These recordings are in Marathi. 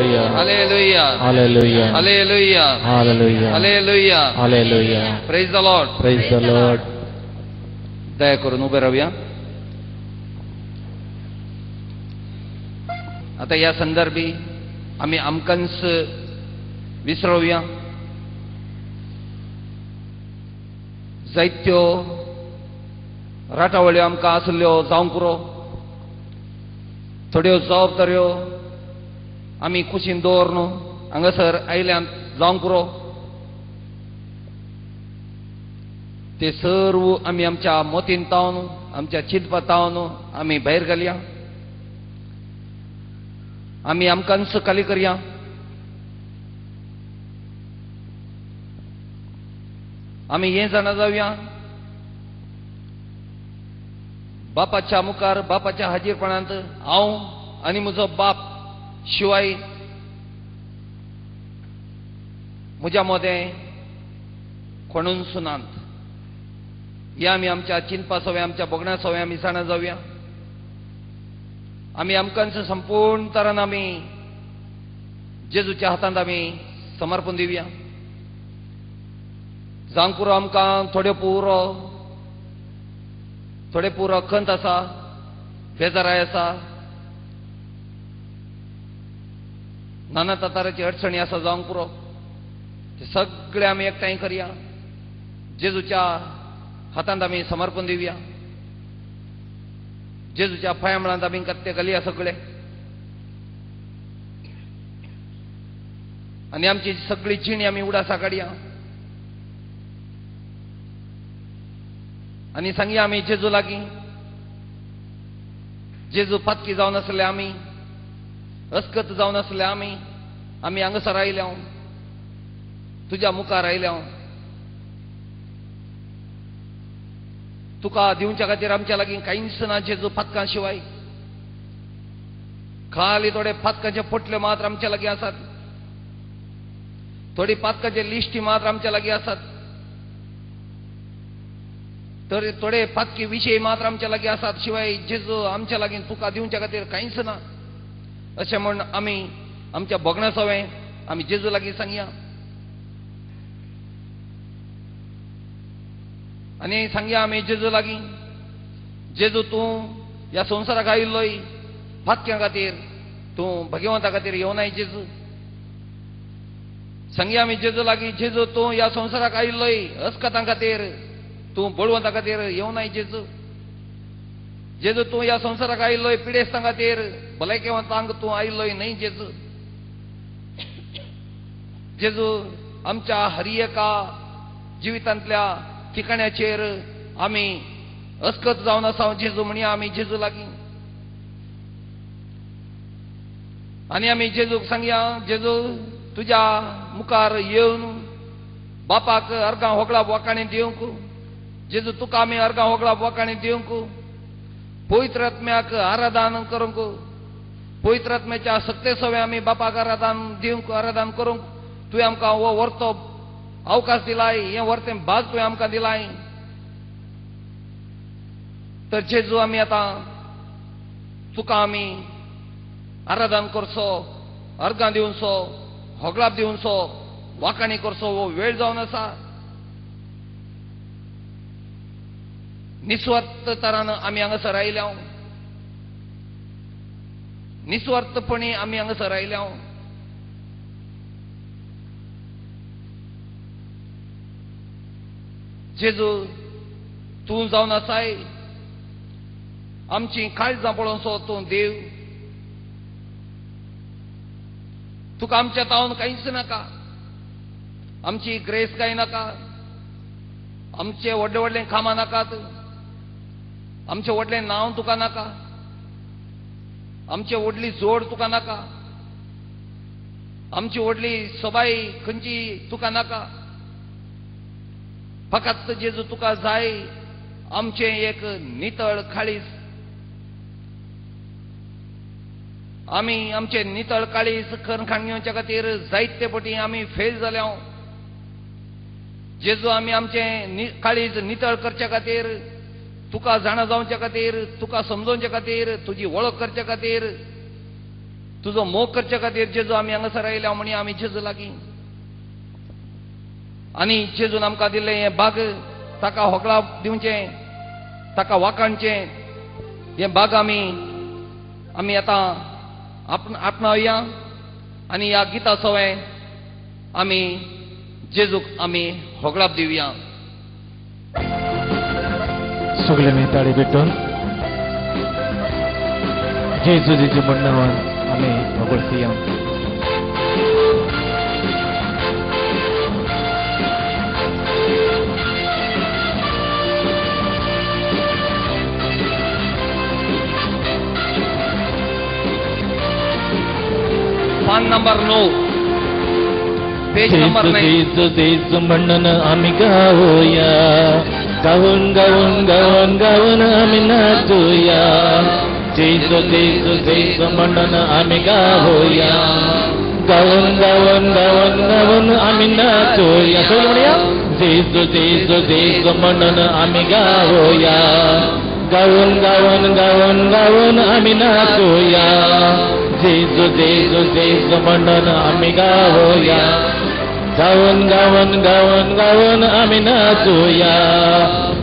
Hallelujah. Hallelujah. Hallelujah. Hallelujah. Hallelujah. Hallelujah. Hallelujah. Praise the Lord. Praise the Lord. दया करून उभे राहूया. आता या संदर्भी आम्ही आमकांच विसरूया. जायत्यो राटावळ्यो आमकां आसल्यो जावंक पुरो. थोड्यो जबाबदाऱ्यो आमी कुशीन दवरून हांगासर आयल्यान जावंक पुरो. ते सर्व आमी आमच्या मोतीन तावन आमच्या चिंतपा तावन आमी भायर घालया. आमी आमकांच खाली करया. आमी हे जाणा जावया बापाच्या मुखार बापाच्या हाजीरपणांत हांव आनी म्हजो बाप शिवाय म्हज्या मोदें कोणून सुनांत. हे आमी आमच्या चिंतपा सवय आमच्या बोगण्या सवय आमी जाणा जावया. आमी आमकांच संपूर्ण तरान आमी जेजूच्या हातांत आमी समर्पण दिवया. जावंक पुरो आमकां थोडे पुरो खंत आसा, बेजाराय आसा, नाना तराची अडचणी आसा जावंक पुरो. ते सगळे आमी एकठांय करया. जेजूच्या हातांत आमी समर्पण दिवया. जेजूच्या पांयां आमी ते घालया सगळे. आनी आमची सगळी जीण आमी उडासा काडया. आनी सांगया आमी जेजू लागीं, जेजू पातकी जावन आसले आमी, अस्कत जावन आसले आमी हांगासर आयल्या, तुज्या मुखार आयल्या. तुका दिवच्या खातीर आमच्या लागीं कांयच ना जेजू पातकां शिवाय. खाली थोडे पातकांचे पोटले मात्र आमच्या लागीं आसात. थोडी पातकांचे लिस्टी मात्र आमच्या लागीं आसात. तर थोडे पातकी विशय मात्र आमच्या लागीं आसात. शिवाय जेजू आमच्या लागीं तुका दिवच्या खातीर कांयच ना अशें म्हण आमी आमच्या बोगण्या सवय आमी जेजू लागीं सांगया. आनी सांगया आमी जेजू लागीं, जेजू तूं ह्या संवसाराक आयिल्लोय पातक्यां खातीर, तूं भगवंता खातीर येवनाय जेजू. सांगया आमी जेजू लागीं, जेजू तूं ह्या संवसाराक आयिल्लोय अस्कतां खातीर, तूं बळवंता खातीर येवनाय जेजू. जेजू तूं ह्या संवसाराक आयिल्लोय पिडेस्तां खातीर, भलायकेवंतांक तूं आयिल्लोय न्हय जेजू. जेजू आमच्या हर एका जिवितांतल्या ठिकाण्याचेर आमी अस्कत जावन आसा जेजू म्हणया आमी जेजू लागीं. आनी आमी जेजूक सांगया, जेजू तुज्या मुखार येवन बापाक अर्गां होगळा बोकाणी दिवंक, जेजू तुका आमी अर्गां होगळा बोकाणी दिवंक, पवित्र आत्म्याक आराधन करूंक, पवित्र आत्म्याच्या सत्ते सवय आमी बापाक आराधन दिवंक, आराधन करूंक तुवें आमकां हो वर्तो अवकाश दिलाय. हें वर्तें भाग तुवें आमकां दिलाय. तर जेजू आमी आतां तुका आमी आराधन करचो, अर्गां दिवचो, होगळाप दिवचो, वाकाणी करचो हो वेळ जावन आसा. निस्वार्थ तरान आमी हांगासर आयल्या, निस्वार्थपणी आमी हांगासर आयल्या. जेजू तूं जावन आसाय आमची काळजां पळोवचो तूं देव. तुका आमच्या तावन कांयच नाका. आमची ग्रेस कांय नाका. आमचे व्हडले व्हडले कामां नाकात. आमचें व्हडलें नांव तुका नाका. आमची व्हडली जोड तुका नाका. आमची व्हडली सबाई खंयची तुका नाका. फकत जेजू तुका जाय आमचें एक नितळ काळीज. आमी आमचे नितळ काळीज खणखण घेवच्या खातीर जायते फावटी आमी फेल जाल्या. जेजू आमी आमचें काळीज नितळ करच्या खातीर, तुका जाणा जावच्या खातीर, तुका समजोवच्या खातीर, तुजी वळख करच्या खातीर तुजो मोग करचे खातीर जेजू आमी हांगासर आयल्या म्हणी आमी जेजू लागीं आनी जेजून आमकां दिल्लें हें बाग ताका होगळा दिवचें ताका वाखाणचें हें बाग आमी आतां आपणावया आनी ह्या गिता सवय आमी जेजूक आमी होगळाप दिवया. सगळे मी ताळी पेटून जेजू जेजू म्हणून आमी होगळसिया. पान नंबर 9 पेज नंबर 9. जेजू जेजू म्हणून आमी गावया गावून गावून गावून गावून आमी नाचूया. जेजू जेजू जेजू म्हणून आमी गावया गावून गावून गावून गावून आमी नाचूया. सगळे म्हणूया जेजू जेजू जेजू म्हणून आमी गावया गावून गावून गावून गावून आमी नाचूया. जेजू जेजू जेजू म्हणून आमी गावया गावून गावून गावून गावून आमी नाचूया.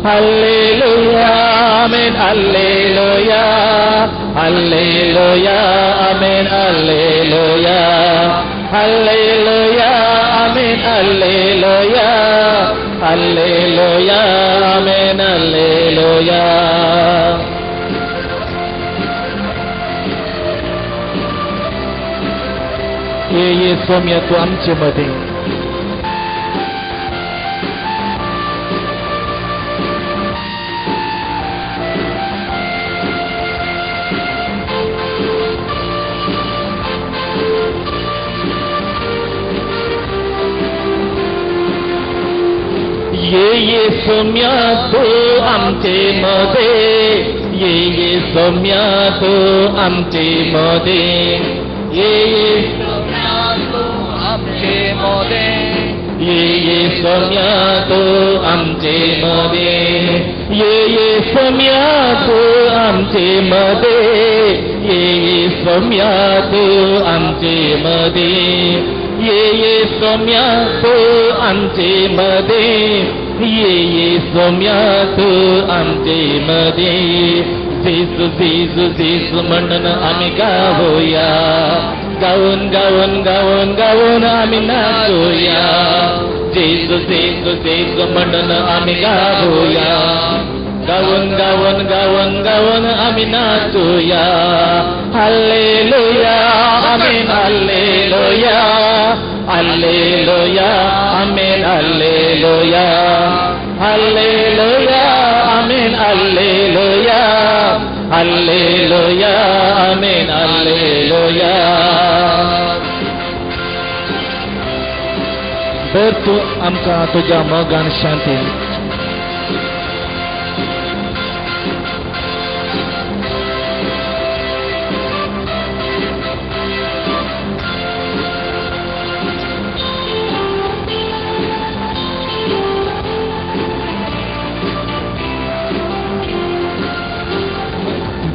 हाल्लेलुया आमेन हाल्लेलुया हाल्लेलुया आमेन हाल्लेलुया हाल्लेलुया आमेन हाल्लेलुया हाल्लेलुया आमेन हाल्लेलुया. ये सौम्य तू आमचे मध्ये ये सौम्य तू आमचे मध्ये ये सौम्य तू आमचे मध्ये ये आमचे मध्ये ये सौम्य तू आमचे मध्ये ये सौम्य तू आमचे मध्ये ये सौम्य तू आमचे मध्ये ये सौम्य तू आमचे मध्ये ये सौम्य तू आमचे मध्ये. जेजू जेजू जेजू म्हणून आमी गावया गावून गावून गावून गावून आमी नाचूया. जेजू जेजू जेजू म्हणून आमी गावया गावून गावून गावून गावून आमी नाचूया. हाल्लेलुया आमेन हाल्लेलुया हाल्लेलुया आमेन हाल्लेलुया हाल्लेलुया आमेन हाल्लेलुया हाल्लेलुया आमेन हाल्लेलुया. तर तू आमकां तुज्या मोगान शांती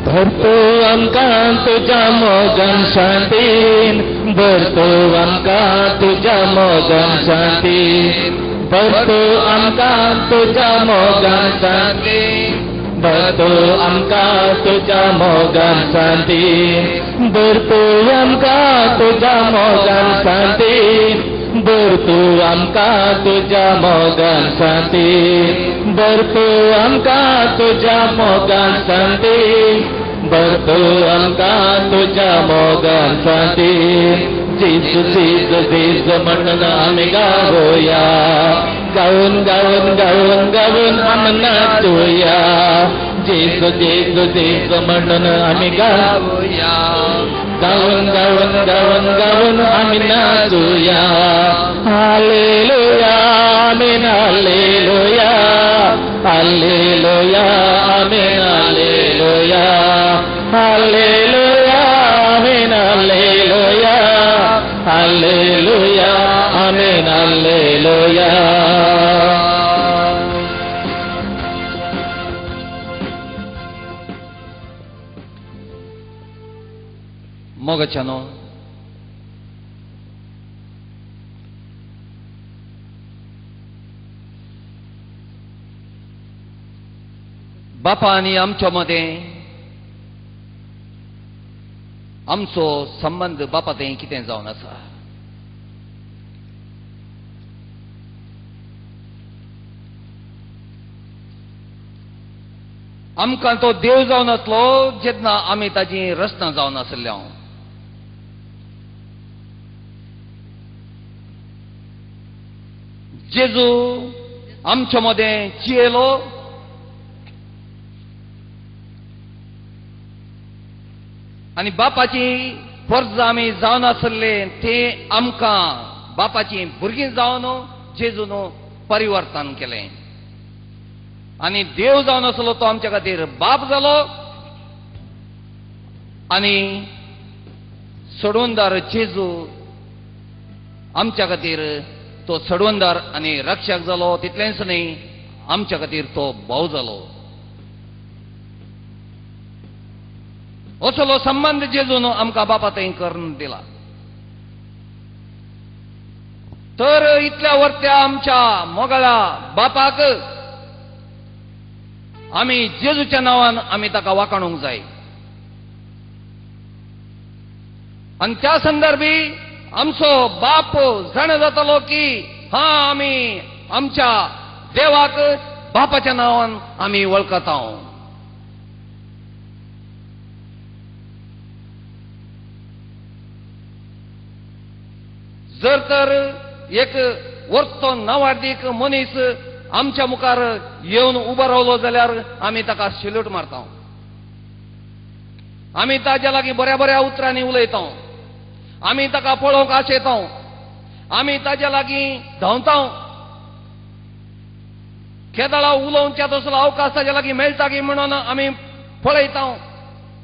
भरतो आमकां तुज्या मोगान शांतीन भरतो आमकां तुज्या मोगान शांतीन भरतो आमकां तुज्या मोगान शांतीन भरतो आमकां तुज्या मोगान शांतीन भरतो आमकां तुज्या मोगान शांतीन भरतो आमकां तुज्या मोगान शांतीन भरतो आमकां तुज्या मोगान शांतीन भरतो आमकां तुज्या मोगान शांतीन. जेजू जेजू जेजू म्हणून आमी गावया गावून गावून गावून गावून आमी नाचूया. जेजू जेजू जेजू म्हणून आमी गावया गावून गावून गावून गावून आमी नाचूया. हाल्लेलुया आमेन हाल्लेलुया हाल्लेलुया आमेन हाल्लेलुया हाल्लेलुया आमेन हाल्लेलुया हाल्लेलुया आमेन हाल्लेलुया. मोगच्यानो बापा आनी आमच्या मध्ये आमचो संबंध बापा थंय कितें जावन आसा. आमकां तो देव जावन आसलो जेन्ना आमी ताजी रचना जावन आसल्यो. जेजू आमच्या मध्ये जियेलो आनी बापाची फर्ज आमी जावन आसले ते आमकां बापाची भुरगीं जावन जेजून परिवर्तन केलें. आनी देव जावन आसलो तो आमच्या खातीर बाप जालो आनी सोडवणदार जेजू आमच्या खातीर तो सोडवणदार आनी रक्षक जालो. तितलेंच न्ही, आमच्या खातीर तो भाव जालो. असलो संबंध जेजून आमकां बापा थंय करून दिला. तर इतल्या वर्त्या आमच्या मोगाळा बापाक आमी जेजूच्या नांवान आमी ताका वाखाणूंक जाय. आनी त्या संदर्भी आमचो बाप जाण जातालो की आमी आमच्या देवाक बापाच्या नांवान आमी वळखता. जर तर एक वर्तो नवार्दीक मनीस आमच्या मुखार येवन उबो रावलो जाल्यार आमी ताका सेल्यूट मारता. आमी ताच्या लागीं बऱ्या बऱ्या उतरांनी उलयता. आमी ताका पळोवंक आशेता. आमी ताच्या लागीं धांवता. केदाळा उलोवच्या तसलो अवकाश ताच्या लागीं मेळटा की म्हणून आमी पळयता.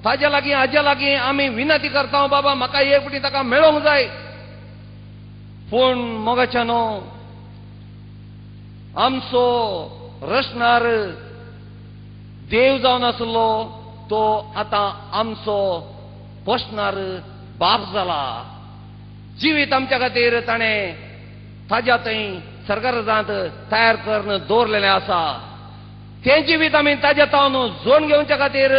ताच्या लागीं हाज्या लागीं आमी विनंती करता, बाबा म्हाका एक फावटी ताका मेळोवंक जाय. पूण मोगाच्यानो आमचो रचणार देव जावन आसलो तो आतां आमचो पोसणार बाप जाला. जिवीत आमच्या खातीर ताणें ताज्या थंय सर्गराजांत तयार करून दवरलेलें आसा. तें जिवीत आमी ताज्या तावन जोडून घेवच्या खातीर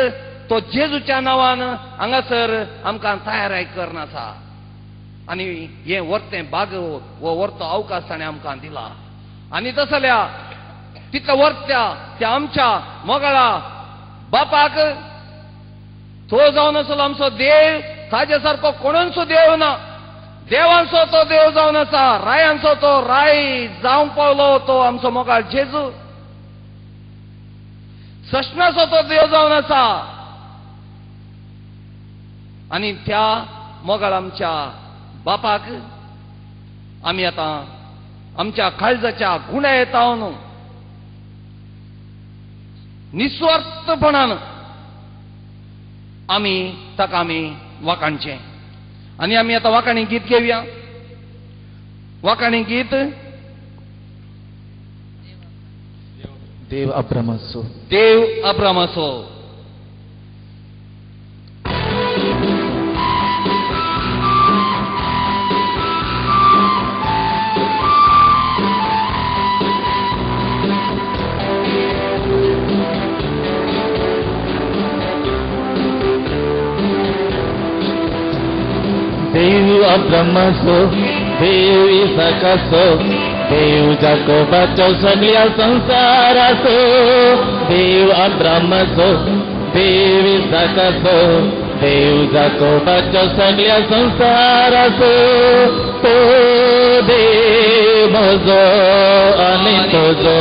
तो जेजूच्या नांवान हांगासर आमकां तयाराय करून आसा. आनी हें वर्तें भाग वो वर्तो अवकाश ताणें आमकां दिला. आनी तसल्या तितल्या वर्त्या त्या आमच्या मोगाळा बापाक तो जावन आसलो आमचो देव. ताजे सारको कोणूच देव ना. देवांचो तो देव जावन आसा. रायांचो तो राय जावंक पावलो तो आमचो मोगाळ जेजू. सशनाचो तो देव जावन आसा. आनी त्या मोगाळ आमच्या बापाक आमी आतां आमच्या काळजाच्या गुण्यायेतावन निस्वार्थपणान आमी ताका आमी वाखाणचें. आनी आमी आतां वाखाणी गीत घेवया. वाखाणी गीत देव अब्रामाचो. देव अब्रामाचो. देव अब्रामाचो, देव इसाकाचो, देव जाकोबाचो सगळ्या संसाराचो. देव अब्रामाचो, देव इसाकाचो, देव जाकोबाचो सगळ्या संसाराचो. तो देव म्हजो आनी तुजो.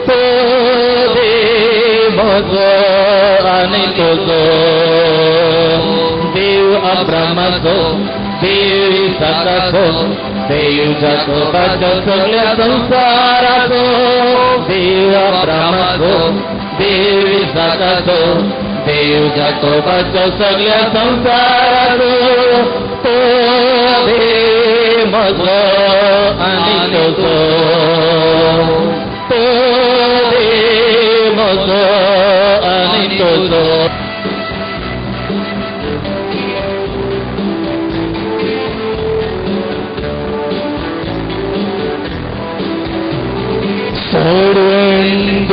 तो देव म्हजो आनी तुजो. देव अब्रामाचो, देव इसाकाचो, देव जाकोबाचो सगळ्या संसाराचो. देव अब्रामाचो, देव इसाकाचो, देव जाकोबाचो सगळ्या संसाराचो. तो देव म्हजो आनी तुजो. तो देव म्हजो आनी तुजो. सोडून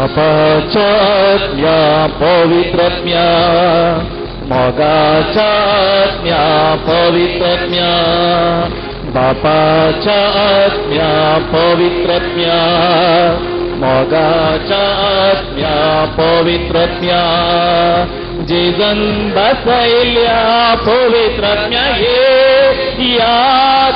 बापाच्या आत्म्या पवित्रात्म्या मोगाच्या आत्म्या पवित्रात्म्या बापाच्या आत्म्या पवित्रात्म्या मोगाच्या आत्म्या पवित्रात्म्या जेजन बसयल्या पवित्रात्म्या ये या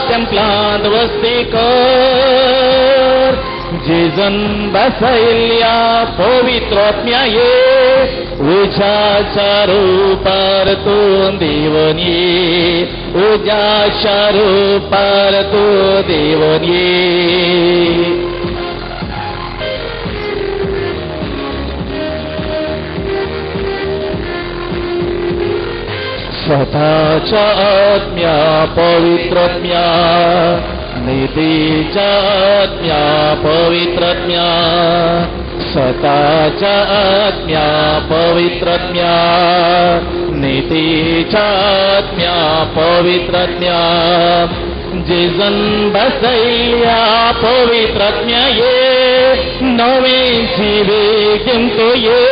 टेम्पलांत वस्ती कर जेजन बसयल्या पवित्रात्म्या ये उजाच्या रूपारतून देवन ये उजाच्या रूपारतून देवन ये स्वतःच्या आत्म्या पवित्रात्म्या नीतीच्या आत्म्या पवित्रात्म्या स्वतःच्या आत्म्या पवित्रात्म्या नीतीच्या आत्म्या पवित्रात्म्या जेजन बसयल्या पवित्रात्म्या ये नवे जीवे घेतो ये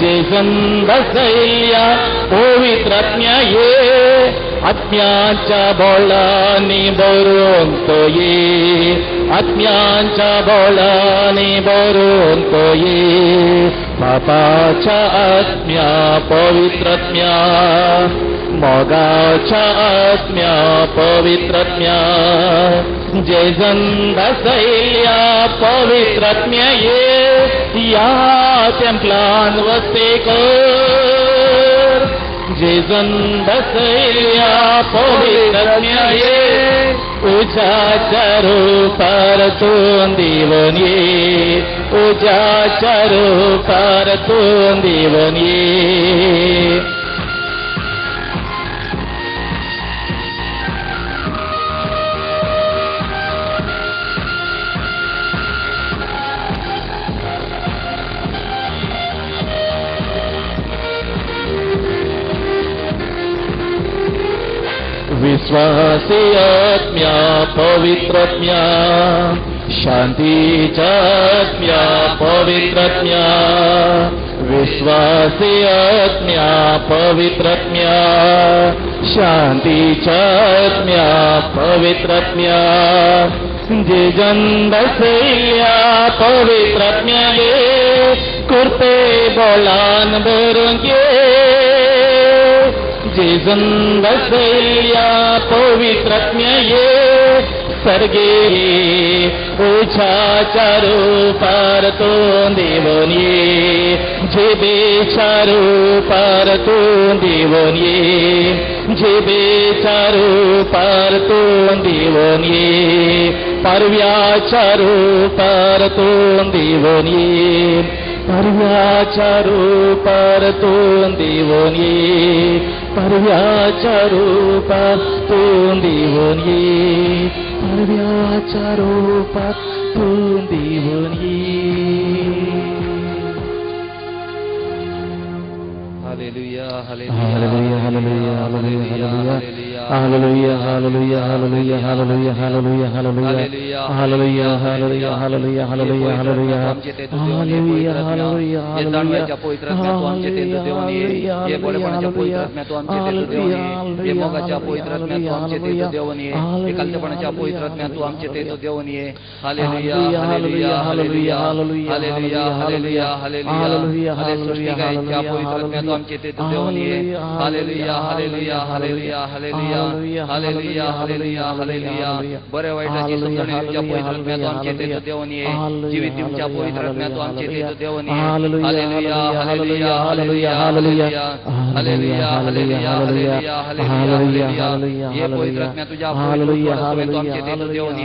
जेजन बसयल्या पवित्रात्म्या ये आत्म्याच्या बोळाने भरून तो ये आत्म्याच्या बोळाने भरून तो ये बापाच्या आत्म्या पवित्रात्म्या मोगाच्या आत्म्या पवित्रात्म्या जेजन बसयल्या पवित्रात्म्या ये या टेम्पलांत वस्ती कर जेजन बसयल्या पवित्रात्म्या ये उजाच्या रूपारतून देवन ये उजाच्या रूपारतून देवन ये विश्वासी आत्म्या पवित्रात्म्या शांतीच्या आत्म्या पवित्रात्म्या विश्वासी आत्म्या पवित्रात्म्या शांतीच्या आत्म्या पवित्रात्म्या जेजन बसयल्या पवित्रात्म्या ये कुर्ते बोलान भरून घे जेजन बसयल्या पवित्रात्म्या ये सर्गे उजाच्या रूपारतून देवन ये जेबेच्या रूपारतून देवन ये जेबेच्या रूपारतून देवन ये पारव्याच्या रूपारतून देवन ये पारव्याच्या रूपारतून देवन ये पारव्याच्या रूपातून देवन ये पारव्याच्या रूपातून देवन ये hallelujah hallelujah hallelujah hallelujah hallelujah hallelujah hallelujah hallelujah hallelujah hallelujah hallelujah hallelujah hallelujah hallelujah hallelujah hallelujah ये जाणवायच्या पवित्र आत्म्यातून आमचे तेज देऊन ये ये बोलेपणाच्या पवित्र आत्म्यातून आमचे तेज देऊन ये ये मोगाच्या पवित्र आत्म्यातून आमचे तेज देऊन ये ये कालचपणाच्या पवित्र आत्म्यातून आमचे तेज देऊन ये hallelujah hallelujah hallelujah hallelujah hallelujah hallelujah हाले सृष्टिकाच्या पवित्र आत्म्यातून आमचे तेज देऊन ये hallelujah hallelujah hallelujah hallelujah hallelujah hallelujah hallelujah बरे वाईटाची समजण्याच्या पवित्र आत्म्यातून आमचे तेज देऊन ये जीवितीच्या पवित्र आत्म्यातून आमचे तेज देऊन ये hallelujah hallelujah hallelujah hallelujah hallelujah hallelujah hallelujah hallelujah ये पवित्र आत्म्या तुझ्या हालेलुया हालेलुया आमचे तेज देऊन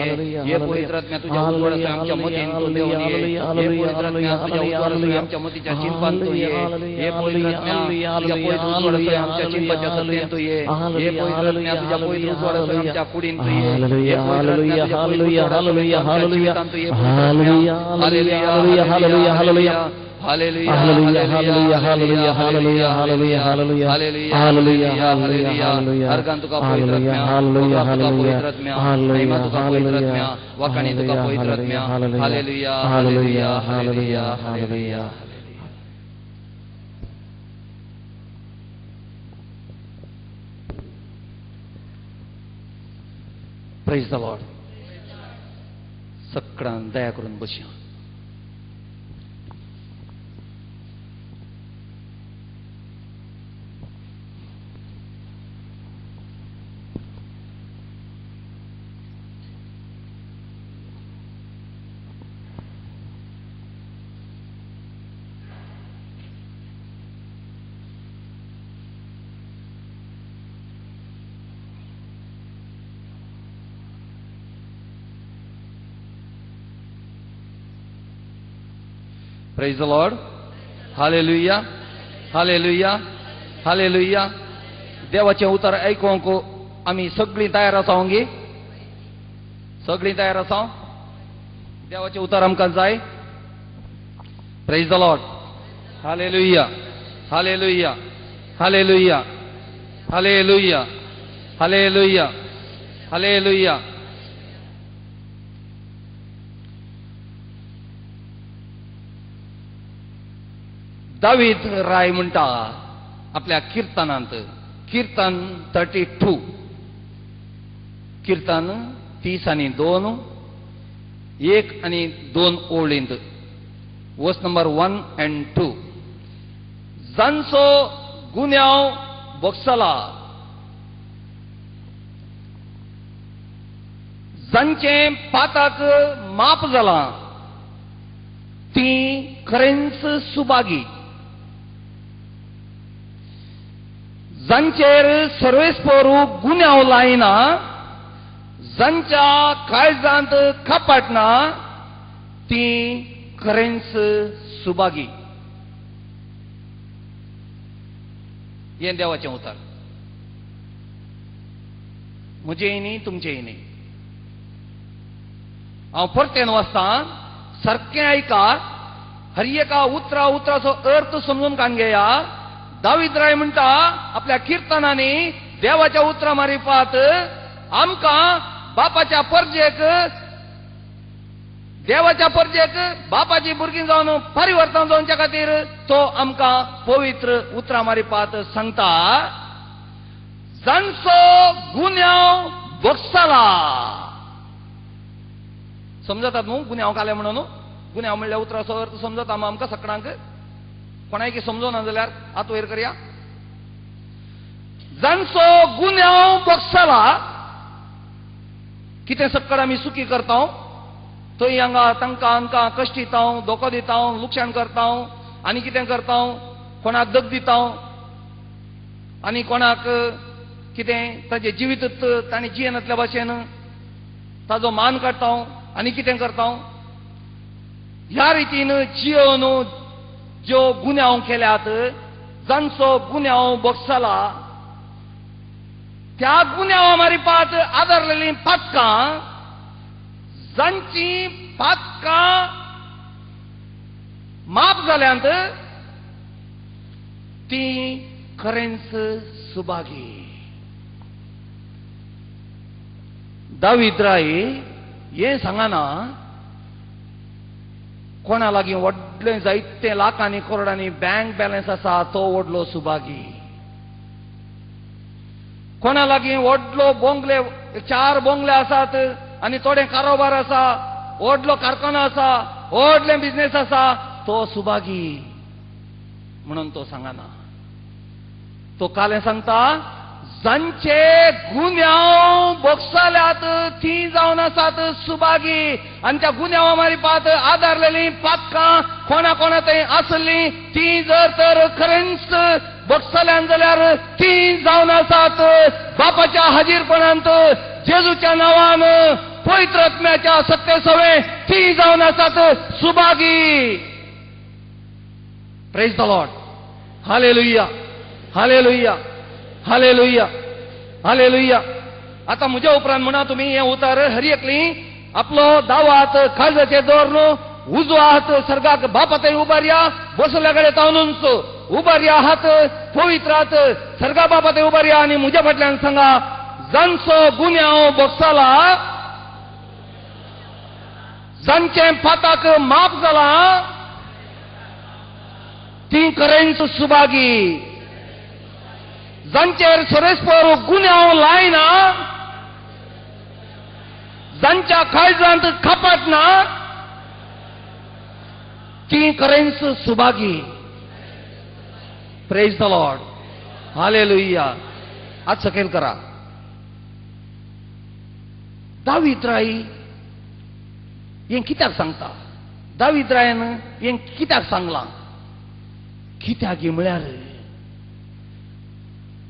ये पवित्र आत्म्या तुझ्या उज्ज्वल आमच्या मतीन तू देऊन ये पवित्र आत्म्या तुझ्या उज्ज्वल आमच्या मतीच्या चिंतन तू ये पवित्र आत्म्या तुझ्या पवित्र उज्ज्वल आमच्या चिंतनाच्या सत्तेन तू ये पवित्र आत्म्या तुझ्या पवित्र उज्ज्वल आमच्या कुडीन तू ये hallelujah hallelujah hallelujah hallelujah hallelujah hallelujah hallelujah hallelujah Hallelujah. Hallelujah, hallelujah, hallelujah, hallelujah, hallelujah, hallelujah, hallelujah, hallelujah, अर्गन तुका पवित्रत्म्या, hallelujah, पवित्रत्म्या, महिमा तुका पवित्रत्म्या, वाकाणी तुका पवित्रत्म्या, hallelujah, hallelujah, hallelujah, hallelujah. Praise the Lord. सगळ्यांक दया करून बसया. Praise the Lord. Hallelujah. Hallelujah. Hallelujah. देवाचे उतर ऐकूंक आम्ही सगळी तयार आसांगी. सगळी तयार आसा. देवाचे उतर आमकां जाय. Praise the Lord. Hallelujah. Hallelujah. Hallelujah. Hallelujah. Hallelujah. Hallelujah. दावीद राय म्हणटा आपल्या कीर्तनांत कीर्तन 32 कीर्तन 30 आणि 2 1 आणि 2 ओळींत वर्स नंबर 1 and 2 जांचो गुन्यांव बक्षला जांचे पाताक माप जाला ती खरेंच सुभागी जांचेर सर्वेस्पोरू गुन्यांव लायना जांच्या काळजांत खापाटना ती खरेंच सुभागी. हें देवाचें उतर. म्हजेय न्ही तुमचेय न्ही. हांव परतेन वाचता सारकें ऐका. हर एका उतराचो अर्थ समजून कान घेया. दावीद राय म्हणटा आपल्या कीर्तनांनी देवाच्या उतरा मारिफात आमकां बापाच्या परजेक देवाच्या परजेक बापाची भुरगीं जावन परिवर्तन जावच्या खातीर तो आमकां पवित्र उतरा मारिफात सांगता. जांचो गुन्यांव बक्षला. समजतात न्हू गुन्यांव काले म्हणून. गुन्यांव म्हणल्यार उतराचो अर्थ समजता आमकां सगळ्यांक. कोणायकी समजोना जाल्यार हात वयर करया. जांचो गुन्यांव बक्षला. कितें सक्कड आमी सुखी करता थंय हांगा तांकां आमकां कश्ट दिता धोको दिता लुकसाण करता आनी कितें करता कोणाक दग दिता आनी कोणाक कितें ताजें जिवीत ताणें जियेनातल्या भाशेन ताजो मान काडटा आनी कितें करता. ह्या रितीन जियोन ज्यो गुन्यांव केल्यात जांचो गुन्यांव बक्षला त्या गुन्यांवा मारिफात आदारलेलीं पातकां जांची पातकां माप जाल्यांत ती खरेंच सुभागी. दावीद राय हें सांगना कोणा लागीं व्हडलें जायते लाखांनी करोडांनी बँक बॅलन्स आसा तो व्हडलो सुभागी. कोणा लागीं व्हडलो बोंगले 4 बोंगले आसात आनी थोडे कारोबार आसा व्हडलो कारखानो आसा व्हडले बिझनेस आसा तो सुभागी म्हणून तो सांगना. तो कालें सांगता जांचे गुन्यांव बक्षल्यात ती जावन आसात सुभागी. आनी त्या गुन्यांवा मारिफात आदारलेलीं पातकां कोणा कोणा थंय आसलीं ती जर तर खरेंच बक्षल्यान जाल्यार ती जावन आसात बापाच्या हाजीरपणांत जेजूच्या नांवान पवित्र आत्म्याच्या सत्य सवे ती जावन आसात Subhagi. Praise the Lord. Hallelujah hallelujah hallelujah hallelujah. आता म्हज्या उपरांत म्हणा तुमी हें उतर हर एकली आपलो दावात काळजाचेर दवर न्हू उजो हात सर्गाक बापातय उबार्या बसल्या गडे तावनूच उबार्या हात पवित्र हात सर्गा बापातय उबार्या आणि मुझ्या फाटल्यान सांगा जांचो गुन्यांव बक्षाला जांचे पाताक माफ जाला ती करेंच सुभागी जांचेर सरेस्पर गुन्यांव लायना जांच्या काळजांत खापाट ना ती करेंच सुभागी. Praise the Lord. हालेलुया. आज सकेल करा. दावीद राई हें कित्याक सांगता? दावीद रायन हें कित्याक सांगलां? कित्याक म्हळ्यार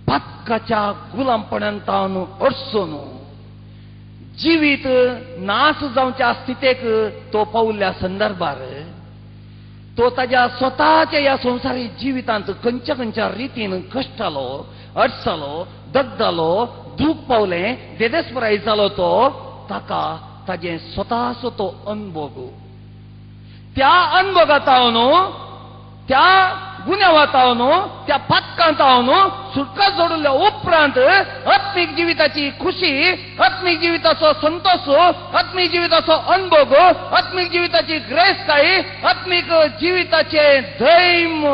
पातकाच्या गुलामपणांत अडचून जिवीत नाश जावच्या स्थितीक तो पावल्या संदर्भार तो ताच्या स्वताच्या ह्या संवसारी जिवितांत खंयच्या खंयच्या रितीन कश्टालो, अडचलो, दगदालो, दूख पावलें, देदेस्पराय जालो तो ताका ताजें स्वताचो तो अनुभव. त्या अनुभवात त्या गुन्यांवात त्या पातकांत सुटका जोडल्या उपरांत आत्मीक जिविताची खुशी, आत्मीक जिविताचो संतोष, आत्मीक जिविताचो अनुभव, आत्मीक जिविताची ग्रेसताय, आत्मीक जिविताचे धैम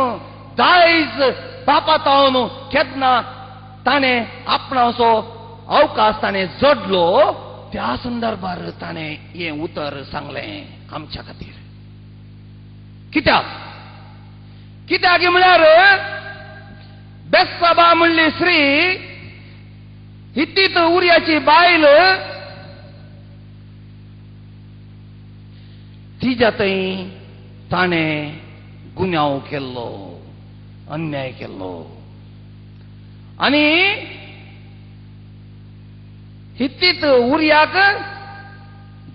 दायज बापात केन्ना ताणें आपणाचो अवकाश ताणें जोडलो त्या संदर्भार ताणें हें उतर सांगलें आमच्या खातीर. कित्याक म्हळ्यार बेत्साबा म्हणली स्त्री हित्तीत उर्याची बायल तिच्या थंय ताणें गुन्यांव केल्लो, अन्याय केल्लो आनी हित्तीत उर्याक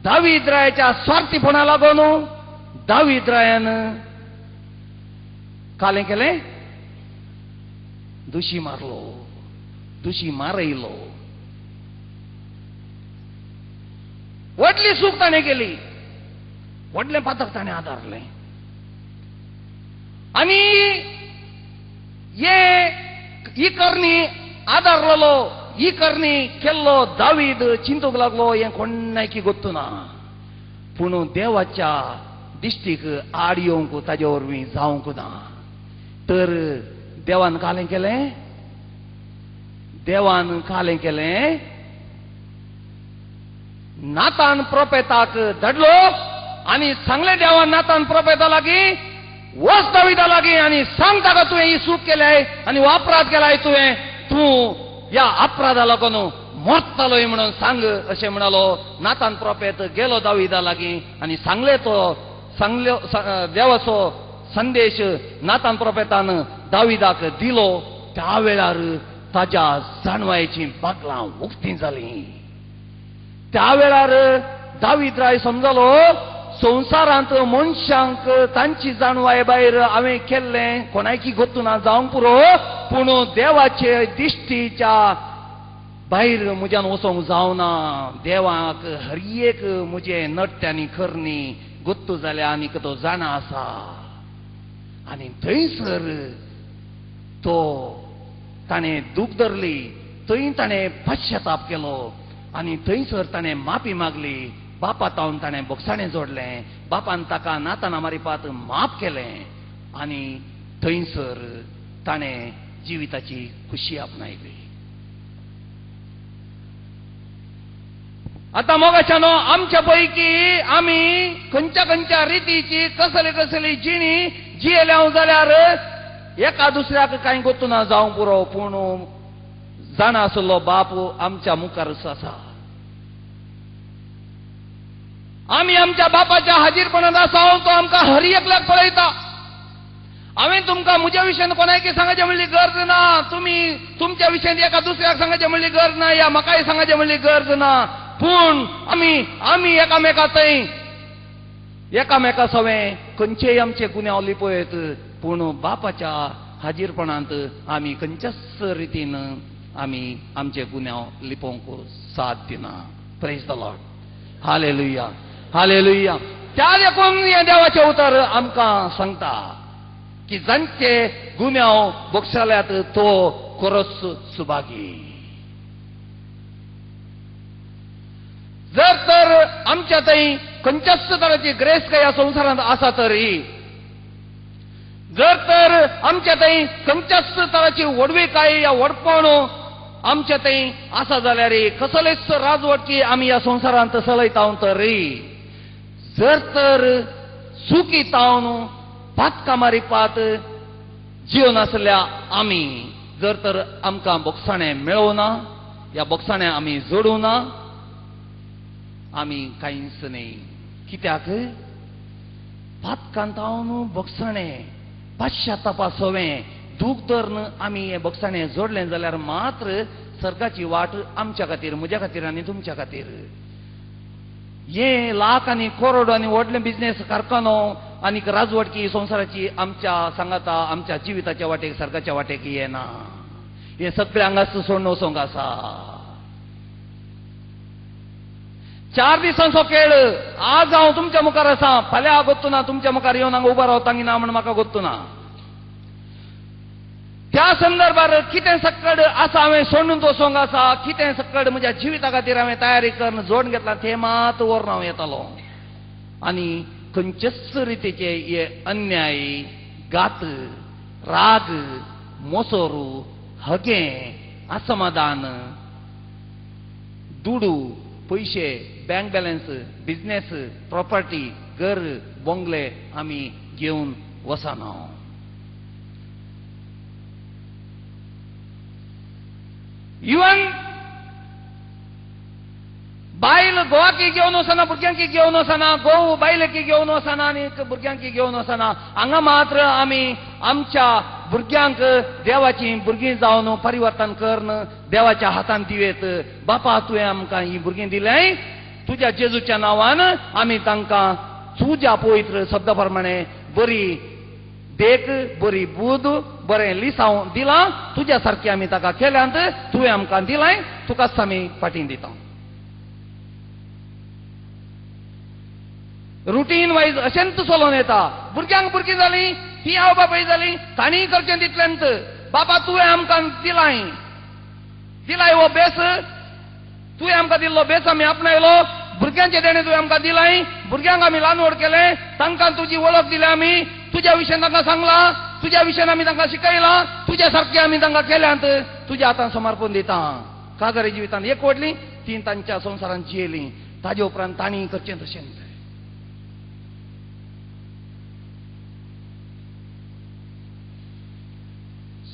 दावीद रायाच्या स्वार्थीपणा लागून दावीद रायान कालें केलें, दुशी मारलो, दुशी मारयलो. व्हडली चूक ताणें केली, व्हडलें पातक ताणें आदारलें आनी ही करणी आदारलो, ही करणी केल्लो दावीद चिंतूंक लागलो हें कोणायकी गोत्तू ना, पूण देवाच्या दिश्टीक आड येवंक ताजे वरवीं जावंक ना. तर देवान कालें केलें, देवान कालें केलें, नातान प्रोफेताक धाडलो आनी सांगलें देवान नातान प्रोफेता लागीं वच दावीदा लागीं आनी सांग ताका तुवें ही चूक केल्याय आनी हो अपराध केलाय तुवें, तूं ह्या अपराधा लागून मरतलोय म्हणून सांग अशें म्हणालो. नातान प्रोफेत गेलो दावीदा लागीं आनी सांगलो देवाचो संदेश नातान प्रोफेतान दावीदाक दिलो. त्या वेळार ताच्या जाणवायेची बागलां उक्तीं जालीं. त्या वेळार दावीद राय समजलो संवसारांत मनशांक तांची जाणवाय भायर हांवें केल्लें कोणायकी गोत्तू ना जावंक पुरो, पूण देवाचे दिश्टीच्या भायर म्हज्यान वचोंक जावना. देवाक हर एक म्हजे नट्ट आनी करणी गोत्तू जाल्या आनीक तो जाणा आसा. आनी थंयसर तो ताणें दूख धरली, थंय ताणें पश्चाताप केलो आनी थंयसर ताणें माफी मागली. बापात ताणें बोगसाणें जोडलें, बापान ताका नाताना मारिपात माफ केलें आनी थंयसर ताणें जिविताची खुशी आपणायली. आता मोगाच्यानो आमच्या पैकी आमी खंयच्या खंयच्या रितीची कसली कसली जिणी जियेल्या जाल्यार एका दुसऱ्याक कांय गोत्तू ना जावंक पुरो, पूण जाणा आसलो बाप आमच्या मुखारच आसा. आमी आमच्या बापाच्या हाजीरपणांत आसा, तो आमकां हर एकल्याक पळयता. हांवें तुमकां म्हज्या विशयान कोणायकी सांगचे म्हणली गरज ना, तुमी तुमच्या विशयान एका दुसऱ्याक सांगचे म्हणली गरज ना, या म्हाकाय सांगचे म्हणली गरज ना, पूण आमी एकामेका थंय एकामेका सवें खंयचेय आमचे गुन्यांव लिपयत, पूण बापाच्या हाजीरपणांत आमी खंयच्याच रितीन आमी आमचे गुन्यांव लिपोवंक साथ दिना. Praise the Lord. Hallelujah, hallelujah. त्या देखून हे देवाचे उतर आमकां सांगता की जांचे गुन्यांव बक्षाल्यात तो खरोच सुभागी. जर तर आमच्या थंय खंयच्याच तराची ग्रेस काय ह्या संवसारांत आसा तरी, जर तर आमच्या थंय खंयच्याच तराची वडवीकाय या वडपण आमच्या थंय आसा जाल्यार कसलेच राजवटकी आमी ह्या संवसारांत चलयता तरी, जर तर सुखी तावन पात कामारीपात जीवन आसल्या आमी जर तर आमकां बोगसाणें मेळोवना, या बोगसाणें आमी जोडूना, आमी कांयच न्ही. कित्याक पात कांतावन बोगसाणें पाश्चातापासोवें दूख धरून आमी हें बोगसाणें जोडलें जाल्यार मात्र सर्गाची वाट आमच्या खातीर, म्हज्या खातीर आनी तुमच्या खातीर. हे लाख आनी करोड आनी व्हडले बिझनेस कारखानो आनी राजवटकी संवसाराची आमच्या सांगाता आमच्या जिविताच्या वाटेक सर्गाच्या वाटेक येना. हे सगळ्यांक सोडून वचोंक आसा. 4 दिसांचो खेळ आज हांव तुमच्या मुखार आसा, फाल्यां हांव गोत्तू ना, तुमच्या मुखार येवन हांव उबो रावतां ना म्हण म्हाका गोत्तू ना. त्या संदर्भार कितें सक्कड आसा हांवें सोडून वचोंक आसा, कितें सक्कड म्हज्या जिविता खातीर हांवें तयारी करून जोडून घेतला तें मात व्हरून हांव येतालो. आनी खंयचेच रितीचे हे अन्याय, घात, राग, मोसोरू, हगे, असमाधान, दुडू, पैसे, बँक बॅलन्स, बिझनेस, प्रॉपर्टी, घर, बंगले आमी घेवन वचना. इवन बायल घोवाकी घेवन वचना, भुरग्यांकी घेवन वचना, घोव बायलेकी घेवन वचना आनी भुरग्यांकी घेवन वचना. हांगा मात्र आमी आमच्या भुरग्यांक देवाची भुरगीं जावन परिवर्तन करून देवाच्या हातान दिवेत. बापा तुवें आमकां ही भुरगीं दिल्याय, तुज्या जेजूच्या नांवान आमी तांकां तुज्या पवित्र शब्दा प्रमाणे बरी देख, बरी बूद, बरें लिसांव दिलां. तुज्या सारकी आमी ताका केल्यांत, तुवें आमकां दिलाय, तुकाच आमी फाटीं दिता. रुटीन वायज अशेंच चलोवन येता. भुरग्यांक भुरगीं जालीं, ती आवय बापाय जालीं, तांणी करचें तितल्यांत. बाबा तुवें आमकां दिलाय हो बेस, तुवें आमकां दिल्लो बेस आमी आपणायलो. भुरग्यांचे देणे तुवें आमकां दिलाय, भुरग्यांक आमी ल्हान व्हड केलें, तांकां तुजी वळख दिली आमी, तुज्या विशयान तांकां सांगलां, तुज्या विशयान आमी तांकां शिकयलां, तुज्या सारकी आमी तांकां केल्यांत, तुज्या हातान समर्पण दिता. काजारी जिवितांत एक व्हडलीं, तीं तांच्या संवसारांत जियेलीं. ताजे उपरांत तांणी करचें तशेंच.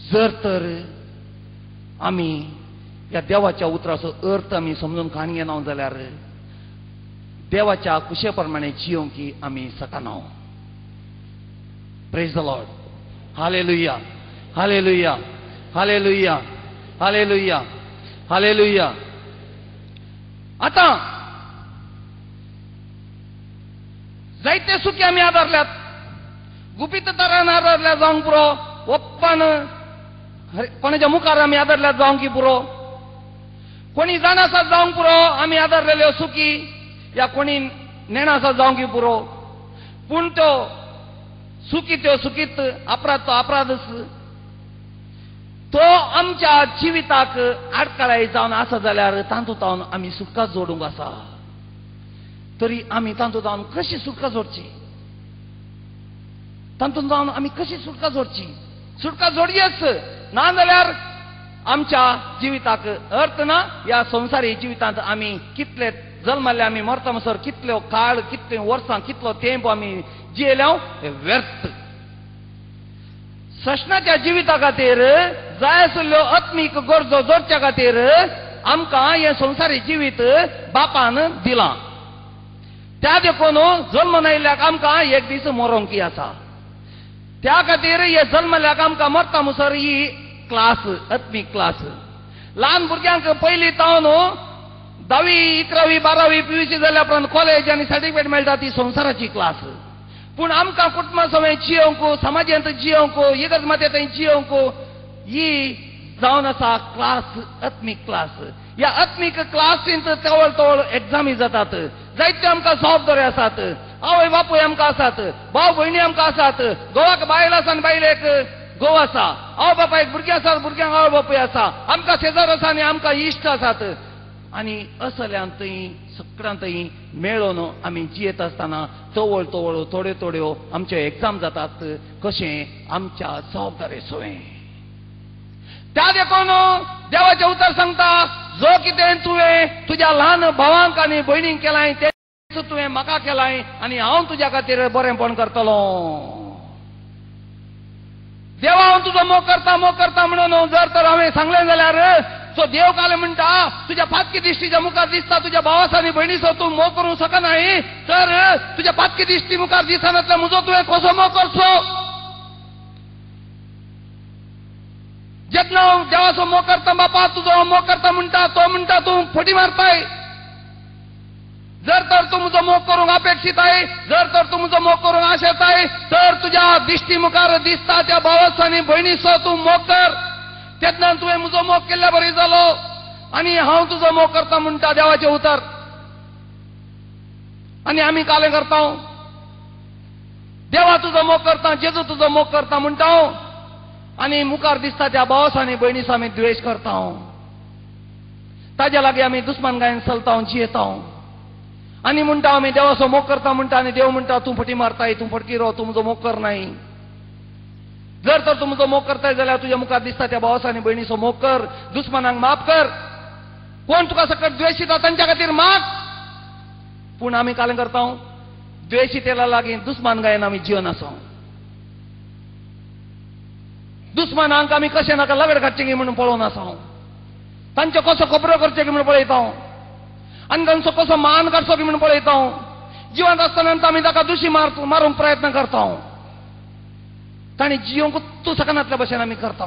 जर तर आमी ह्या देवाच्या उतराचो अर्थ आमी समजून काण घेना जाल्यार देवाच्या कुशे प्रमाणे जियोंकी आमी शकना. Praise the Lord. Hallelujah, hallelujah, hallelujah, hallelujah, hallelujah. आतां जायते सुखी आमी आदारल्यात, गुपीत तरान आदारल्या जावंक पुरो, ओप्पन कोणाच्या मुखार आमी आदारल्यात जावंकी पुरो, कोणी जाणासात जावंक पुरो आमी आदारलेल्यो सुखी, या कोणी नेणासात जावंकी पुरो. पूण त्यो सुखी त्यो सुखीत, अपराध तो अपराधच. तो आमच्या जिविताक आडकाळाय जावन आसा जाल्यार तातूंत आमी सुटका जोडूंक आसा. तरी आमी तातूंत कशी सुटका जोडची, तातूंत आमी कशी सुटका जोडची. सुटका जोडयेच ना जाल्यार आमच्या जिविताक अर्थ ना. ह्या संवसारी जिवितांत आमी कितले जल्माले, आमी मरता म्हणसर कितल्यो काळ, कितले वर्सां, कितलो तेंप आमी जियेल्या व्यर्थ. सशनाच्या जिविता खातीर जाय आशिल्ल्यो आत्मीक गरजो जोडच्या खातीर आमकां हें संवसारी जिवीत बापान दिलां. त्या देखून जल्म आयिल्ल्याक आमकां एक दीस मरोंकी आसा. त्या खातीर हे जल्मल्याक आमकां मरता म्हणसर ही क्लास, आत्मीक क्लास. ल्हान भुरग्यांक पयलीं तावन 10वी, 11वी, 12वी, PUC जाल्या उपरांत कॉलेज आनी सर्टिफिकेट मेळटा ती संवसाराची क्लास. पूण आमकां कुटुंबा समें जियोंक, समाजांत जियोंक, इगर्ज माते थंय जियोंक ही जावन आसा क्लास, आत्मीक क्लास. ह्या आत्मीक क्लासींत तवळ तवळ एग्जामी जातात, जायत्यो आमकां जबाबदारी आसात. आवय बापूय आमकां आसात, भाव भयणी आमकां आसात, घोवाक बायल आसा आनी बायलेक घोव आसा, आवय बापायक भुरगीं आसात, भुरग्यांक आवय बापूय आसा, आमकां शेजार आसा आनी आमकां इश्ट आसात. आनी असल्यान थंय सगळ्यां थंय मेळून आमी जियेत आसतना तवळ तवळ थोड्यो थोड्यो आमच्यो एग्जाम जातात. कशें आमच्या जबाबदारी सोय त्या देखून देवाचें उतर सांगता, जो कितें तुवें तुज्या ल्हान भावांक आनी भयणींक केलाय तेच तुवें म्हाका केलाय आनी हांव तुज्या खातीर बरेंपण करतलो. देवा हांव तुजो मोग करता म्हणून जर तर हांवें सांगलें जाल्यार सो देव काल म्हणटा तुज्या पातकी दिश्टीच्या मुखार दिसता तुज्या भावास आनी भयणीचो तूं मोग करूंक शकनाय, तर तुज्या पातकी दिश्टी मुखार दिसनातल्या म्हजो तुवें कसो मोग करचो. जेन्ना हांव देवाचो मोग करता, बापा तुजो मोग करता म्हणटा, तो म्हणटा तूं फटी मारताय. जर तर तूं म्हजो मोग करूंक अपेक्षीत आहे, जर तर तूं म्हजो मोग करूंक आशेताय, तर तुज्या दिश्टी मुखार दिसता त्या भावाचो आनी भयणीचो तूं मोग कर. तेन्ना तुवें म्हजो मोग केल्ल्या बरी जालो आनी हांव तुजो मोग करता म्हणटा देवाचें उतर. आनी आमी कालें करता, देवा तुजो मोग करता, जेजू तुजो मोग करता म्हणटा आनी मुखार दिसता त्या भावास आनी भयणीचो आमी द्वेश करता. ताज्या लागीं आमी दुस्मान गायन चलता, जियेता आनी म्हणटा आमी देवाचो मोग करता म्हणटा आनी देव म्हणटा तूं फटी मारताय, तूं फटकी रो, तूं म्हजो मोग करनाय. जर तर तूं म्हजो मोग करताय जाल्यार तुज्या मुखार दिसता त्या भावास आनी भयणीचो मोग कर, दुस्मानांक माफ कर. कोण तुका सकट द्वेशीता तांच्या खातीर माग. पूण आमी कालें करता, द्वेशीतेला लागीं दुस्मान गायन आमी जिवन आसा. दुस्मानांक आमी कशें नाका लगड काडचें गे म्हणून पळोवन आसा, तांचो कसो खबरो करचो गे म्हणून पळयता आनी तांचो कसो मान काडचो गे म्हणून पळयता. जिवंत आसतना आमी ताका दुशी मारूंक प्रयत्न करता, ताणी जियोंक तूं सकनातल्या भशेन आमी करता.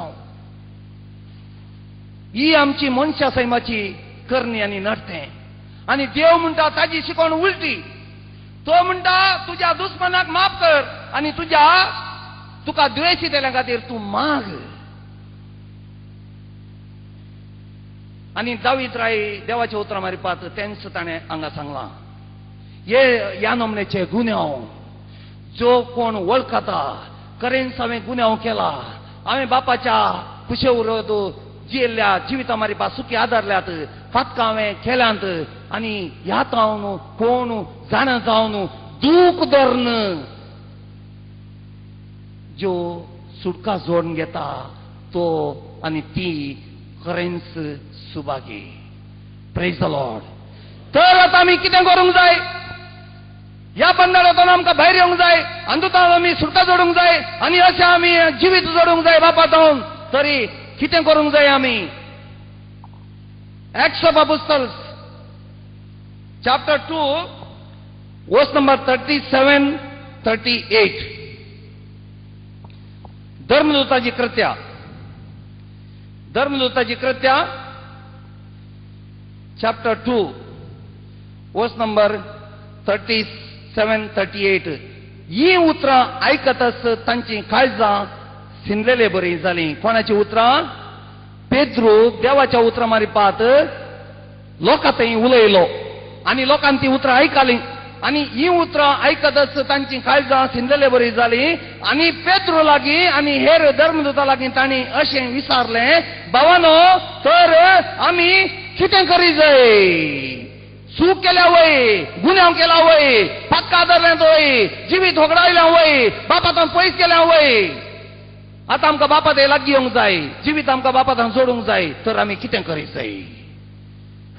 ही आमची मनशा सैमाची करणी आनी नडतें. आनी देव म्हणटा ताजी शिकवण उलटी. तो म्हणटा तुज्या दुस्मनाक माफ कर आनी तुका द्वेशी केल्या खातीर तूं माग. आनी दावीद राय देवाच्या उतरां मारिपाक तेंच ताणें हांगा सांगलां, ह्या नमनेचे गुन्यांव जो कोण वळखता, करेन्स हांवें गुन्यांव केला, हांवें बापाच्या कुशे विरोध जियेल्ल्या जिविता मारिपाक सुखी आदारल्यात, फातकां हांवें केल्यांत आनी ह्यात हांव कोण जाणा जावन दूख धरन जो सुटका जोडून घेता तो आनी ती करेन्स सुभागी. Praise the Lord. तर आतां आमी कितें करूंक जाय? ह्या बंधनांतून आमकां भायर येवंक जाय, अंधुतान आमी सुटका जोडूंक जाय आनी अशें आमी जिवीत जोडूंक जाय बापा जावन. तरी कितें करूंक जाय आमी? एक्ट्स ऑफ अपोस्टल्स चॅप्टर 2 वर्स नंबर 37-38. धर्मदूताची कृत्या चॅप्टर 2 वर्स नंबर 37-38. ही उतरां आयकतच तांची काळजां सिंदलेले बरी जाली. कोणाची उतरां? पेद्रू देवाच्या उतरां मारिपाक लोकां थंय उलयलो आनी लोकांनी ती उतरां आयकलीं आनी ही उतरां आयकतच तांची काळजां सिंदलेले बरी जाली. आनी पेद्रू लागीं आनी हेर धर्मदूता लागीं तांणी अशें विचारलें, भावानो तर आमी कितें करी जाय? चूक केल्या वय, गुन्यांव केला वय, फातकां धरल्यांत वय, जिवीत होगडायल्या वय, बापातान पयस केल्या वय. आतां आमकां बापा थंय लागीं येवंक जाय, जिवीत आमकां बापातान सोडूंक जाय, तर आमी कितें करीत जाय?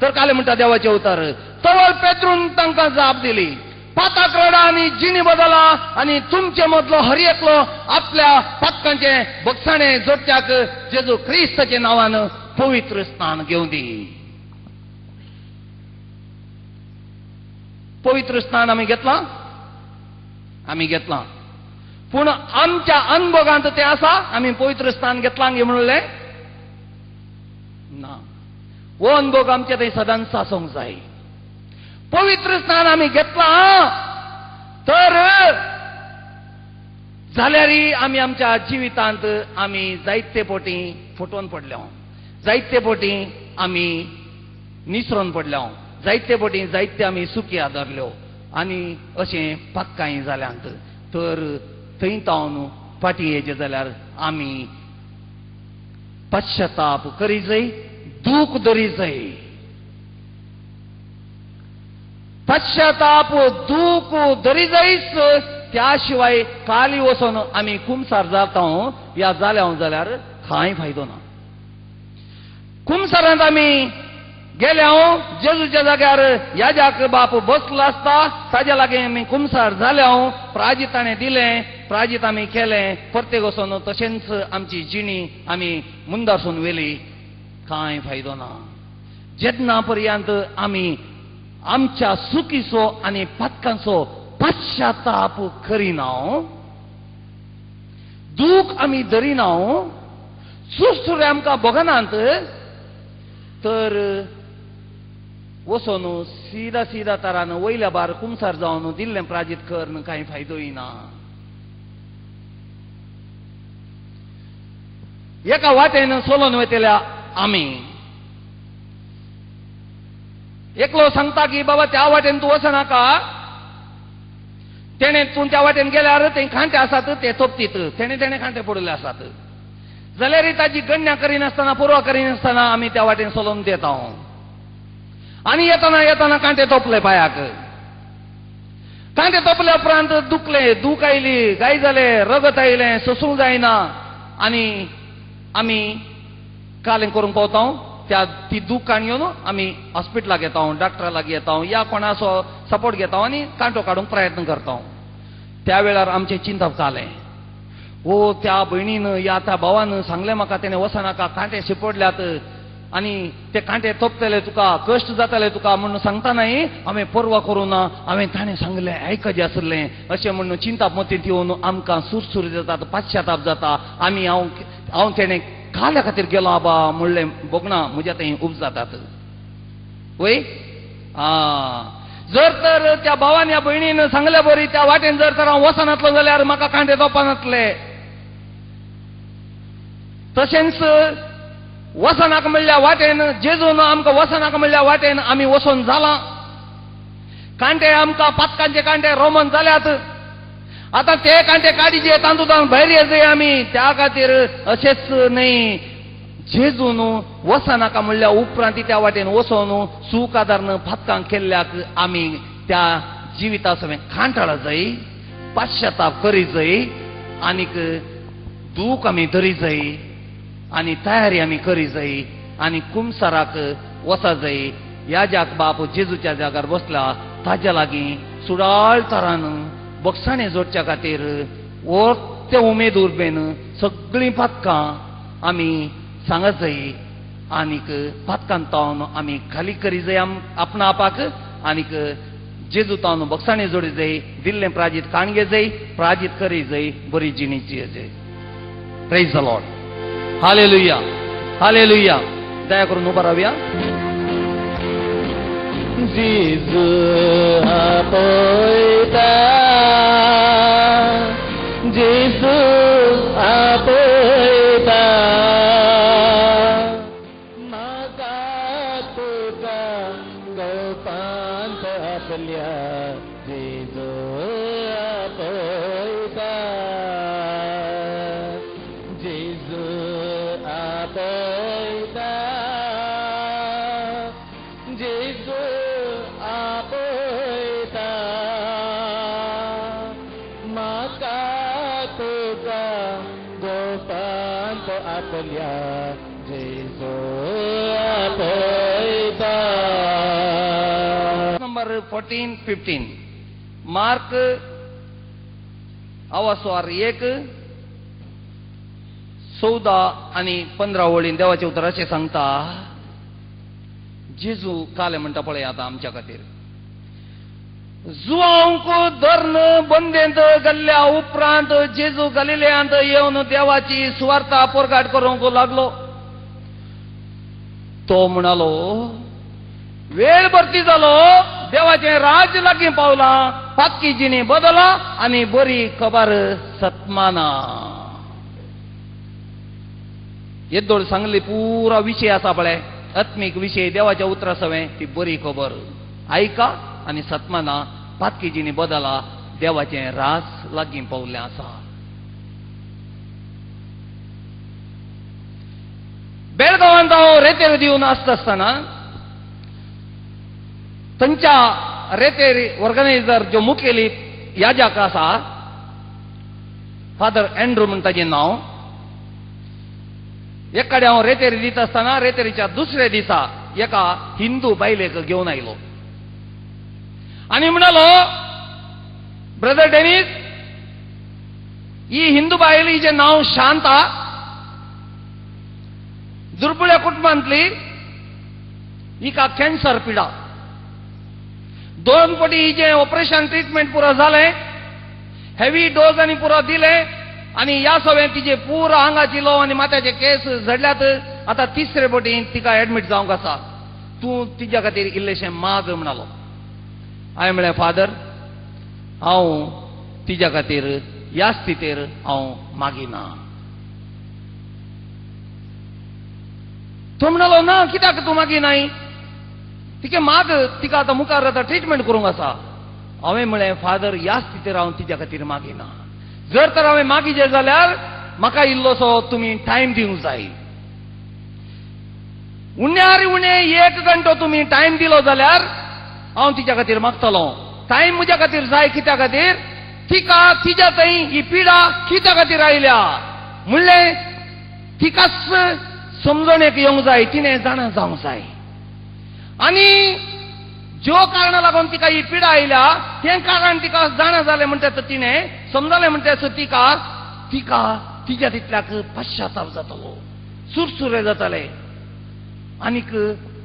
तर काले म्हणटा देवाचें उतर. तवळ पेद्रून तांकां जाप दिली, पाताक रडा आनी जिणी बदला आनी तुमचे मदलो हर एकलो आपल्या पातकांचे बगसाणे जोडट्याक जेजू क्रिस्ताचे नांवान पवित्र स्नान घेवं दी. पवित्र स्नान आमी घेतलां. पूण आमच्या अनुभवांत तें आसा आमी पवित्र स्नान घेतलां गे म्हणलें ना. हो अनुभव आमचे थंय सदांच आसूंक जाय. पवित्र स्नान आमी घेतलां तर जाल्यार आमी आमच्या जिवितांत आमी जायते फावटी फटोवन पडल्या, जायते फावटी आमी निसरून पडल्या, जायते फावटी जायते आमी सुखी आदारल्यो. आनी अशें पक्काय जाल्यांत तर थंय तावन फाटीं येजे जाल्यार आमी पश्चाताप करी जाय, दूख धरी जाय. पश्चाताप दूख धरी जायच, त्या शिवाय काली वचून आमी कुमसार जाता या जाल्या जाल्यार कांय फायदो ना. कुमसारांत आमी गेल्या जेजूच्या जाग्यार याजाक बाप बसलो आसता, ताज्या लागीं आमी कुमसार जाल्या, प्राजीत ताणें दिलें, प्राजीत आमी केलें, परतेक वचून तशेंच आमची जिणी आमी मुंदारसून वेली, कांय फायदो ना. जेन्ना पर्यंत आमी आमच्या चुकीचो आनी पातकांचो पश्चाताप करिना, दूख आमी धरिना, सुरसुरे आमकां भोगनात, तर वचून सीदा सीदा तरान वयल्या बार कुमसार जावन दिल्लें प्राजीत करन कांय फायदोय ना. एका वाटेन सोलोन वयतल्या आमी एकलो सांगता की बाबा त्या वाटेन तूं वचनाका, तेणे तूं त्या वाटेन गेल्यार ते खांटे आसात ते तोपतीत, तेणे खांटे पडले आसात, जाल्यार ताची गण्या करिनासतना पुरवा करिनासतना आमी त्या वाटेन सोलोन देता. आनी येताना कांटे तोपले पांयाक, कांटे तोपल्या उपरांत दुखले, दूख आयली, गाय जाले, रगत आयलें, सोसूंक जायना, आनी आमी कालें करूंक पावता. ती दूख काण घेवन आमी हॉस्पिटलाक येता, डॉक्टरा लागीं येता, या कोणाचो सपोर्ट घेता आनी कांटो काडूंक प्रयत्न करता. त्या वेळार आमचें चिंतप जालें, ओ त्या भयणीन या त्या भावान सांगलें म्हाका तेणें वचनाका, कांटे शिपडल्यात आनी ते कांटे तोपतले तुका, कश्ट जातले तुका म्हणून सांगतानाय हांवें परवा करूं ना, हांवें ताणें सांगलें आयकचें आसलें अशें म्हणून चिंताप मतींत येवन आमकां सुरसुरी जातात, पश्चाताप जाता. आमी हांव तेणें काल्या खातीर गेलो आबा म्हणलें बोगना म्हज्या थंय उब जातात वय. जर तर त्या भावान ह्या भयणीन सांगल्या बरी त्या वाटेन जर तर हांव वचनातलो जाल्यार म्हाका कांटे तोपनातले. तशेंच वचनाक म्हणल्या वाटेन जेजून आमकां वचनाक म्हणल्या वाटेन आमी वचून जाला. कांटे आमकां पातकांचे कांटे रोमन जाल्यात. आता ते कांटे काडीचे तातूंतल्यान भायर येजय आमी, त्या खातीर अशेंच न्हय, जेजून वचनाका म्हणल्या उपरांत त्या वाटेन वचोन सूख आदारन फातकां केल्ल्याक आमी त्या जिविता सगळें कांटाळा जाय, पश्चाताप करी जाय, आनीक दूख आमी धरी जाय, आनी तयारी आमी करी जाय, आनी कुमसाराक वचा जाय. याजाक बाप जेजूच्या जाग्यार बसला, ताज्या लागीं सुडाळ तरान बक्षाणें जोडच्या खातीर ते उमेद उर्बेन सगळीं पातकां आमी सांगत जाय, आनीक पातकांत तावन आमी खाली करी जाय आपणा आपाक, आनीक जेजू तावन बक्षाणें जोडी जाय, दिल्लें प्राजीत काणगे जाय, प्राजीत करी जाय, बरी जिणी जियेजय. Praise the Lord. Hallelujah, hallelujah. दया करून उबा रावया. जेजू आपयता, जेजू आपयता, म्हाका तुका गोपांत आपल्या, जेजू आपयता, जेजू आपयता, जेजू आपयता, म्हाका तुका गोपांत आपल्या, जेजू आपयता. नंबर 14-15 मार्क आवासवार 1 14 आणि 15 वळीन देवाचे उतर अशें सांगता. जेजू काले म्हणटा पळय आतां आमच्या खातीर, जुआंक धर्न बंदेंत गेल्ल्या उपरांत जेजू गलिलेयांत येवन देवाची सुवार्ता परगाट करूंक लागलो. तो म्हणालो, वेळ भरती जालो, देवाचें राज लागीं पावलां, पातकी जिणी बदला आनी बरी खबर सत्माना. येदोळ सांगली पुरा विशय आसा पळय, आत्मीक विशय देवाच्या उतरा सवय ती बरी खबर. ऐका आनी सत्माना पातकी जिणी बदला देवाचे रास लागीं पावल्लें आसा. बेळगांवांत हांव रेतेर दिवन आसता आसतना थंयच्या रेतेर ऑर्गनायझर जो मुखेली याजक आसा फादर एंड्रू म्हण ताचें नांव. एक कडेन हांव रेतेर दिता आसतना रेतेरीच्या दुसऱ्या दिसा एका हिंदू बायलेक घेवन आयलो आनी म्हणलो, ब्रदर डेनिस, ही हिंदू बायल हिचें नांव शांता, दुर्बळ्या कुटुंबांतली, हिका कॅन्सर पिडा. 2 फावटी हिचें ऑपरेशन ट्रीटमेंट पुरो जालें, हेवी डोज आनी पुरो दिले आनी ह्या सगळें तिचे पुरो आंगाची लो आनी माथ्याचे केस झडल्यात. आतां 3रे फावटी तिका एडमीट जावंक आसा. तूं तिच्या खातीर इल्लेशें माग म्हणलो. हांवें म्हळें, फादर, हांव तिच्या खातीर ह्या स्थितीर हांव मागिना. तो म्हणलो, ना, कित्याक तूं मागिनाय? तिके माग, तिका आतां मुखार आतां ट्रीटमेंट करूंक आसा. हांवें म्हळें, फादर, ह्या स्थितीर हांव तिच्या खातीर मागिना. जर तर हांवें मागिचें जाल्यार म्हाका इल्लोसो तुमी टायम दिवंक जाय. उण्यार उणे 1 घंटो तुमी टायम दिलो जाल्यार हांव तिच्या खातीर मागतलो. टायम म्हज्या खातीर जाय. कित्या खातीर? तिका तिच्या थंय ही पिडा कित्या खातीर आयल्या म्हणलें तिकाच समजणेक येवंक जाय, तिणें जाणा जावंक जाय. आनी ज्यो कारणां लागून तिका ही पिडा आयल्या तें कारण तिका जाणा जालें म्हणटात, तिणें समजलें म्हणटात, तिका तिच्या तितल्याक पश्चाताप जातलो, सुरसुरे जातले आनीक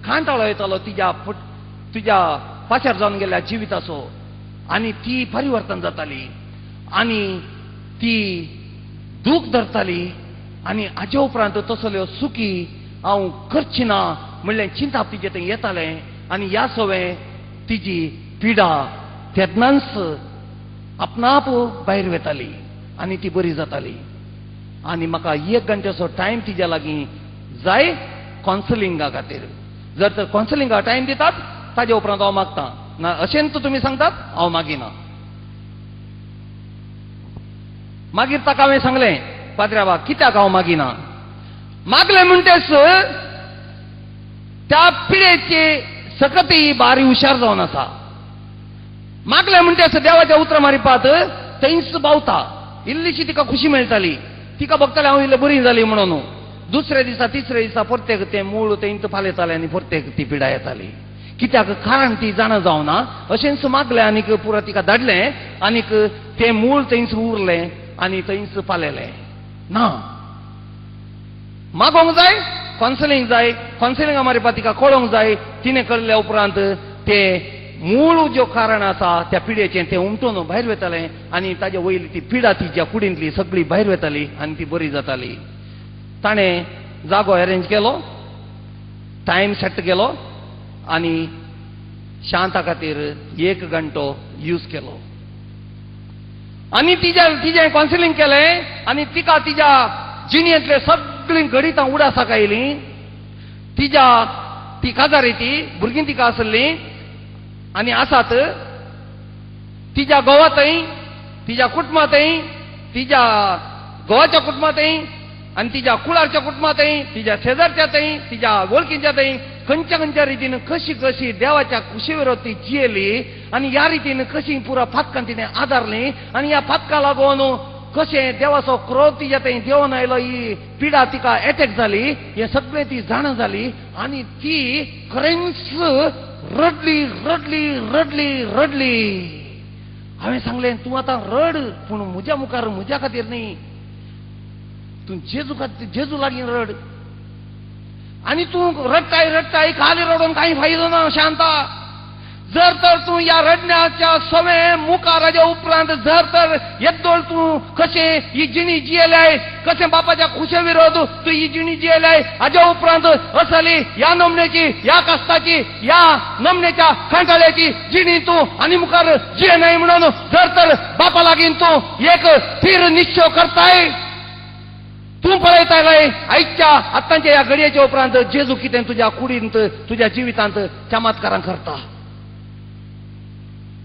कांटाळो येतलो तुज्या पाचार जावन गेल्या जिविताचो आनी ती परिवर्तन जाताली आनी ती दूख धरताली आनी हाचे उपरांत तसल्यो सुखी हांव करची ना म्हणलें चिंताप तिचे थंय येतालें आनी ह्या सगळें तिजी पिडा तेदनाच आपणाप भायर वेताली आनी ती बरी जाताली. आनी म्हाका 1 घंटेचो टायम तिच्या लागीं जाय कावन्सिलिंगा खातीर. जर तर कावन्सिलिंगा टायम दितात ताजे उपरांत हांव मागतां. ना अशें तुमी सांगतात, हांव मागिना. मागीर ताका हांवें सांगलें, पाद्र्या बा, कित्याक हांव मागिना? मागलें म्हणटेच त्या पिडेचे सकतय बारी हुशार जावन आसा. मागलें म्हणटेच देवाच्या उतरां मारिपात थंयच पावता. इल्लीशी तिका खुशी मेळटाली. तिका बघतालें हांव इल्लें बरी जाली म्हणून. 2रे दिसा 3रे दिसा परतेक तें मूळ थंयच फालयतालें आनी परतेक ती पिडा येताली. कित्याक कारण ती जाणा जावना. अशेंच मागलें आनीक पुरो तिका धाडलें आनीक तें मूळ थंयच उरलें आनी थंयच फालेलें. ना, मागोवंक जाय, कावन्सिलिंग जाय, कावन्सिलिंगा मारपा तिका कळोवंक जाय. तिणें कळल्या उपरांत तें मूळ ज्यो कारण आसा त्या पिडेचें तें उमटून भायर वेतालें आनी ताजे वयली ती पिडा तिच्या कुडींतली सगळी भायर वेताली आनी ती बरी जाताली. ताणें जागो अरेंज केलो, टायम सेट केलो आनी शांता खातीर 1 घंटो यूज केलो आनी तिजें कावन्सिलिंग केलें आनी तिका तिच्या जिणेंतले सगळीं गणितां उडासाक आयलीं. ती काजारी ती भुरगीं तिका आसलीं आनी आसात. तिच्या घोवातय, तिच्या कुटुंबातय, तिच्या घोवाच्या कुटुंबातय आनी तिच्या कुळारच्या कुटुंबातय, तिच्या शेजारच्यातय, तिच्या वळखीच्यातय खंयच्या रितीन कशी देवाच्या कुशे विरोध ती जियेली आनी ह्या रितीन कशी पुरा फातकान तिणें आदारली आनी ह्या फातका लागून कशें देवाचो क्रोध तिच्या थंय देंवन आयलो, ही पिडा तिका एटॅक जाली, हें सगळें ती जाणा जाली आनी ती खरेंच रडली रडली रडली रडली. हांवें सांगलें, तूं आतां रड, पूण म्हज्या मुखार म्हज्या खातीर न्ही, तूं जेजू लागीं रड. आनी तूं रडटाय खाली रडून काही फायदो ना शांता. जर तर तूं ह्या रडण्याच्या सवय मुखाराच्या उपरांत जर तर येद्दोळ तूं कशें ही जिणी जियेल्याय, कशें बापाच्या खुशे विरोध तूं ही जिणी जियेल्याय, हाज्या उपरांत असली ह्या नमनेची, ह्या कश्टाची, ह्या नमनेच्या खांटाळ्याची जिणी तूं आनी मुखार जियेनाय म्हणून जर तर बापा लागीं तूं एक स्थिर निश्चय करताय, तूं पळयताय आयच्या आतांच्या ह्या घडयेच्या उपरांत जेजू कितें तुज्या कुडींत तुज्या जिवितांत चमत्कारां करता.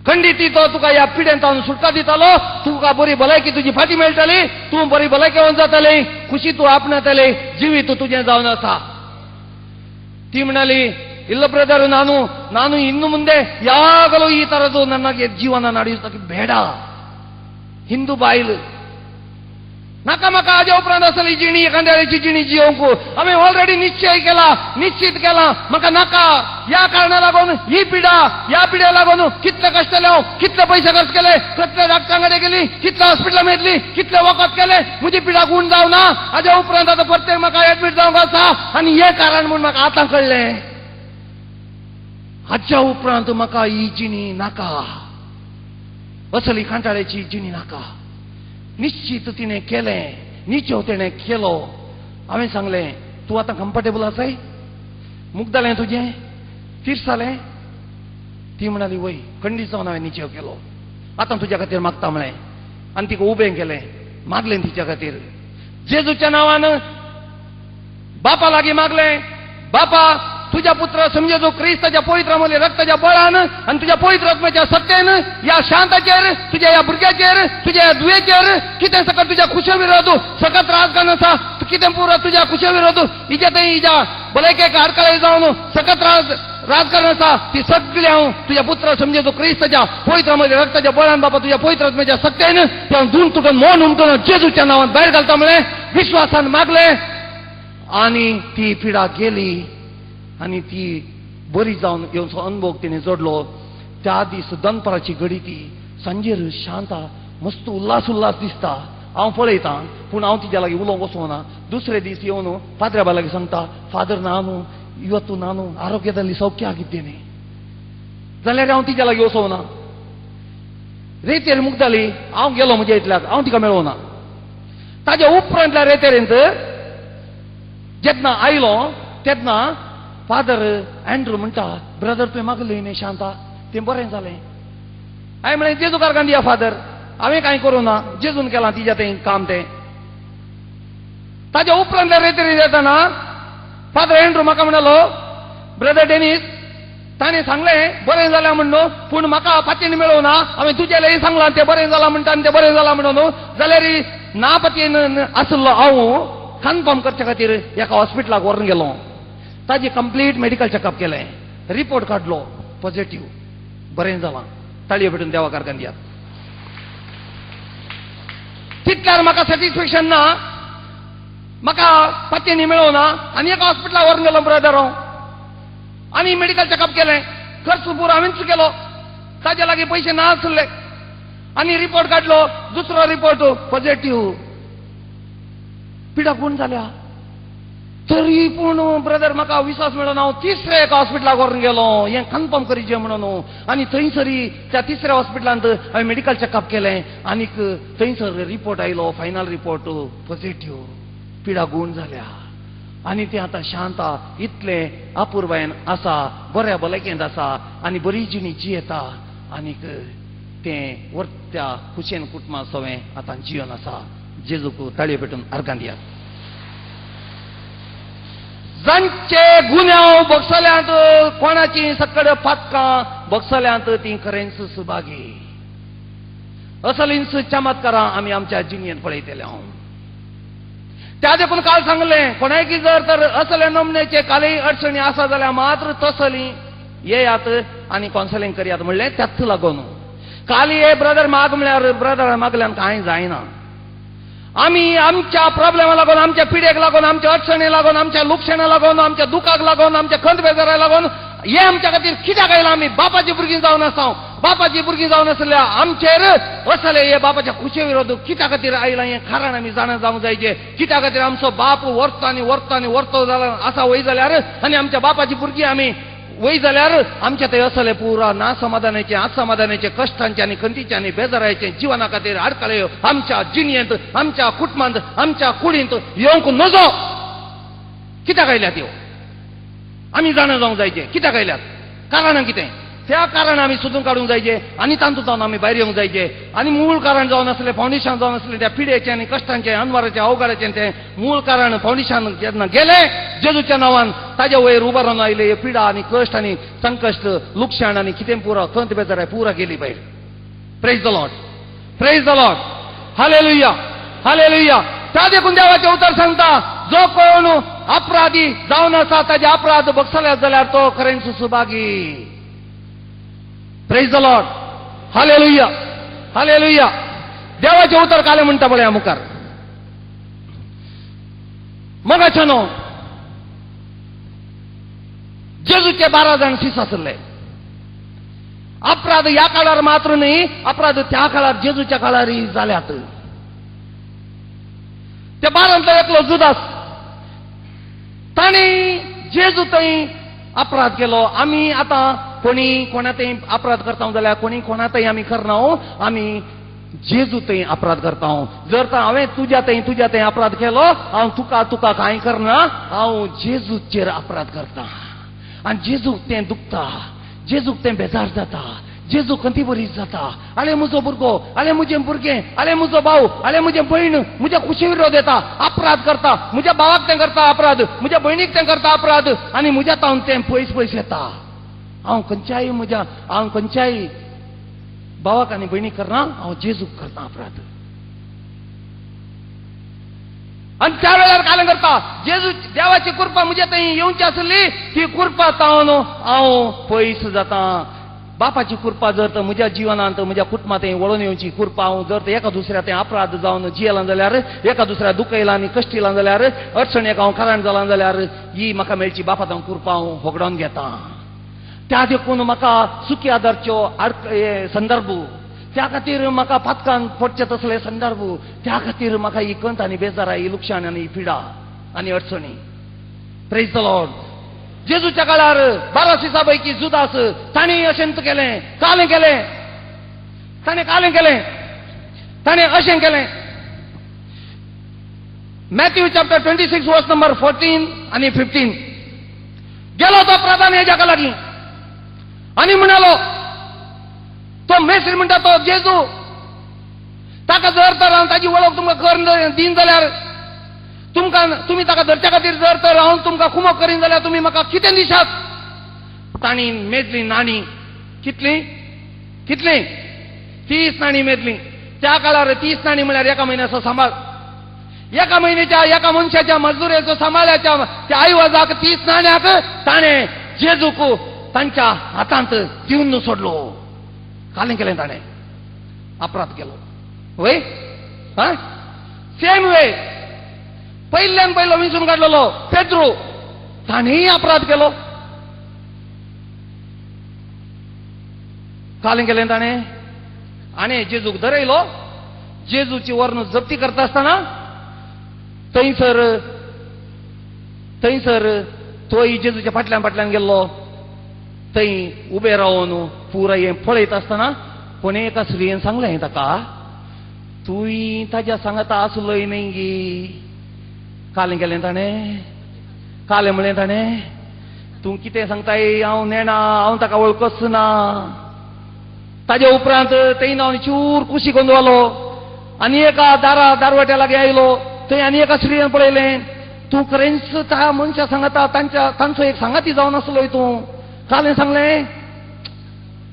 खंडित तो तुका ह्या पिड्यांत सुटका दितालो तुका बरी भलायकी तुजी फाटी मेळटली तूं बरी भलायकी होऊन जातली खुशी तूं आपणतली जिवी तूं तुजें जावन आसा ती म्हणाली ಇಲ್ಲ ಬ್ರದರ್ ನಾನು ಇನ್ನು ಮುಂದೆ ಯಾವಾಗಲೂ ಈ ತರದ್ದು ನನಗೆ ಜೀವನ ನಡೆಯುತ್ತಕ್ಕೆ ಬೇಡ ಹಿಂದೂ ಬಾಯಿಲು नाका म्हाका हाज्या उपरांत असली जिणी एखाद्या जिणी जियोंक हांवें ऑलरेडी निश्चित केला म्हाका नाका ह्या कारणां लागून ही पिडा ह्या पिड्या लागून कितले कश्ट केले कितले पयशे खर्च केले कितले डॉक्टरांकडे गेली कितले हॉस्पिटलां मेळटली कितले वखद केले म्हजी पिडा गुण जावना हाज्या उपरांत आतां परतेक म्हाका एडमीट जावंक आसा आनी हें कारण म्हूण म्हाका आतां कळ्ळें हाज्या उपरांत म्हाका ही जिणी नाका असली खांटाळ्याची जिणी नाका निश्चित तिने केलें निश्चय तिने केलो हांवें सांगलें तूं आतां कम्फर्टेबल आसाय मुग्धालें तुजें तिरसालें ती म्हणाली वय खंडीत जावन हांवें निश्चय केलो आतां तुज्या खातीर मागता म्हळें आनी तिका उबें केलें मागलें तिच्या खातीर जेजूच्या नांवान बापा लागीं मागलें बापा तुझ्या पुत्र समजे जो क्रिस्ताच्या पवित्र अमूल्य रक्ताच्या बळान आणि तुझ्या पवित्र आत्म्याच्या सत्तेन या शांताचेर तुझ्या या भुरग्याचेर तुझ्या या दुयेचेर कितें सकत तुझ्या खुशे विरोध सकत राजकारण आसा कितें पुरो तुझ्या खुशे विरोध हिच्या थंय हिच्या भलायकेक आडकळी जावन सकत राजकारण आसा ती सगळी हांव तुझ्या पुत्र समजे जो क्रिस्ताच्या पवित्र अमूल्य रक्ताच्या बळान बाबा तुझ्या पवित्र आत्म्याच्या सत्तेन त्या धुन तुटून मोन उमटून जेजूच्या नांवान भायर घालता म्हळें विश्वासान मागलें आनी ती पिडा गेली आणि ती बरी जावन येवचो अनुभव तिने जोडलो त्या दीस दनपाराची घडी ती सांजेर शांत मस्त उल्हास दिसता हांव पळयतां पूण हांव तिच्या लागीं उलोवंक वचोना दुसरे दीस येवन फादरा लागीं सांगता फादर नानू ಇವತ್ತು ನಾನು ಆರೋಗ್ಯದಲ್ಲಿ ಸೌಖ್ಯ ಆಗಿದ್ದೇನೆ जाल्यार हांव तिच्या लागीं वचोना रेतेर मुग्धाली हांव गेलो म्हज्या इतल्याक हांव तिका मेळोना ताज्या उपरांतल्या रेतेरेंत जेन्ना आयलो तेन्ना फादर एंड्रू म्हणटा ब्रदर तुवें मागलें न्ही शांता तें बरें जालें हांवें म्हळें जेजू कारकान दिया फादर हांवें कांय करूना जेजून केलां तिच्या थंय काम तें ताज्या उपरांतल्या रेतेर येताना फादर एंड्रू म्हाका म्हणलो ब्रदर डेनीस ताणें सांगलें बरें जालें म्हणून पूण म्हाका पातयेन मेळोना हांवें तुजे लागीं सांगलां तें बरें जालां म्हणटा आनी तें बरें जालां म्हणून जाल्यार ना पातयेन आसलो हांव कन्फर्म करचे खातीर एका हॉस्पिटलाक व्हरून गेलो ताजी कंप्लीट मेडिकल चेकअप केलें रिपोर्ट काडलो पॉझिटिव्ह बरें जालां ताळयो भेटून देवा कारकान दियात तितल्यार म्हाका सॅटिस्फॅक्शन ना म्हाका पातयेनी मेळोना आनी एका हॉस्पिटलाक व्हरून गेलो ब्रदर हांव आनी मेडिकल चेकअप केलें खर्च पुरो हांवेंच केलो ताजे लागीं पयशे ना आसले आनी रिपोर्ट काडलो दुसरो रिपोर्ट पॉझिटिव्ह पिडा गुण जाल्या तरी पूण ब्रदर म्हाका विश्वास मेळोना हांव तिसऱ्या एका हॉस्पिटलाक व्हरून गेलो हें कन्फर्म करीचें म्हणून आनी थंयसरी त्या तिसऱ्या हॉस्पिटलांत हांवें मेडिकल चेकअप केलें आनीक थंयसर रिपोर्ट आयलो फायनल रिपोर्ट पॉझिटिव्ह पिडा गुण जाल्या आनी तें आतां शांत इतलें अपुर्बायेन आसा बऱ्या भलायकेंत आसा आनी बरी जिणी जियेता आनीक तें वर्त्या खुशेन कुटुंबा सवें आतां जिवन आसा जेजूक ताळयो पेटून अर्गां दियात जांचे गुन्यांव बक्षल्यांत कोणाची सकड फातकां बक्षल्यांत ती खरेंच सुभागी असलींच चमत्कारां आमी आमच्या जिणेंत पळयतले हांव त्या देखून काल सांगलें कोणायकी जर तर असले नमनेचे कालय अडचणी आसा जाल्यार मात्र तसली येयात आनी कावन्सिलींग करयात म्हणलें त्याच लागून काल हे ब्रदर माग म्हळ्यार ब्रदर मागल्यान कांय जायना आमी आमच्या प्रॉब्लेमा लागून आमच्या पिडेक लागून आमच्या अडचणी लागून आमच्या लुकसाणा लागून आमच्या दुखाक लागून आमच्या खंत बेजारा लागून हे आमच्या खातीर कित्याक आयलां आमी बापाची भुरगीं जावन आसा बापाची भुरगीं जावन आसल्या आमचेर असले हे बापाच्या खुशे विरोध कित्या खातीर आयलां हें कारण आमी जाणा जावंक जायचें कित्या खातीर आमचो बाप व्हरता आनी व्हरता आनी व्हरतो आसा वय जाल्यार आनी आमच्या बापाची भुरगीं आमी वय जाल्यार आमच्या थंय असले पुरा नासमाधानाचे असमाधानाचे कश्टांचे आनी खंतीचे आनी बेजाराचे जिवना खातीर आडकळ्यो आमच्या जिणयेंत आमच्या कुटुंबांत आमच्या कुडींत येवंक नजो कित्याक आयल्यात ह्यो आमी जाणा जावंक जायचें कित्याक आयल्यात कारणां कितें त्या कारण आम्ही सोदून काढून जायचे आणि तांतून आम्ही बाहेर येऊन जायचे आणि मूळ कारण जाऊन असले फाउंडेशन जाऊन असले त्या पिढ्याचे आणि कष्टांचे अनवाराचे अवघडाचे ते मूळ कारण फाउंडेशन जेन्ना गेले जेजूच्या नावान ताज्या वयर उभा राहून आयले पिडा आणि कष्ट आणि संकष्ट लुकसाण आणि कितें पुरा खंत बेजार पुरा गेली भायर praise the Lord praise the Lord hallelujah hallelujah त्या देखून देवाचे उतर सांगता जो कोण अपराधी जावन आसा ताजे अपराध बक्षले जाल्यार तो खरें Subhagi praise the Lord hallelujah hallelujah देवाचे उतर काले म्हणटा पळय मुखार मगाच्यानो जेजूचे 12 जाण शिस आसले अपराध या काळार मात्र न्ही अपराध त्या काळार जेजूच्या काळारय जाल्यात त्या 12 एकलो जुदास ताणी जेजू थंय अपराध केलो आमी आतां कोणी कोणातय अपराध करता जाल्यार कोणी कोणातय आमी करना आमी जेजू थंय अपराध करता जर तर हांवें तुज्या थंय अपराध केलो हांव तुका कांय करना हांव जेजूचेर अपराध करता आनी जेजूक तें दुखता जेजूक तें बेजार जाता जेजू कंती बरी जाता आले म्हजो भुरगो आले म्हजें भुरगें आले म्हजो भाऊ आले म्हजें भयण म्हज्या कुशी विरोध येता अपराध करता म्हज्या भावाक तें करता अपराध म्हज्या भयणीक तें करता अपराध आनी म्हज्या तावन तें पयस येता हांव खंयच्याय भावाक आनी भयणीक करना हांव जेजूक करता अपराध आनी त्या वेळार कालें करता जेजू देवाची कृपा म्हजे थंय येवची आसली ती कृपा तावन हांव पयस जाता बापाची कृपा जर तर म्हज्या जिवनांत म्हज्या कुटुंबांत वळून येवची कृपा हांव जर तर एका दुसऱ्या तें अपराध जावन जियेलां जाल्यार एका दुसऱ्या दुखयलां आनी कश्ट येयलां जाल्यार अडचणेक हांव कारण जालां जाल्यार ही म्हाका मेळची बापात हांव कृपा हांव होगडोन घेता त्या देखून म्हाका सुखी आदारच्यो संदर्भ त्या खातीर म्हाका फातकान पडचे तसले संदर्भ त्या खातीर म्हाका ही कंत आनी बेजारा ही लुकसाण आनी पिडा आनी अडचणी प्रेज द लॉर्ड जेजूच्या काळार 12 शिसा पैकी जुदास ताणें अशें केलें कालें केलें ताणें अशें केलें मॅथ्यू चॅप्टर 26 वर्स नंबर 14 आनी 15 गेलो तो प्रधान हेज्या लागीं आनी म्हणालो तो मेसीर म्हणटा तो जेजू ताका जर तर हांव ताजी वळख तुमकां कर दिन जाल्यार तुमी ताका धरच्या खातीर जर तर हांव तुमकां कुमक करीन जाल्यार तुमी म्हाका कितें दिशात तांणी मेजली नाणी कितली 30 नाणी मेजली त्या काळार 30 नाणी म्हळ्यार एका म्हयन्याचो सांबाळ एका म्हयन्याच्या एका मनशाच्या मजदुरेचो सांबाळ्याच्या त्या आईवाजाक 30 नाण्याक ताणें जेजूक तांच्या हातांत दिवन सोडलो कालें केलें ताणें अपराध केलो वय सेम वे पहिल्यान पयलो विंचून काडलेलो पेद्रू ताणेंय अपराध केलो कालें केलें ताणें आनी जेजूक धरयलो जेजूची वर्ण जप्ती करता आसतना थंयसर तोय जेजूच्या फाटल्यान गेल्लो थंय उबे रावन पुरा हें पळयत आसतना कोणे एका स्त्रियेन सांगलें ताका तुय ताज्या सांगाता आसलोय न्ही गी कालें केलें ताणें कालें म्हळें ताणें तूं कितें सांगताय हांव नेना हांव ताका वळखच ना ताजे उपरांत थंय हांव चूर कुशी गोंदवालो आनी एका दारवाट्या लागीं आयलो थंय आनी एका स्त्रियेन पळयलें तूं खरेंच त्या मनशा सांगाता तांचो एक सांगाती जावन आसलोय तूं कालें सांगलें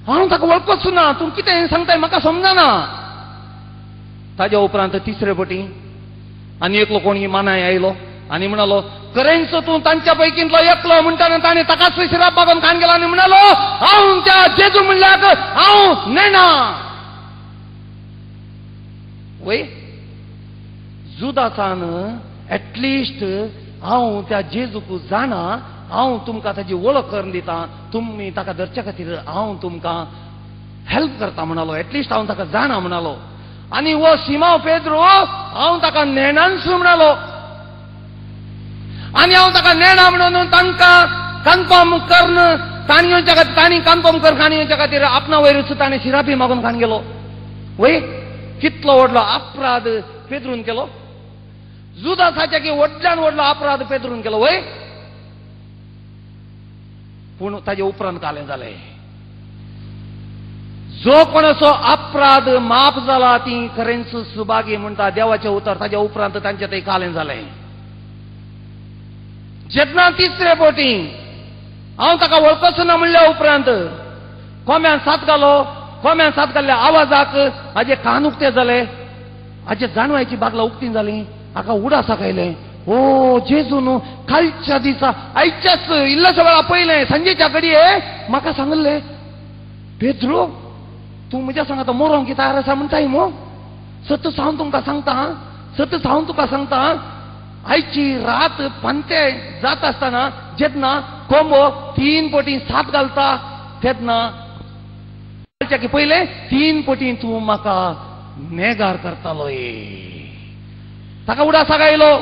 हांव ताका वळखच ना तूं कितें सांगताय म्हाका समजना ताज्या उपरांत तिसरे फावटी आनी एकलो कोणी मानाय आयलो आनी म्हणालो खरेंच तूं तांच्या पैकींतलो एकलो म्हणटाना ताणें ताकाच शिराप बागोवन कान गेलो आनी म्हणालो हांव त्या जेजू म्हणल्याक हांव नेना वय जुदासान एटलिस्ट हांव त्या जेजूक जाणा हांव तुमकां ताची वळख करून दिता तुमी ताका धरच्या खातीर हांव तुमकां हेल्प करता म्हणालो एटलिस्ट हांव ताका जाणा म्हणालो आनी वो सिमांव पेद्रू हांव ताका नेणानसू म्हणालो आनी हांव ताका नेणा म्हणून तांकां कन्फर्म करन तांणी कन्फर्म कर काणयेच्या खातीर आपणा वयरूच ताणें शिरापी मागून कान गेलो वय कितलो व्हडलो अपराध पेद्रून केलो जुदासाच्या की व्हडल्यान व्हडलो अपराध पेद्रून केलो वय पूण ताजे उपरांत कालें जालें जो कोणाचो अपराध माफ जाला ती खरेंच सुभागी म्हणटा देवाचे उतर ताच्या उपरांत तांचे ते कालें जालें. जेन्ना तिसरे फावटी हांव ताका वळखच ना म्हणल्या उपरांत कोम्यान साथ घालो, कोम्यान साथ घाल्ल्या आवाजाक हाजे कान उक्ते जाले, हाजे जाणवायची बागलां उक्तीं जालीं, हाका उडासाक आयलें. ओ जेजू न्हू, कालच्या दिसा आयच्याच इल्ल्याशा वेळा पयलें सांजेच्या घडये म्हाका सांगलें, पेद्रो तूं म्हज्या सांग आतां मरोंक तयार आसा म्हणटाय मो. सतच हांव तुमकां सांगता, सतच हांव तुका सांगता, आयची रात पांते जात आसतना जेन्ना कोंबो 3 फावटी साथ घालता तेन्ना की पहिले 3 फावटी तूं म्हाका नेगार करतालो. ताका उडासाक आयलो,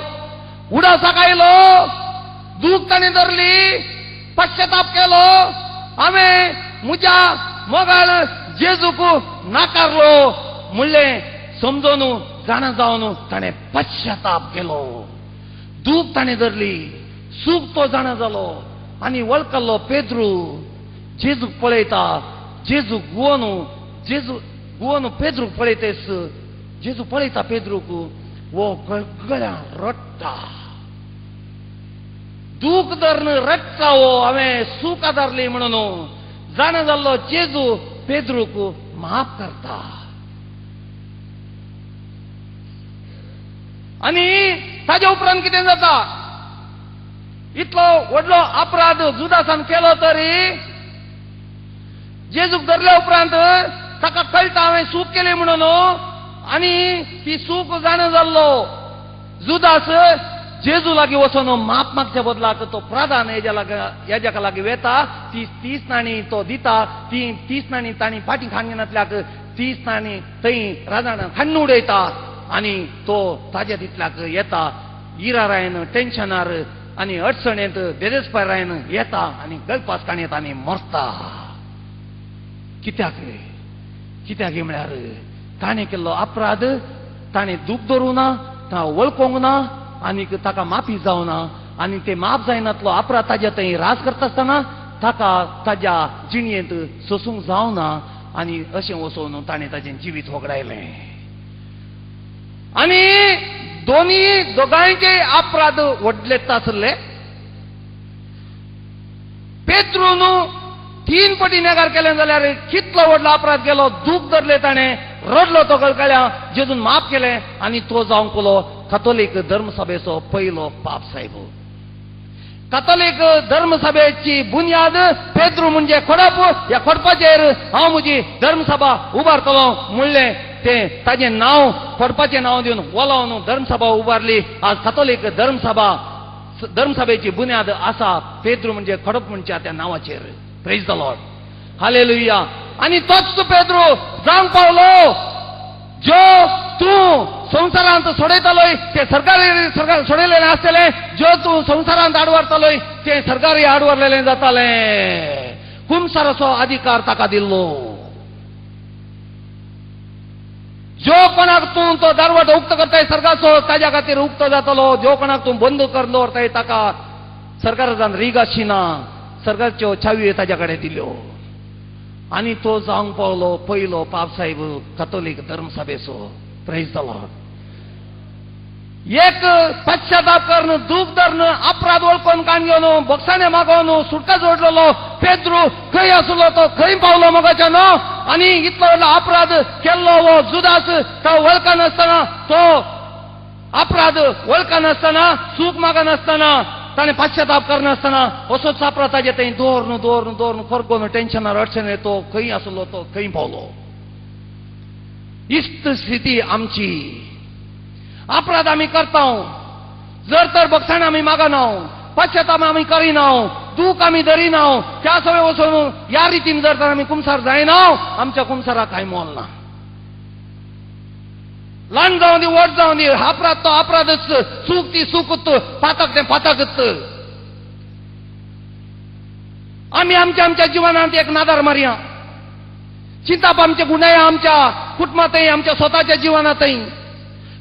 उडासाक आयलो, दूख ताणें धरली, पश्चाताप केलो. हांवें म्हज्या मोगाळ जेजूक नाकारलो म्हणलें समजून जाणा जावन ताणें पश्चाताप केलो. दूख ताणें धरली, सूख तो जाणा जालो आनी वळखलो पेद्रू. जेजूक पळयता, जेजू गुवन पेद्रूक पळयतेस जेजू पळयता पेद्रूक, वो गळगळ्या रडटा. दूख धरन रडटा वो हांवें सूख धरली म्हणून जाणा जाल्लो जेजू पेद्रूक माफ करता. आनी ताजे उपरांत कितें जाता, इतलो व्हडलो अपराध जुदासान केलो तरी जेजूक धरल्या उपरांत ताका कळटा हांवें सूख केली म्हणून. आनी ती सूख जाणा जाल्लो जुदास जेजू लागीं वचून माप मागच्या बदलाक तो प्रधान याजका लागीं वेता, 30 नाणी तो दिता. ती 30 नाणी ताणी फाटीं खांडग्यानांतल्याक 30 नाणी थंय राजान खांडून उडयता आनी तो ताज्या दितल्याक येता. इरारायन टेन्शनार आनी अडचणेंत बेदेसपारायन येता आनी गळपास काणयेत आनी मरता. कित्याक म्हळ्यार ताणें केल्लो अपराध ताणें दूख धरूं ना, ता वळखोंक ना आनीक ताका माफी जावना. आनी ते माफ जायनातलो अपराध ताज्या थंय राज करता आसतना ताका ताज्या जिणयेंत सोसूंक जावना. आनी अशें वचून ताणें ताचें जिवीत वगडायलें. आनी दोगांयचे अपराध व्हडलेच आसले. पेद्रून 3 फावटी नेगार केलें जाल्यार कितलो व्हडलो अपराध केलो. दूख धरले ताणें, रडलो तो गळगळ्या, जेजून माफ केलें आनी तो जावंक पलो कॅथोलीक धर्मसभेचो पयलो पाप साहेब. कॅथोलीक धर्मसभेची बुन्याद पेद्रू म्हणजे खोडप. ह्या खोडपाचेर हांव म्हजी धर्मसभा उबारतलो म्हणलें. ते ताजें नांव खोडपाचें नांव दिवन वलोवन धर्मसभा उबारली. आज कॅथोलीक धर्मसभेची बुन्याद आसा पेद्रू म्हणजे खोडप म्हणच्या त्या नांवाचेर. Praise the Lord, hallelujah. आनी तोच पेद्रू जावंक पावलो जो तूं संवसारांत सोडयतालोय ते सरकार सोडयलेलें आसतलें, जो तूं संवसारांत आडवरतालोय ते सरकारी आडवरलेलें जातालें. खुमसाराचो अधिकार ताका दिल्लो. जो कोणाक तूं तो दरवाजो उक्तो करताय सरकाराचो ताज्या खातीर उक्तो जातालो. जो कोणाक तूं बंद करून दवरताय ताका सरकारान रीग आशिना. सरकाराच्यो चावी ताज्या कडेन दिल्यो. आनी तो जावंक पावलो पयलो पाप साहेब कॅथोलीक धर्मसभेचो. Praise the lord. एक पश्चाताप करून दूख धरून अपराध वळखून काण घेवन बक्षाणे मागोवन सुटका जोडलेलो पेद्रू खंय आसलो तो खंय पावलो मोगाच्या न्हू. आनी इतलो व्हडलो अपराध केल्लो वो जुदास तो वळखनासतना, तो अपराध वळखनासतना, सूख मागनासतना, ताणें पश्चाताप करनासतना असोच अपराध ताजे थंय दवरून फरकोन टेन्शनार अडचणेर तो खंय आसलो तो खंय पावलो. इस्त स्थिती आमची. अपराध आमी करता, जर तर बक्षाण आमी मागना, पश्चाताप आमी करिना, दूख आमी धरिना, त्या सगळे वचून ह्या रितीन जर तर आमी कुमसार जायना, आमच्या कुमसाराक कांय मोल ना. ल्हान जावं दी व्हड जावं दी, अपराध तो अपराधच, चूक ती चूकच, पातक तें पातकच. आमी आमच्या जिवनांत एक नादार मारया. चिंताप आमच्या गुन्ह्या आमच्या कुटुंबांतय आमच्या स्वताच्या जिवनांतय.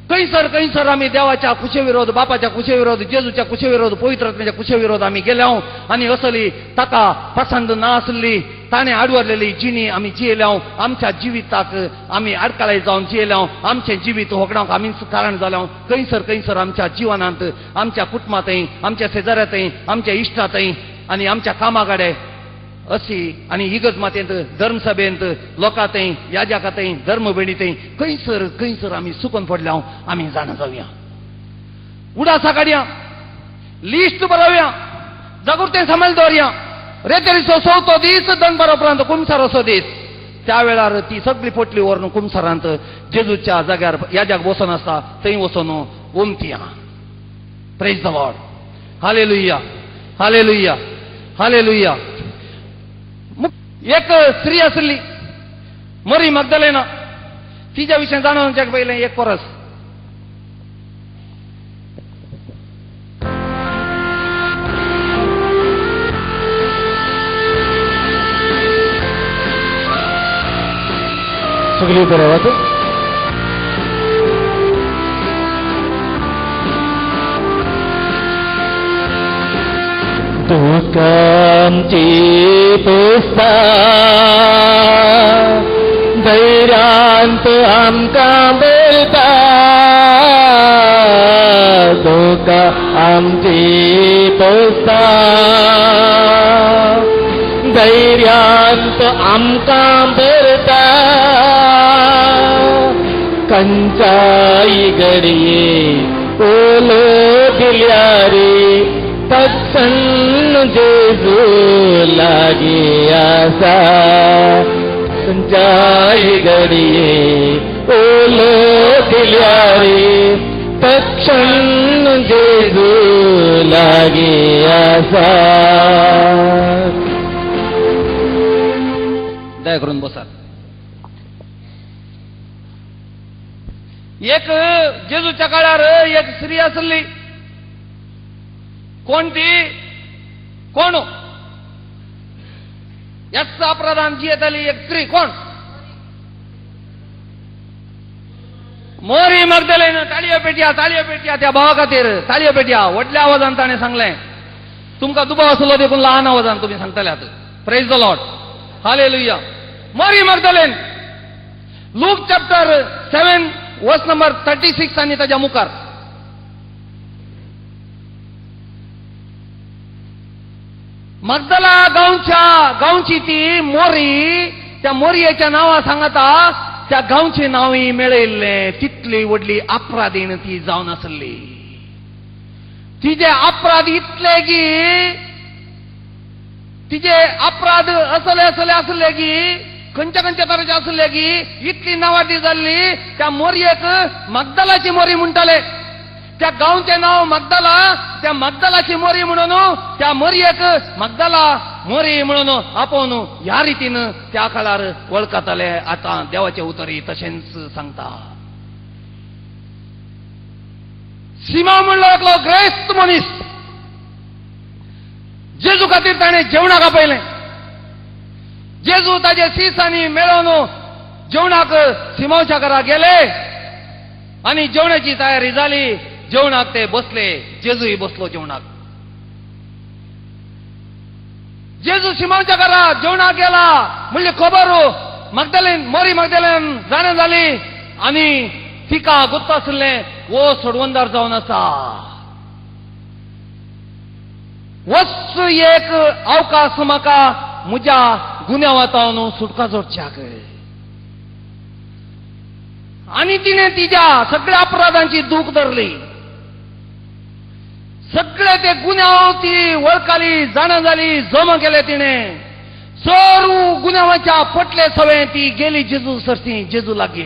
कैसर आम्ही देवाच्या कुशेविरोध, बापाच्या कुशेविरोध, जेजूच्या कुशेविरोध, पवित्रात्म्याच्या कुशेविरोध आम्ही गेल्याव आणि असली ताका पसंद नासली ताणे आडवरलेली जिणी आम्ही जियेल्याव, आमच्या जिविताक आम्ही आडकाळी जावन जियेल्याव, आमचे जिवीत होगणाक आम्ही कारण जाल्याव. कैसर आमच्या जीवनांत, आमच्या कुटुंबातय, आमच्या शेजाऱ्यातय, आमच्या इश्टातय आणि आमच्या कामाकडे अशी आणि इगज मातेंत, धर्मसभेंत, लोकांतय, याजकातय, धर्मभेडीतय कैसर आम्ही सुकून पडल्या. आम्ही जाणं जाऊया, उडासा काढया, लिस्ट बरोवया, जागृते समाज दवरया. रेतेरीचो 4थो दीस दनपारापर्यंत कुमसार असो दीस. त्या वेळार ती सगळी पोटली व्हरून कुमसारांत जेजूच्या जाग्यार याजक बसून आसता थंय वचून उमतिया. Praise the Lord. Hallelujah, hallelujah, hallelujah. एक स्त्री असली मरी मगदलेना, तिच्या विषयी जाणवण्याच्या पहिले एक परस. सगळी बरोबर दुःखांची पुस्ता धैर्यांत आमकां बोलता. दुःखा आमची पुस्ता धैर्यांत आमकां बोलता. कंचाई घडये ओलो दिल्या रे तत्सन्न जेजू लागी आसा. कंचाई घडये ओलो दिल्या रे तत्सन्न जेजू लागी आसा. दया करून बसा. एक जेजूच्या काळार एक स्त्री असली. कोणती? कोण? याचा अपराधान जी येतली एक स्त्री. कोण? मोरी मगदलेन. ताळयो पेटया त्या भावा खातीर. ताळयो पेटया. व्हडल्या आवाजान ताणें सांगलें. तुमकां दुबाव आसलो देखून ल्हान आवाजान तुम्ही सांगतल्यात. Praise the Lord. हालेलुया. मोरी Magdalene. Luke chapter 7 verse number 36 आणि ताच्या मुखार. मगदला गांवची ती मोरी. त्या मोरयेच्या नांवा सांगता त्या गांवचे नावय मेळयल्लें. तितली व्हडली अपराधीण ती जावन आसली. तिचे अपराध इतले की तिचे अपराध असले की खंयच्या तरेचे असले की इतली नावाडी जाल्ली. त्या मोरयेक मगदलाची मोरी म्हणटाले. त्या गांवचे नाव मगदला. त्या मगदलाची मोरी म्हणून त्या मोरयेक मगदला मोरी म्हणून आपोवन ह्या रितीन त्या काळार वळखताले. आता देवाचे उतरी तशेंच सांगता. सिमोन म्हणलो एकलो ग्रेस्त मनीस. जेजू खातीर ताणें जेवणाक आपयलें. जेजू ताजे सीसांनी मेळोवन जेवणाक सिमोनच्या घरा गेले आणि जेवणाची तयारी जाली. जेवणाक ते बसले. जेजूय बसलो जेवणाक. जेजू सिमोनच्या घरा जेवणाक गेला म्हणजे खबर मोरी मगदलेन जाणा जाली आणि तिका गुप्त आसलें वो सोडवंदार जावन आसा. वच एक अवकाश म्हाका म्हज्या गुन्यांवांतावन सुटका जोडच्याक. आणि तिने तिच्या सगळ्या अपराधांची दूख धरली. सगळे ते गुन्यांव ती वळखाली, जाणा जाली, जमा केले तिने. सर्व गुन्यांवाच्या पटले सवे ती गेली जेजू सरसी जेजू लागी.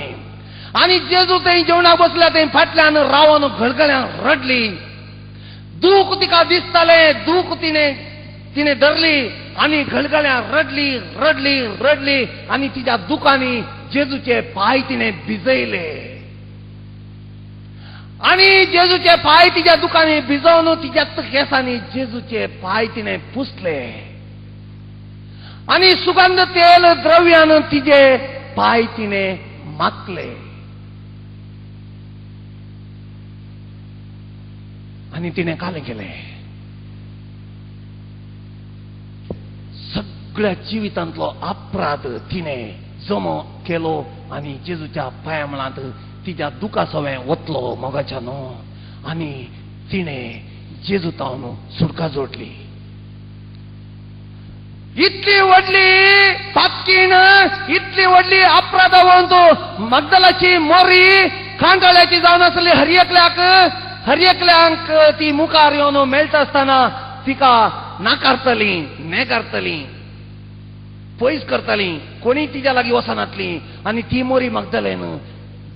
आणि जेजू थंय जेवणाक बसल्या थंय फाटल्यान रावन घडघड्यान रडली. दूख तिका दिसताले. दूख तिने धरली आणि घडघड्यान रडली आणि तिच्या दुखांनी जेजूचे पाय तिने भिजयले. आणि जेजूचे पाय तिच्या दुखांनी भिजवून तिच्या केसांनी जेजूचे पाय तिने पुसले. आणि सुगंध तेल द्रव्यान तिचे पाय तिने माखले. आणि तिने काय केले सगळ्या जिवितांतलो अपराध तिने जमो केलो आणि जेजूच्या पांया मळांत तिच्या दुखा सवय वतलो मोगाच्या न्हू आणि तिने जेजू तावन सुटका जोडली इतली व्हडली पातकीण इतली व्हडली अपराधावंत मगदलाची मोरी खांडोळ्याची जावन आसली हरयेकल्यांक ती मुखार येवन मेळटा आसतना तिका नाकारतली नेकारतली पयस करतली कोणी तिच्या लागीं वचनातली आणि ती मोरी मगदलेन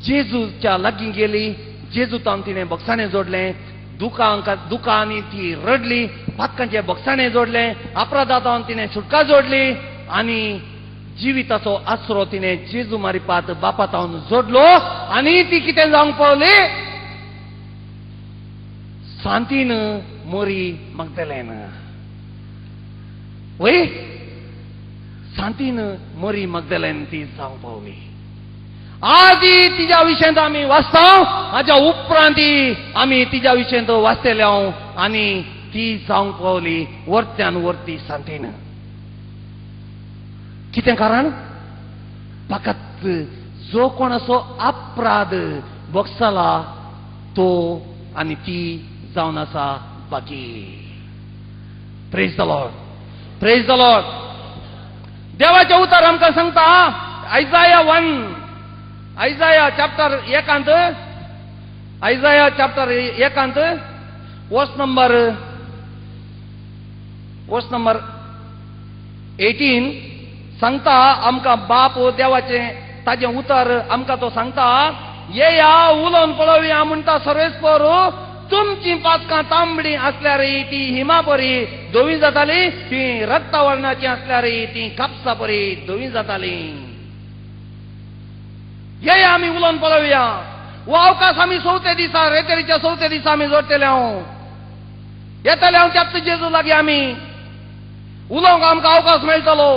जेजूच्या लागीं गेली जेजू तावन तिने बक्षाणें जोडलें दुखांनी ती रडली पातकांचे बक्षाणें जोडलें अपराधांत तिने सुटका जोडली आणि जिविताचो आसरो तिने जेजू मारिपात बापा तावन जोडलो आणि ती कितें जावंक पावली शांतीन मोरी मगदलेन वय शांतीन मोरी मगदलेन ती जावंक पावली आदी तिच्या विशयंत आमी वाचता हाच्या उपरांती आमी तिच्या विशयंत वाचतले आणि ती जावंक पावली वर्त्यान वर्ती शांतीन कितें कारण फकत जो कोण असो अपराध बक्षला तो आणि ती जावन आसा बाकी praise the Lord praise the Lord देवाचे उतर आमकां सांगता आयजाया चॅप्टर 1 आयजाया चॅप्टर 1 वर्स नंबर 18 सांगता आमकां बाप देवाचे ताजे उतर आमकां तो सांगता येया उलोवन पळोवया म्हणटा सर्वेस्पर तुमची पातकां तांबडी आसल्यार ती हिमा परी धवी जाताली ती रक्ता वर्णाची आसल्यार ती कापसा परी धवी जाताली येया आमी उलोवन पळोवया वो अवकाश आमी 4थ्या दिसा रेतेरीच्या 4थ्या दिसा आमी जोडटले येतले त्यात जेजू लागीं आमी उलोवंक आमकां अवकाश मेळटलो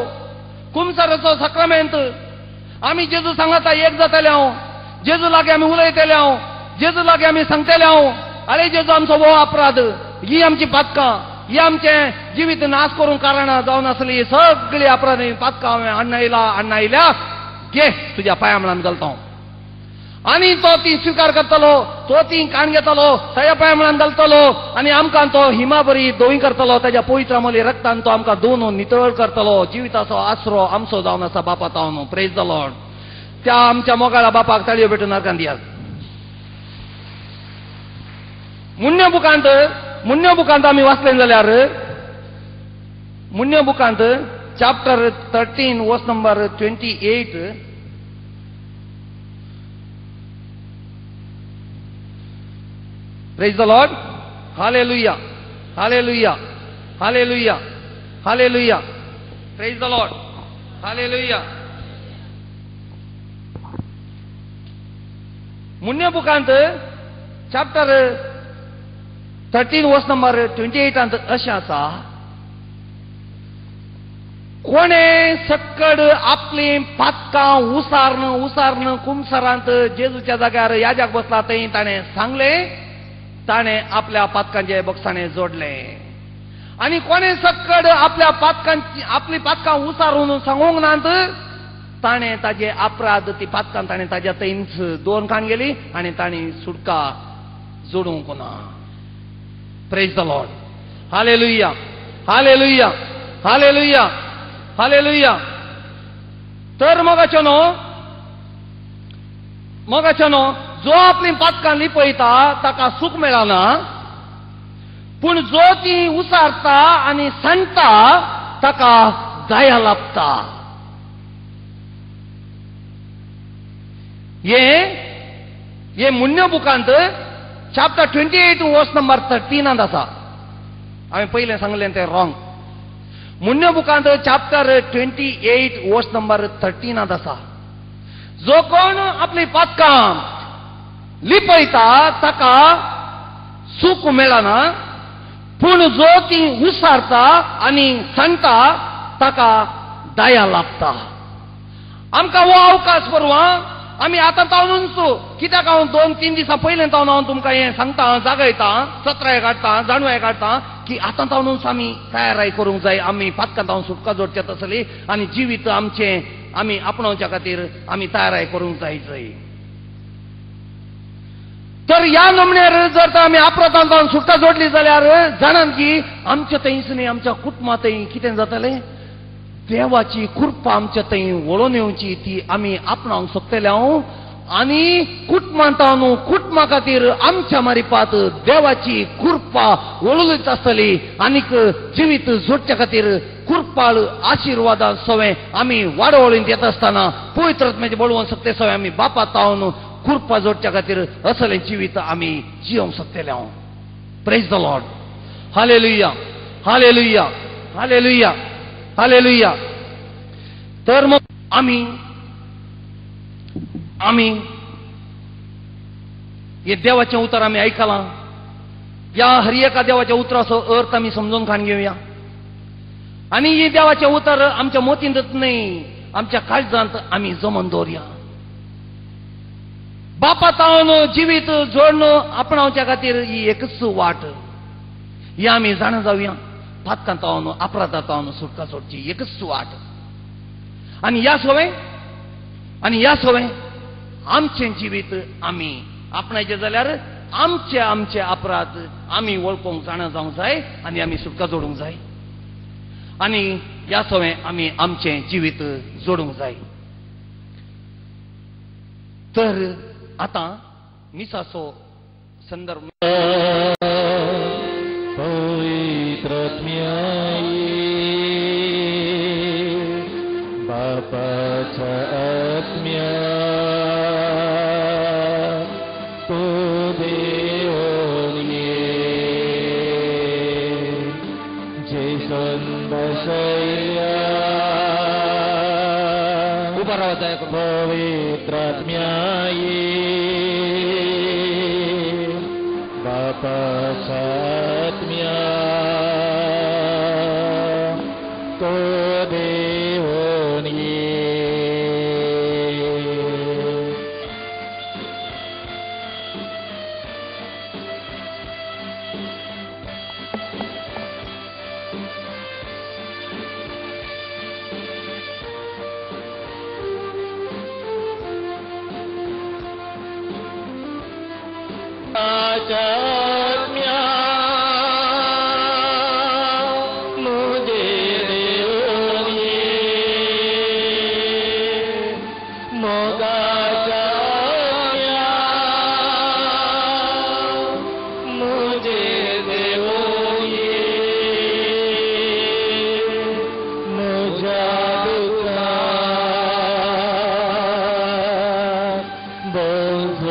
कुमसाराचो सक्रामेंत आमी जेजू सांगता एक जातले जेजू लागीं आमी उलयतले जेजू लागीं आमी सांगतले अरे जेजू आमचो वो अपराध ही आमची पातकां ही आमचे जिवीत नाश करूंक कारणां जावन आसली सगळी अपराध पातकां हांवें हाडून घे तुज्या पांया मळान घालता आणि तो ती स्वीकार करतलो तो ती काण घेतलो ताच्या पांया मळान घालतलो आणि आमकां तो हिमा बरी धोई करतलो ताच्या पवित्र अमोली रक्तान तो आमकां धुवन नितळ करतलो जिविताचो आसरो आमचो जावन आसा बापा तावन प्रेज द लॉर्ड त्या आमच्या मोगाळ्या बापाक ताळयो भेटून अर्गां दियात मुन्य बुकांत आमी वाचलें जाल्यार मुन्य बुकांत chapter 13 verse number 28 praise the Lord hallelujah hallelujah hallelujah hallelujah praise the Lord hallelujah मुन्य बुकांत चॅप्टर 13 वर्स नंबर 28 अशें आसा कोणे सक्कड आपली पातकां उसारण कुमसारांत जेजूच्या जाग्यार याजाक बसला थंय ताणें सांगलें ताणें आपल्या पातकांचे बक्षाणें जोडलें आनी कोणे सक्कड आपली पातकां उसारून सांगूंक नात ताणें ताजे अपराध ती पातकां ताणें ताज्या थंयच दोन काण गेली आनी ताणें सुटका जोडूंक ना praise the Lord hallelujah hallelujah hallelujah hallelujah तर मोगाचो न्हू जो आपली पातकां लिपयता ताका सूख मेळना पूण जो ती उसारता आनी सांडटा ताका दया लाभता हे मुन्य बुकांत चॅप्टर 28 वर्स नंबर 13 आसा हांवें पयलें सांगलें तें रॉंग मुन्य बुकांत चॅप्टर 28 वर्स नंबर 13 आसा जो कोण आपली पातकां लिपयता ताका सूख मेळना पूण जो ती उसारता आनी सांडटा ताका दया लाभता आमकां हो अवकाश परवा आम्ही आता तावनूचो कित्याक हांव 2-3 दिसां पयलें तावन हांव तुमकां हें सांगता जागयता सत्राय काडटा जाणवाय काडटा की आतां तावनूच आमी तयाराय करूंक जाय आमी पातकां तावन सुटका जोडचें आसली आनी जिवीत आमचें आमी आपणावच्या खातीर आमी तयाराय करूंक जाय तर ह्या नमण्यार जर तर आमी आपणांत जावन सुटका जोडली जाल्यार जाणात की आमच्या थंयच न्ही आमच्या कुटुंबां थंय कितें जातलें देवाची कृपा आमच्या थंय वळून येवची ती आमी आपणावंक सोदतले आनी कुटुंबा खातीर आमच्या मारिपात देवाची कृपा वळूच आसतली आनीक जिवीत जोडच्या खातीर कृपाळ आशिर्वादा सवय आमी वाडवळींत येता आसतना पवित्र आत्म्याचे बळवून सकते सवय आमी बापा तावन कृपा जोडच्या खातीर असलें जिवीत आमी जिवंक सोदतले praise the Lord hallelujah hallelujah hallelujah hallelujah तर मग आमी हे देवाचें उतर आमी आयकलां ह्या हर एका देवाच्या उतराचो अर्थ आमी समजून खाण घेवया आनी ही देवाचें उतर आमच्या मोतींतच न्ही आमच्या काळजांत आमी जमोवन दवरया बापा तावन जिवीत जोडणं आपणावच्या खातीर ही एकच वाट ही आमी जाणा जावया पातकां तावन अपराधा तावन सुटका जोडची एकच वाट आनी ह्या सवय आमचें जिवीत आमी आपणायचें जाल्यार आमचे अपराध आमी वळखूंक जाणा जावंक जाय आनी आमी सुटका जोडूंक जाय आनी ह्या सवय आमी आमचें जिवीत जोडूंक जाय तर आतां मिसाचो संदर्भ बापाच्या आत्म्या तो देवोन ये जेसन बसया उभा राहा पवित्रात्म्या ये बापाच्या आत्म्या तो देवोन ये आत्म्या मुझे देवोन ये मोगाच्या आत्म्या मुझे देवोन ये मुझा दुःखात बोलून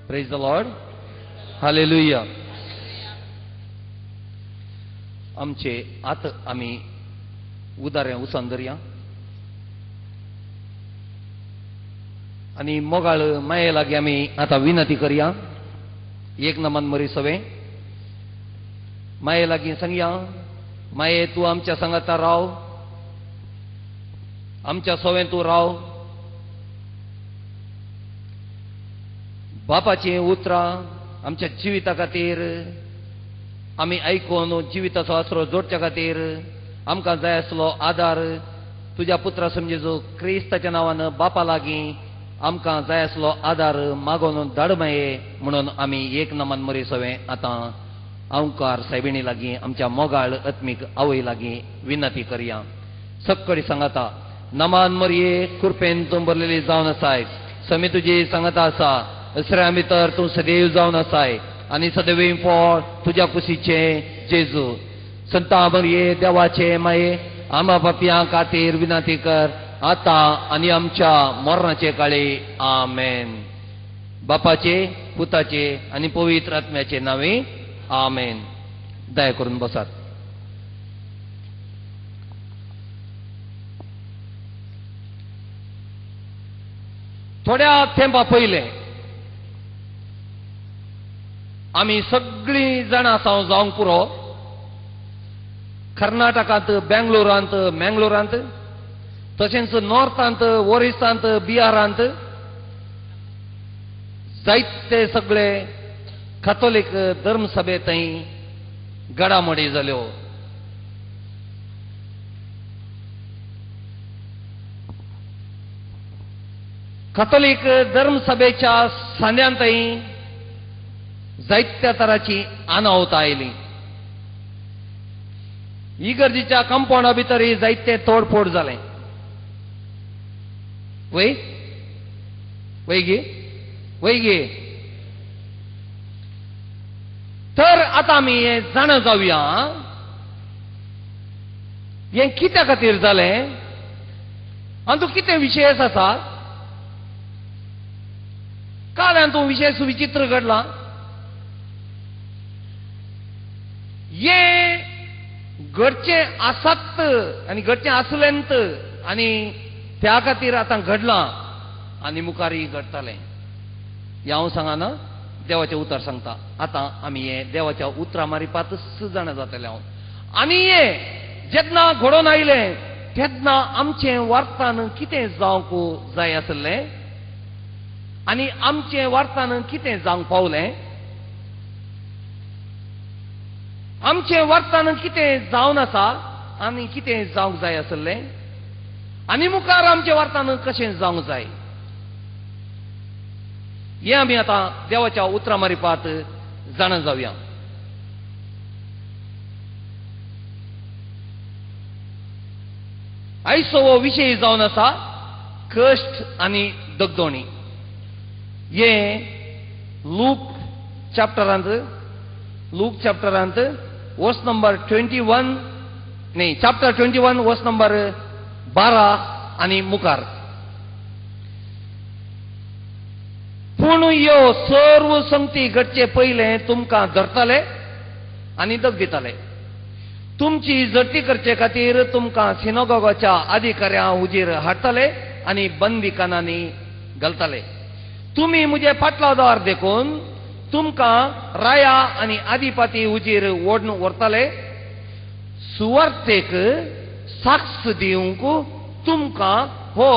Praise the Lord. Hallelujah. आमचे आत आमी उदाऱ्या उसंदरया आणि मोगाळ माये लागी आमी आता विनंती करया एक नमन मरी सवे माये लागी सांगया माये तू आमच्या संगता राव आमच्या सवे तू राव बापाची उतरां आमच्या जिविता खातीर आमी आयकून जिविताचो आसरो जोडच्या खातीर आमकां जाय आसलो आदार तुझ्या पुत्रा समजेजो क्रिस्ताच्या नावानं बापा लागीं आमकां जाय आसलो आदार मागोन धाडमये म्हणून आमी एक नमान मरी सवे आतां ओंकार सायबिणी लागीं आमच्या मोगाळ आत्मीक आवय लागीं विनंती करया. सक्कडी सांगाता नमान मरये कृपेन तूं भरलेली जावन आसाय. समी तुजी सांगाता आसा असऱ्या भितर तूं सदैव जावन आसाय आनी सदैव फळ तुज्या कुशीचे जेजू. संता मरये देवाचे माये आम्हा पापयां खातीर विनंती कर आता आनी आमच्या मरणाचे काळी आमेन. बापाचे पुताचे आनी पवित्र आत्म्याचे नावे आमेन. दया करून बसात. थोड्या तेंपा पयले आमी सगळीं जाणां आसा जावंक पुरो कर्नाटकांत मँगलोरांत तशेंच नॉर्थांत ओरिसांत बिहारांत जायते सगळे कॅथोलिक धर्मसभे थंय घडामोडी जाल्यो. कॅथोलिक धर्मसभेच्या सांद्यांतय जायत्या तराची अनाहुतां आयली. इगर्जीच्या कंपाउंडा भितरय जायते तोडफोड जालें. वय गे तर आतां आमी हें जाणा जावया हें कित्या खातीर जालें आनी तूं कितें विशेश आसा. काल तूं विशेष विचित्र घडला. हें घडचें आसात आनी घडचें आसलेंत आनी त्या खातीर आतां घडलां आनी मुखारय घडटलें. हें हांव सांगाना देवाचें उतर सांगता. आतां आमी हें देवाच्या उतरा मारिपातच जाणा जातलें हांव. आनी हें जेन्ना घडोवन आयलें तेन्ना आमचें वार्तान कितें जावंक जाय आसलें आनी आमचें वार्तान कितें जावंक पावलें. आमचें वार्तान कितें जावन आसा आनी कितें जावंक जाय आसलें आनी मुखार आमचें वार्तान कशें जावंक जाय हें आमी आतां देवाच्या उतरां मारिपात जाणा जावया. आयचो हो विशय जावन आसा कश्ट आनी दगदोणी. हें लूक चॅप्टरांत वर्स नंबर 21 चॅप्टर 21 वर्स नंबर 12 आनी मुखार. पूण ह्यो सर्व संगती घडचे पयले तुमकां धरतले आनी दग दितले. तुमची जप्ती करचे खातीर तुमकां सिनागोगाच्या अधिकाऱ्यां हुजीर हाडटले आनी बंदिखानांनी घालतले. तुमी म्हजे फाटलादार देखून तुमकां राया आनी आदिपाती हुजीर ओडून व्हरतले. सुवार्थेक साक्ष दिवंक तुमकां हो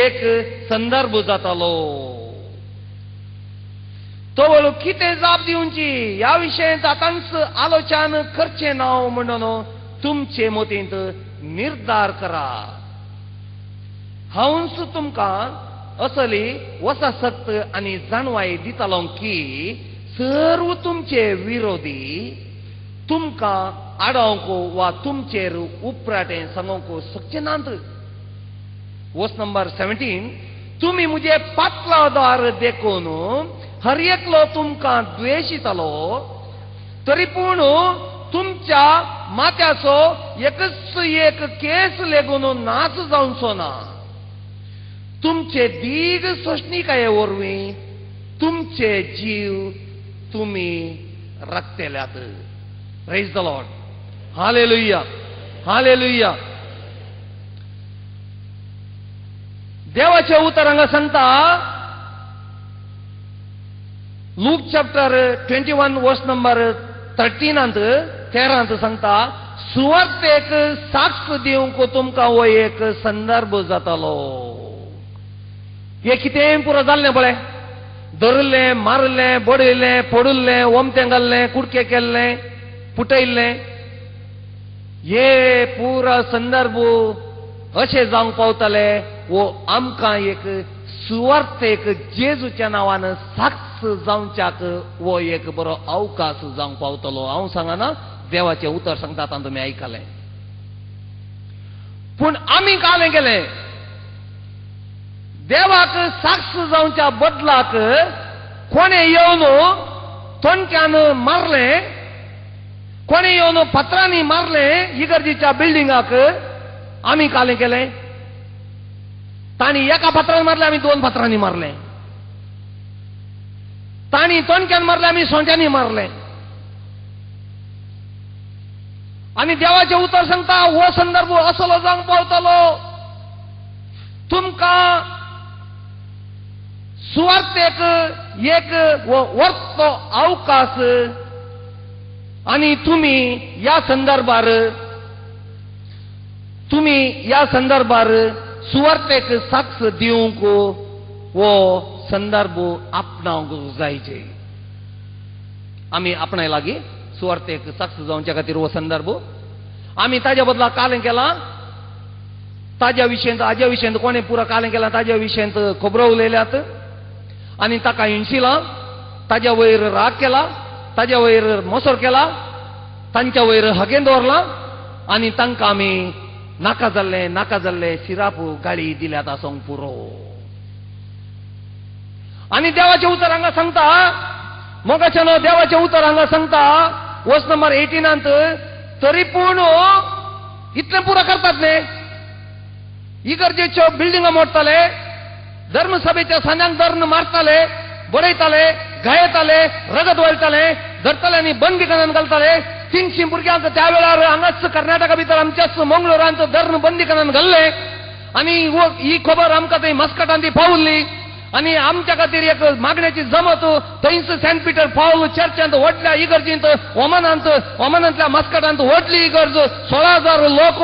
एक संदर्भ जातालो. तो कितें जाप दिवची ह्या विशयात आतांच आलोचन करचें ना म्हणून तुमचे मतींत निर्धार करा. हांवच तुमकां असली वसासक्त आनी जाणवाय दितालो की सर्व तुमचे विरोधी तुमकां आडावंक वा तुमचेर उपराटें सांगूंक शकचे नात. वर्स नंबर 17 तुमी म्हजे पातलादार देखून हर एकलो तुमकां द्वेशितलो तरी पूण तुमच्या माथ्याचो एकच एक केस लेगून नाच जावचो ना. तुमचे दीग सोशणिकाये वरवीं तुमचे जीव तुमी राखतल्यात. Praise the Lord. Hallelujah hallelujah. देवाच्या उतर हांगा सांगता लूक चॅप्टर 21 वर्स नंबर 13 सांगता सुवार्थेक साक्ष दिवंक तुमकां हो एक संदर्भ जातालो. हे कितें पुरो जाल्लें पळय. धरलें मारलें बडयलें पडुल्लें वमतें घाल्लें कुडके केल्लें फुटयल्लें हे पुरा संदर्भ अशें जावंक पावतले वो आमकां एक सुवार्थेक जेजूच्या नांवान साक्ष जावच्याक वो एक बरो अवकाश जावंक पावतलो. हांव सांगना, देवाचें उतर सांगता आतां तुमी आयकलें. पूण आमी कालें केलें, देवाक साक्ष जावच्या बदलाक कोणे येवन तोंडक्यान मारलें, कोणे येवन पत्रांनी मारलें इगर्जीच्या बिल्डिंगाक. आमी कालें केलें, तांणी एका पत्रान मारलें, आमी 2 पत्रांनी मारलें. तांणी तोंडक्यान मारलें, आमी सोंट्यांनी मारलें. आनी देवाचें उतर सांगता हो संदर्भ असलो जावंक पावतलो. तुमकां सुवार्थेक एक वर्तो अवकाश आनी तुमी ह्या संदर्भार सुवार्थेक साक्ष दिवंक वो संदर्भ आपणावंक जायचे. आमी आपणाय लागीं सुवार्थेक साक्ष जावच्या खातीर हो संदर्भ आमी ताज्या बदला कालें केलां. ताज्या विशयंत हाज्या विशयंत कोणें पुरो कालें केलां ताज्या विशयंत खबरो उलयल्यात आनी ताका हिणशिलां. ताज्या वयर राग केला, ताज्या वयर मोसोर केला, तांच्या वयर हगेन दवरलां आनी तांकां आमी नाका जाल्ले सिराप गाळी दिल्यात आसोंक पुरो. आनी देवाचें उतर हांगा सांगता, मोगाचें न्हू, देवाचें उतर हांगा सांगता वर्स नंबर 18 तरी पूण इतलें पुरो करतात न्ही. इगर्जेच्यो बिल्डिंगा मोडटाले, धर्मसभेच्या सान्यांक धरून मारताले, बडयताले, गायताले, रगत वळटाले, धरताले आनी बंदीखान्यांत घालताले. 300 भुरग्यांक त्या वेळार हांगाच कर्नाटका भितर आमच्याच मंगळुरांत धरून बंदीखान्यांत घाल्ले. आनी ही खबर आमकां थंय मस्कटांत पावल्ली आनी आमच्या खातीर एक मागण्याची जमत थंयच सेंट पिटर पावल चर्चांत व्हडल्या इगर्जींत ओमानांतल्या मस्कटांत व्हडली इगर्ज 16,000 लोक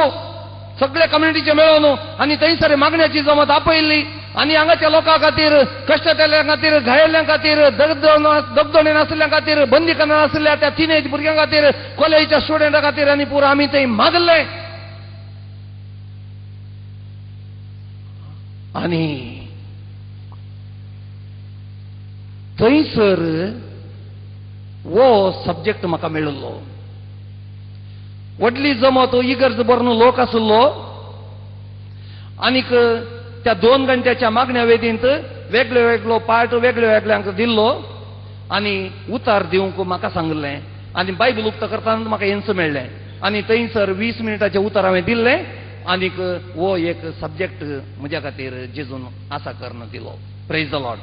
सगळे कम्युनिटीचे मेळून आनी थंयसर मागण्याची जमत आपयल्ली. आनी हांगाच्या लोकां खातीर, कश्टतल्या खातीर, घायल्ल्यां खातीर, दगदोणेन आशिल्ल्यां खातीर, बंदीखान्यांत आशिल्ल्या त्या टिनेज भुरग्यां खातीर, कॉलेजीच्या स्टुडंटां खातीर आनी पुरो आमी थंय मागलें. आनी थंयसर वो सब्जेक्ट म्हाका मेळिल्लो. व्हडली जमत इगर्ज भरून लोक आशिल्लो आनीक त्या 2 घंट्याच्या मागण्या वेदींत वेगळो वेगळो पार्ट वेगळ्यांक दिल्लो आनी उतार दिवंक म्हाका सांगलें. आनी बायबल उक्त करतना म्हाका येन्स मेळ्ळें आनी थंयसर 20 मिनटाचें उतर हांवें दिल्लें आनीक वो एक सब्जेक्ट म्हज्या खातीर जेजून आसा करन दिलो. Praise the Lord.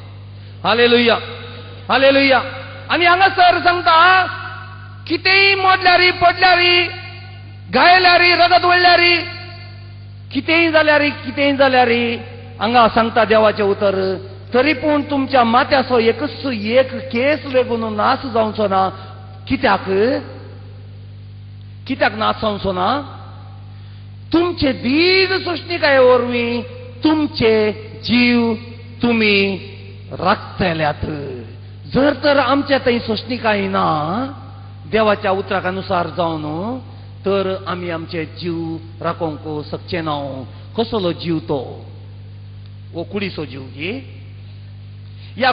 Hallelujah, hallelujah. आनी हांगासर सांगता कितेंय मोडल्यारी, पडल्यारी, घायल्यारी, रगत वळल्यारी, कितेंय जाल्यारी हांगा सांगता देवाचें उतर, तरी पूण तुमच्या माथ्याचो एकच एक केस लेगून नाश जावचो ना. कित्याक नाश जावचो ना? तुमचे दीग सृश्टिकाये वरवीं तुमचे जीव तुमी राखतल्यात. जर तर आमच्या थंय सृश्टिकाय ना देवाच्या उतराक अनुसार जावन तर आमी आमचे जीव राखोंक शकचे ना. कसलो जीव तो? वो कुडीचो जीव गे. या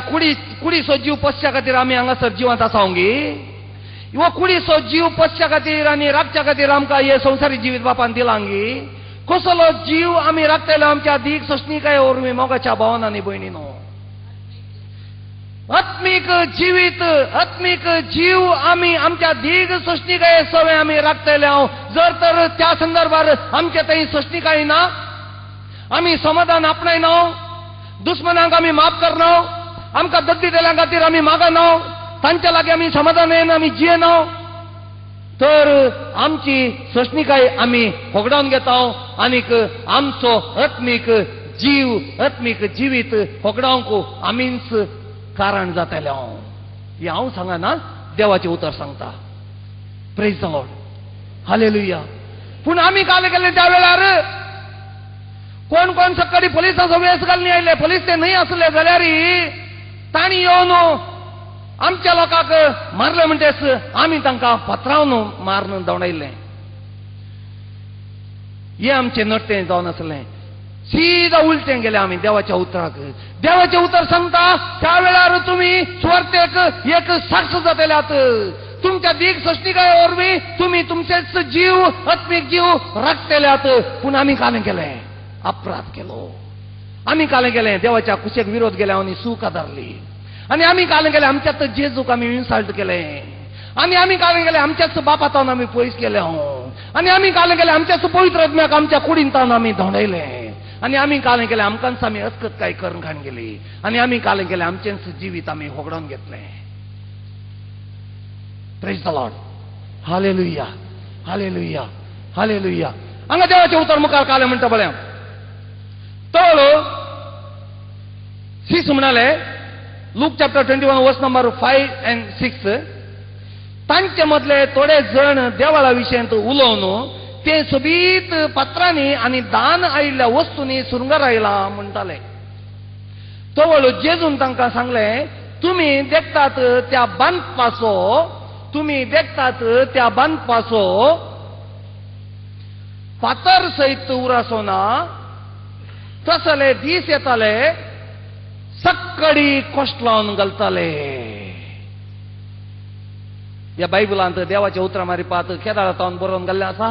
कुडीचो जीव पसच्या खातीर आमी हांगासर जिवांत आसांव गे. वो कुडीचो जीव पसच्या खातीर आनी राखच्या खातीर आमकां हे संवसारी जिवीत बापान दिलां गे. कसलो जीव आमी राखतले आमच्या दीग सृश्टिकाये वरवीं मोगाच्या भावांनी भयणीनो? आत्मीक जीव आमी आमच्या दीग सृश्टिकाये सवय आमी राखतले. जर तर त्या संदर्भार आमचे थंय सृश्टिकाय ना, आमी समाधान आपणायना, दुश्मनांक आमी माफ करना, आमकां दद्दितेल्या खातीर आमी मागना, तांच्या लागीं आमी समाधान येना, आमी जियेना, तर आमची सृश्टिकाय आमी होगडावन घेता आनीक आमचो आत्मीक जिवीत होगडावंक आमीच कारण जातले. हे हांव सांगना, देवाचें उतर सांगता. Praise the Lord. हालेलुया. पूण आमी काल केले त्या वेळार कोण सक्काळी पुलिसाचो वेस घालून आयले. पुलीस ते न्हय आसले जाल्यार तांणी येवन आमच्या लोकांक मारले म्हणटच आमी तांकां पत्रावन मारून दवडायले. हे आमचे नट्टे जावन आसलें. सीधा उलटें गेले आमी देवाच्या उतराक. देवाचे उतर सांगता त्या वेळार तुम्ही सुवार्तेक एक साक्ष जातल्यात. तुमच्या दीक सृष्टिकाय वरवीं तुम्ही तुमचेच जीव आत्मीक जीव राखतल्यात. पूण आमी कालें केलें, अपराध केलो. आमी कालें केलें, देवाच्या कुशेक विरोध केल्या आनी सूख आदारली. आनी आमी कालें केलें, आमच्याच जेजूक आमी इन्सल्ट केलें. आमी कालें केलें, आमच्याच बापातावन आमी पयस केलें. आनी आमी कालें केलें, आमच्याच पवित्र आत्म्याक आमच्या कुडींतावन आमी धोंडयलें. आनी आमी कालें केलें, आमकांच आमी अस्कत काय करून खाण गेली. आनी आमी कालें केलें, आमचेंच जिवीत आमी होगडोन घेतलें. Praise the Lord. Hallelujah, hallelujah, hallelujah. हांगा देवाचें उतर मुखार कालें म्हणटा बळ्या. तर 6 म्हणाले, लूक चॅप्टर 21 वर्स नंबर 5 and 6. तांचे मदले थोडे जण देवाळा विशयंत उलोवन ते सोबीत पत्रांनी आनी दान आयिल्ल्या वस्तूंनी सुरंगार आयला म्हणटाले. तो जेजून तांकां सांगलें, तुम्ही देखतात त्या बांदपाचो, तुम्ही देखतात त्या बांदपाचो फातर सयत उरासो ना. तसले दीस येताले, सक्कडी कश्ट लावन घालताले. ह्या बायबलांत देवाच्या उतरां मारिपात केदारातावन बरोवन घाल्लें आसा.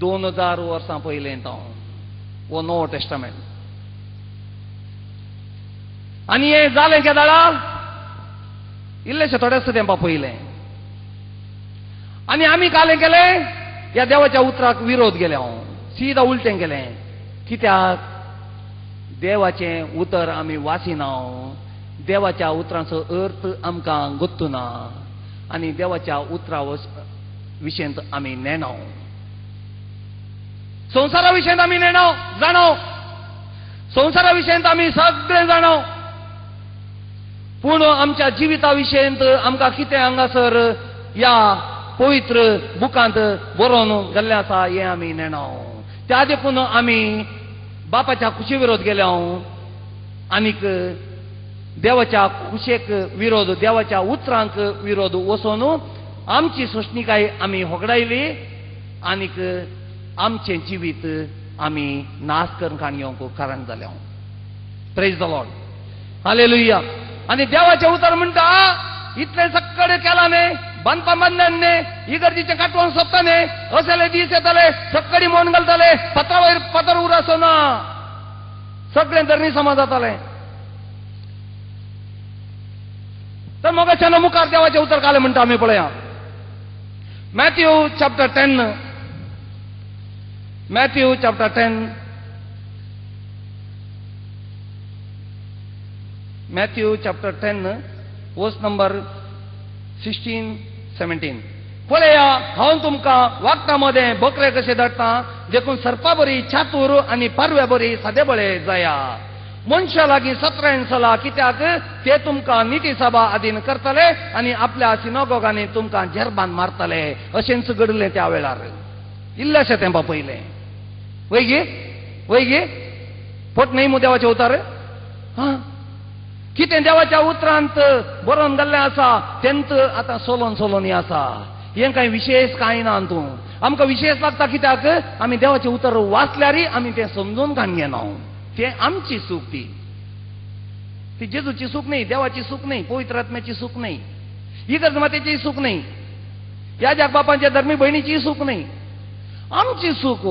2000 वर्सां पयलें वो नवो टेस्टामेंट. आनी हें जालें केदारा इल्लेशें थोडेच तेंपा पयलें. आनी आमी कालें केलें, ह्या देवाच्या उतराक विरोध केले. हांव सीदा उलटें केलें. कित्याक देवाचें उतर आमी वाचिना. देवाच्या उतरांचो अर्थ आमकां गोत्तू ना. आनी देवाच्या उतरा विशयंत आमी नेणो. संवसारा विशयंत आमी नेणो जाणो. संवसारा विशयंत आमी सगळें जाणो. पूण आमच्या जिविता विशयंत आमकां कितें हांगासर ह्या पवित्र बुकांत बरोवन घाल्लें आसा हें आमी नेणो. त्या देखून आमी बापाच्या कुशी विरोध केलो. आनीक देवाच्या कुशेक विरोध, देवाच्या उतरांक विरोध वचोन आमची सोशणीकाय आमी होगडायली. आनीक आमचें जिवीत आमी नाश करून खाण घेवंक कारण जालें. Praise the Lord. हालेलुया. आनी देवाचें उतर म्हणटा, इतलें सक्कड केलां न्ही, बांदपा बांदन न्ही, इगर्जीचें काटवण सोंपता न्ही, असले दीस येताले, सक्कडी मोन घालताले, पत्रा वयर पत्र उरासो ना, सगळें धरणी समाज जातालें. तर मोगाच्यान मुखार देवाचें उतर कालें म्हणटा आमी पळया. Matthew chapter 10. Matthew chapter 10. Matthew chapter 10 वर्स नंबर 16-17. पळया, हांव तुमकां वागता मध्ये बकरे कशे धाडटा, देखून सर्पा बरी चातूर आनी पारव्या बरी सादेबळे जाया. मनशा लागीं 17 चला, कित्याक ते तुमकां निती सभा अधीन करतले आनी आपल्या सिनोगोगांनी तुमकां जेरबान मारतले. अशेंच घडलें त्या वेळार. इल्लेशें तेंपा पयलें. वैगी वैगी पोट न्ही मू देवाचें उतर. कितें देवाच्या उतरांत बरोवन घाल्लें आसा तेंत आतां सोलोन आसा. हें कांय विशेष कांय ना. तूं आमकां विशेष लागता, कित्याक आमी देवाचें उतर वाचल्यार आमी तें समजून काण घेना. तें आमची सूख. ती जेजूची सूख न्ही, देवाची सूख न्ही, पवित्र आत्म्याची सूख न्ही, इगर्ज मातेची सूख न्ही, याजक बापांच्या धर्मी भयणीची सूख न्ही. आमची सूख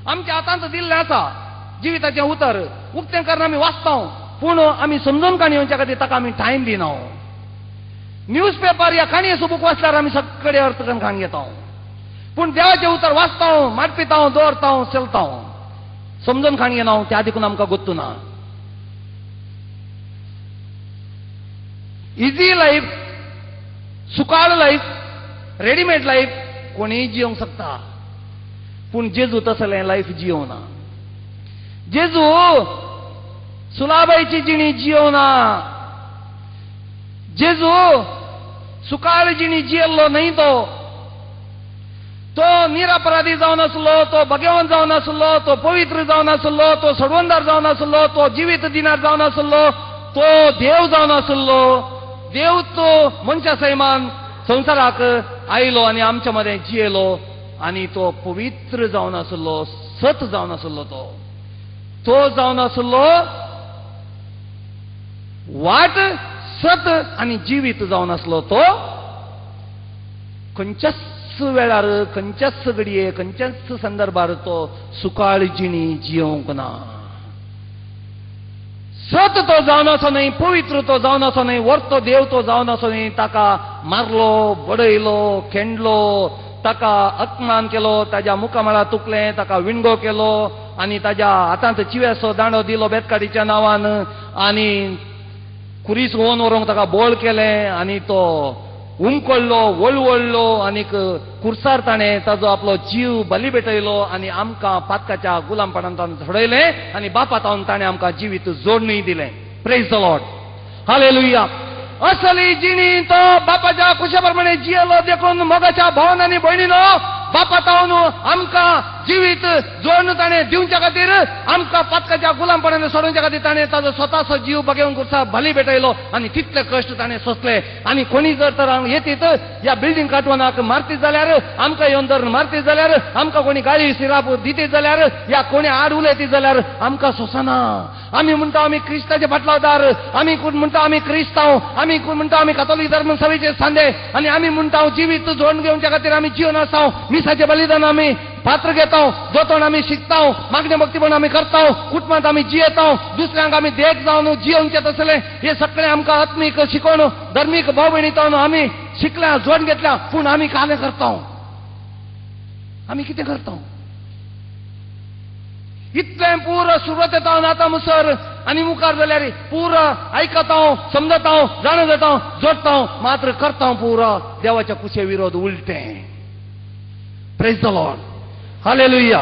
आमच्या हातांत दिल्लें आसा. जिविताचें उतर उक्तें करून आमी वाचता, पूण आमी समजून काणी येवच्या खातीर ताका आमी टायम दिना. न्यूज पेपर या काणयेचो बूक वाचल्यार आमी सगळे अर्थ करून काण घेता. पूण देवाचें उतर वाचता, माटपिता, दवरता, चलता, समजून खाण घेना. त्या देखून आमकां गोत्तू ना. इजी लायफ, सुकाळ लायफ, रेडीमेड लायफ कोणीय जियोंक शकता, पूण जेजू तसलें लायफ जियोना. जेजू सुलाबाईची जिणी जियोना. जेजू सुकाळ जिणी जियल्लो न्ही. तो निरपराधी जावन आसलो, तो भगवान जावन आसलो, तो पवित्र जावन आसलो, तो सोडवणदार जावन आसलो, तो जिवीत दिनार जावन आसलो, तो देव जावन आसलो. देव तो मनशा सैमान संवसाराक आयलो आनी आमच्या मदें जियेलो आणि तो पवित्र जावन आसलो, सत जावन आसलो, तो जावन आसलो वाट, सत आणि जिवीत जावन आसलो. तो खंयच्याच वेळार, खंयच्याच घडये, खंयच्याच संदर्भार तो सुकाळ जिणी जियोंक ना. सत तो जावन असो न्ही, पवित्र तो जावन असो न्ही, वर्तो देव तो जावन असो न्ही. ताका मारलो, बडयलो, खेंडलो, ताका अपमान केलो, ताज्या मुखामळा तुकलें, ताका विणगो केलो आनी ताज्या हातांत चिवेसो दांडो दिलो बेतकाडीच्या नांवान आनी कुरीस होवन व्हरूंक ताका बोळ केलें आनी तो उमकळ्ळो, वळवळ्ळो आनीक कुर्सार ताणें ताजो आपलो जीव बली भेटयलो आनी आमकां पातकाच्या गुलामपणांतल्यान झडयलें आनी बापा तावन ताणें आमकां जिवीत जोडणूय दिलें. Praise the Lord. हालेलुया. असली जिणी तो बापाच्या कुशाप्रमाणे जियेलो देखून मोगाच्या भावान आनी भयणीनो, बापा तावन आमकां जिवीत जोडून ताणें दिवच्या खातीर, आमकां पातकाच्या गुलामपणान सोडूंच्या खातीर ताणें ताजो स्वताचो जीव बगेवन कुर्सा बली भेटयलो आनी तितले कश्ट ताणें सोंसले. आनी कोणी जर तर येतीत ह्या बिल्डींग काटवनाक मारतीत जाल्यार, आमकां येवन धरून मारतीत जाल्यार, आमकां कोणी गाळी सिराप दितीत जाल्यार, या कोणी आड उलयतीत जाल्यार आमकां सोंसना. आमी म्हणटा आमी क्रिस्ताचे फाटलावदार, आमी म्हणटा आमी क्रिस्तांव, आमी म्हणटा आमी कातोलीक धर्म सभेचे सांदे आनी आमी म्हणटा जिवीत जोडून घेवच्या खातीर आमी जिवन आसाव, मिसाचें बलिदान आमी पात्र घेताव, जोतोण आमी शिकताव, मागणे भक्तीपण आमी करताव, कुटुंबांत आमी जियेताव, दुसऱ्यांक आमी देख जावन जियोवचें तसलें हें सगळें आमकां आत्मीक शिकोवन धर्मीक भाव भयणीतावन आमी शिकल्या, जोड घेतल्या. पूण आमी कालें करताव, आमी कितें करताव? इतलें पुरो सुरवात येता आतां मुसर आनी मुखार जाल्यार पुरो आयकताव, समजताव, जाणून घेताव, जोडताव, मात्र करताव पुरो देवाच्या कुशे विरोध उलटें. Praise the Lord. Hallelujah,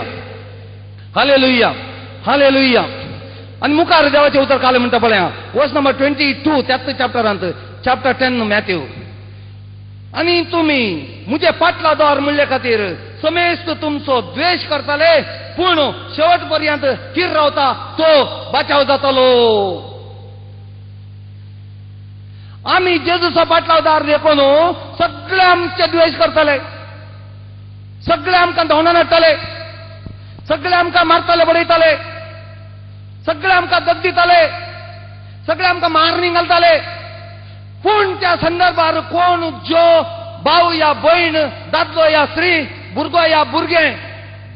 hallelujah, hallelujah. आनी मुखार देवाचें उतर कालें म्हणटा पळया, वर्स नंबर 22 त्याच चॅप्टरांत, चॅप्टर 10 मॅथ्यू. आनी तुमी म्हजे फाटलादार म्हणले खातीर समेस्त तुमचो द्वेश करताले, पूण शेवट पर्यंत स्थिर रावता तो बचाव जातलो. आमी जेजूचो फाटलादार देखून सगळे आमचे द्वेश करताले, सगळे आमकां धोंडान हाडटाले, सगळे आमकां मारताले, बडयताले, सगळे आमकां दग दिताले, सगळे आमकां मारणी घालताले. पूण त्या संदर्भार कोण जो भाव या भयण, दादलो या स्त्री, भुरगो या भुरगें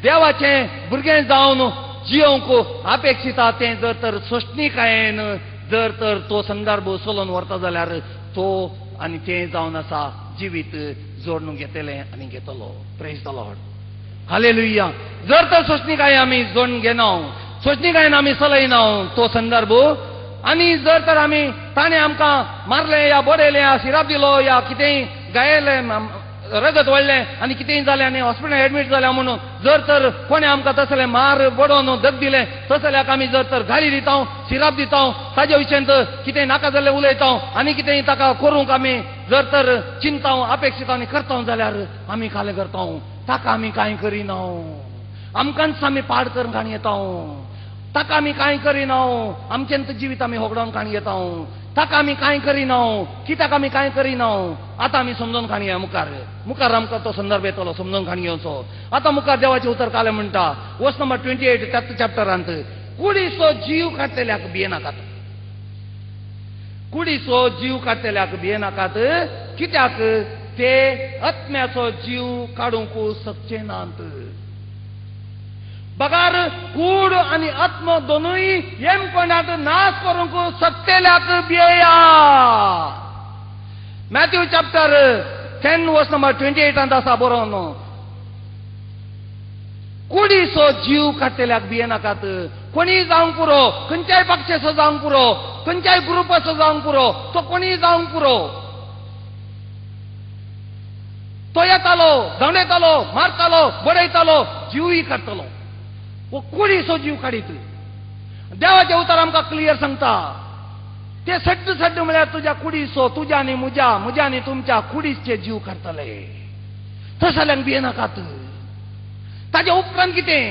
देवाचें भुरगें जावन जियोंक अपेक्षिता, तें जर तर सोशणीकायेन जर तर तो संदर्भ चलोवन व्हरता जाल्यार तो आनी तें जावन आसा जिवीत जोडून घेतलें आनी घेतलो. Praise the Lord. हालेलुया. जर तर सोशणीकाय आमी जोडून घेनाव, सोशणीकायेन आमी चलयनाव तो संदर्भ, आनी जर तर आमी ताणें आमकां मारलें या बडयलें या सिराप दिलो या कितेंय गायलें, रगत वळ्ळें आनी कितेंय जालें आनी हॉस्पिटलांत एडमीट जाल्या म्हणून जर तर कोणें आमकां तसलें मार बडोवन दग दिलें, तसल्याक आमी जर तर गाळी दिताव, सिराप दिताव, ताजे विशयांत कितेंय नाका जाल्लें उलयताव आनी कितेंय ताका करूंक आमी जर तर चिंताव, अपेक्षिताव आनी करताव जाल्यार आमी कालें करताव. ताका आमी कांय करिनाव, आमकांच आमी पाड करून काणी येताव, ताका आमी कांय करिनाव, आमचें जिवीत आमी होगडोवन काणी येताव, ताका आमी कांय करिनाव, कित्याक आमी कांय करिनाव. आतां आमी समजून काणी या मुखार, मुखार आमकां तो संदर्भ येतलो समजून काणी घेवचो. आतां मुखार देवाचें उतर कालें म्हणटा, वर्स नंबर 28 त्याच चॅप्टरांत, कुडीचो जीव काडटल्याक भियेनाकात, कुडीचो जीव काडटल्याक भियेनाकात, कित्याक ते आत्म्याचो जीव काडूंक शकचे नात. बगार कूड आनी आत्म दोनूय येमपणात नाश करूंक शकतेल्याक भियेया. मॅथ्यू चॅप्टर 10 वर्स नंबर 28 आसा बरोवन, कुडीचो जीव काडटल्याक भियेनाकात. कोणीय जावंक पुरो, खंयच्याय पक्षाचो जावंक पुरो, खंयच्याय ग्रुपाचो जावंक पुरो, तो कोणीय जावंक पुरो, तो येतालो, धंडयतालो, मारतालो, बडयतालो, जीवय काडटलो. वो कुडीचो जीव काडीत. देवाचें उतर आमकां क्लियर सांगता, ते सड्ड म्हळ्यार तुज्या कुडीचो, तुज्या आनी म्हज्या आनी तुमच्या कुडीचे जीव काडटले. तसल्यांक भियेनाकात. ताजे उपरांत कितें?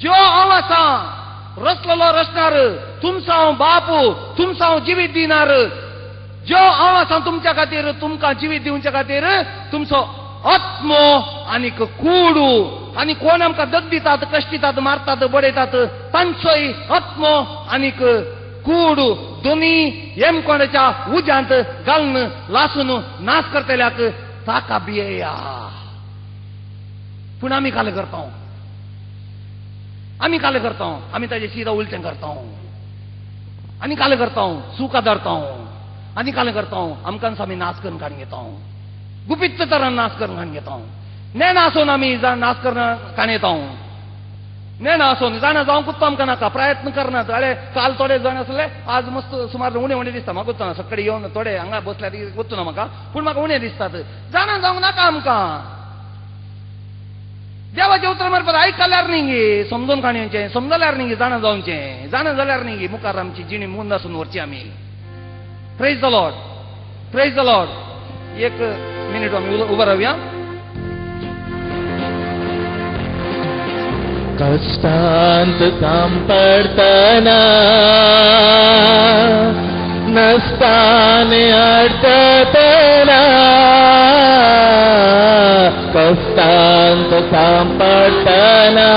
ज्यो हांव आसा रचलेलो रचणार, तुमचो हांव बाप, तुमचो हांव जिवीत दिनार, ज्यो हांव आसा तुमच्या खातीर, तुमकां जिवीत दिवच्या खातीर तुमचो आत्मो आणि कूडू आणि कोण आमकां दगदितात कश्टितात मारतात बडयतात तांचोय आत्मो आणि कूडू दोन्ही हेमकोंडाच्या उज्यांत घालून लासून नाश करतल्याक ताका भियेया. पूण आमी काले करता आमी ताजे सीधा उलटें करता आनी काले करता चूक धरता आनी काले करता आमकां आमी नाश करून काडून घेता गुपित तरान नाश करून काडून घेता नेण आसून आमी नाश करून काडून येता नेण आसून जाणा जावंक कुत्तो आमकां नाका प्रयत्न करनात. अरे काल थोडे जाण आसले आज मस्त सुमार उणे उणे दिसता म्हाका गुत्तो सकाळी येवन थोडे हांगा बसल्यार गुत्तो ना म्हाका पूण म्हाका उणे दिसतात. जाणा जावंक नाका आमकां देवाचे उतर मारपाक आयकल्यार न्ही गे समजून काणयेचें समजल्यार न्ही गे जाणा जावचें जाणा जाल्यार न्ही गे मुखार आमची जिणी मुंद आसून व्हरची आमी. Praise the Lord praise the lord. एक मिनिट आमी उबा रावया. कष्टांत सांपडतना नसताने अडचतना कष्टांत सांपडतना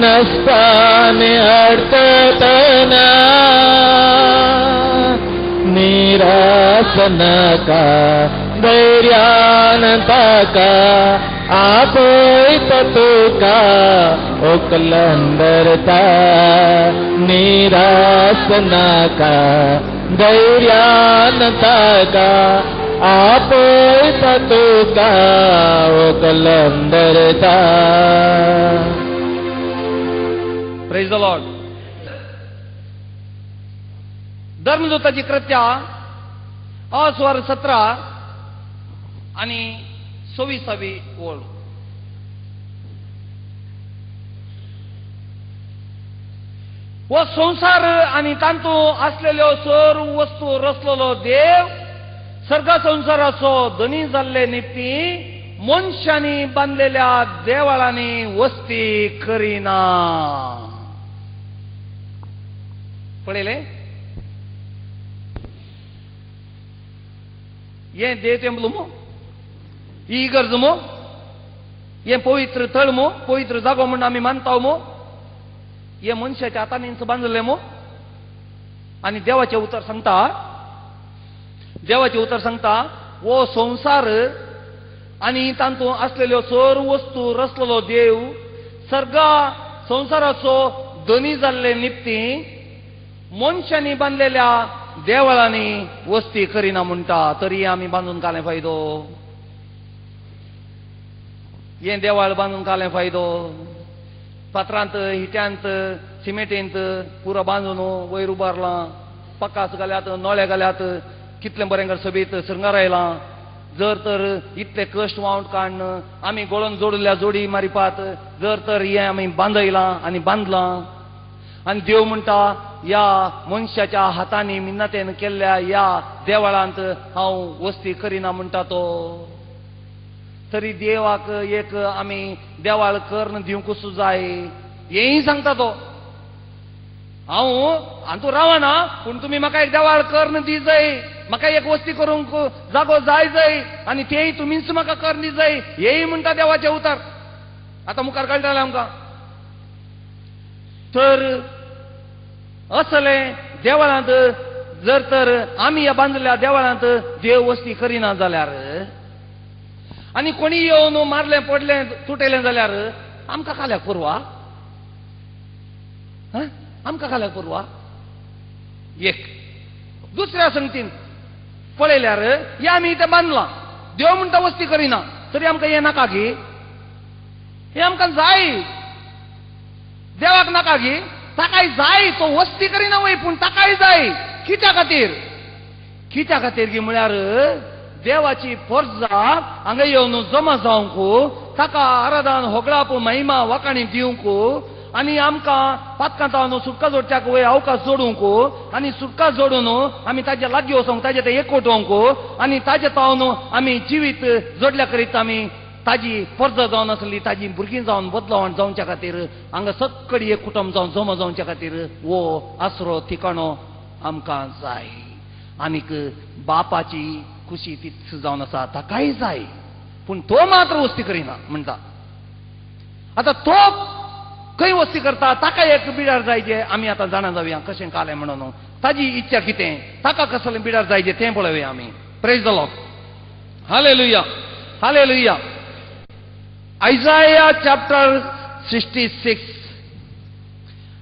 नसताने अडचतना निराश नका धैर्यान ताका आपोयत तुका ओकलंदरता निराश नाका धैर्यान ताका आपोयत तुका ओकलंदरता. Praise the lord. धर्मदूताची कृत्या अस्वर 17 आणि 26वी ओळ. वो संसार आणि तांतू असलेल्यो सर्व वस्तू रचलेलो देव सर्ग संसाराचो धनी जाल्ले निमती मनशांनी बांधलेल्या देवाळांनी वस्ती करिना. पळयले ये देव टेंपल मो ही इगर्ज मो ये पवित्र तळ मो पवित्र जागो म्हणून आमी मानता मो हे मनशाच्या हातांनीच बांधले मो. आणि देवाचे उतर सांगता वो संसार आणि तांतू असलेल्यो सर्व वस्तू रचलेलो देव सर्गा संसाराचो धनी जाल्ले निमती मनशांनी बांधलेल्या देवळांनी वस्ती करिना म्हणटा. तरी आमी बांदून काले फायदो हे देवाळ बांदून काले फायदो. फातरांत हिट्यांत सिमेंटेंत पुरो बांदून वयर उबारला पक्कास घाल्यात नळे घाल्यात कितले बरें सभेत श्रृंगार आयला. जर तर इतले कश्ट वावंट काडन आमी गोळोन जोडल्या जोडी मारिपात जर तर हे आमी बांदयला आनी बांदला आणि देव म्हणटा या मनशाच्या हातांनी मिन्नतेन केल्ल्या या देवळांत हांव वस्ती करिना म्हणटा तो. तरी देवाक एक आमी देवाळ कर्ण दिवंकूच जाय हेय सांगता तो. हांव हातूं रावना पूण तुमी म्हाका एक देवाळ कर्ण दी जाय म्हाका एक वस्ती करूंक जागो जाय जाय आनी तेय तुमीच म्हाका कर्ण दी जाय हेय म्हणटा देवाचे उतर. आतां मुखार कळटलें आमकां. तर असले देवळांत जर तर आमी ह्या बांदलेल्या देवळांत देव वस्ती करिना जाल्यार आनी कोणी येवन मारलें पडलें तुटयलें जाल्यार आमकां काल्याक पुरवा आमकां काल्याक पुरवा. एक दुसऱ्या संगतीन पळयल्यार हे आमी इथे बांदलां देव म्हणटा वस्ती करिना तरी आमकां हें नाका गी हे आमकां जाय देवाक नाका गी ताकाय जाय तो वस्ती करिना वय पूण ताकाय जाय. कित्या खातीर गी म्हळ्यार देवाची फर्जा हांगा येवन जमा जावंक ताका आराधन होगळाप महिमा वाकाणी दिवंक आनी आमकां पातकांतावन सुटका जोडच्याक वय अवकाश जोडूंक आनी सुटका जोडून आमी ताजे लागीं वचोंक ताजे ते एकवटोवंक आनी ताजे तावन आमी जिवीत जोडल्या करीत आमी ताजी फर्ज जावन आसली ताजी भुरगीं जावन बदलावण जावच्या खातीर हांगा सक्कडी एक कुटुंब जावन जमा जावच्या खातीर वो आसरो ठिकाणो आमकां जाय. आनीक बापाची खुशी तीच जावन आसा ताकाय जाय पण तो मात्र वस्ती करिना म्हणटा. आता तो खंय वस्ती करता ताका एक बिडार जायचे आमी आतां जाणा जावया कशें कालें म्हणून ताजी इच्छा कितें ताका कसलें बिडार जायचे तें पळोवया आमी. Praise the Lord. Hallelujah hallelujah. Isaiah chapter 66.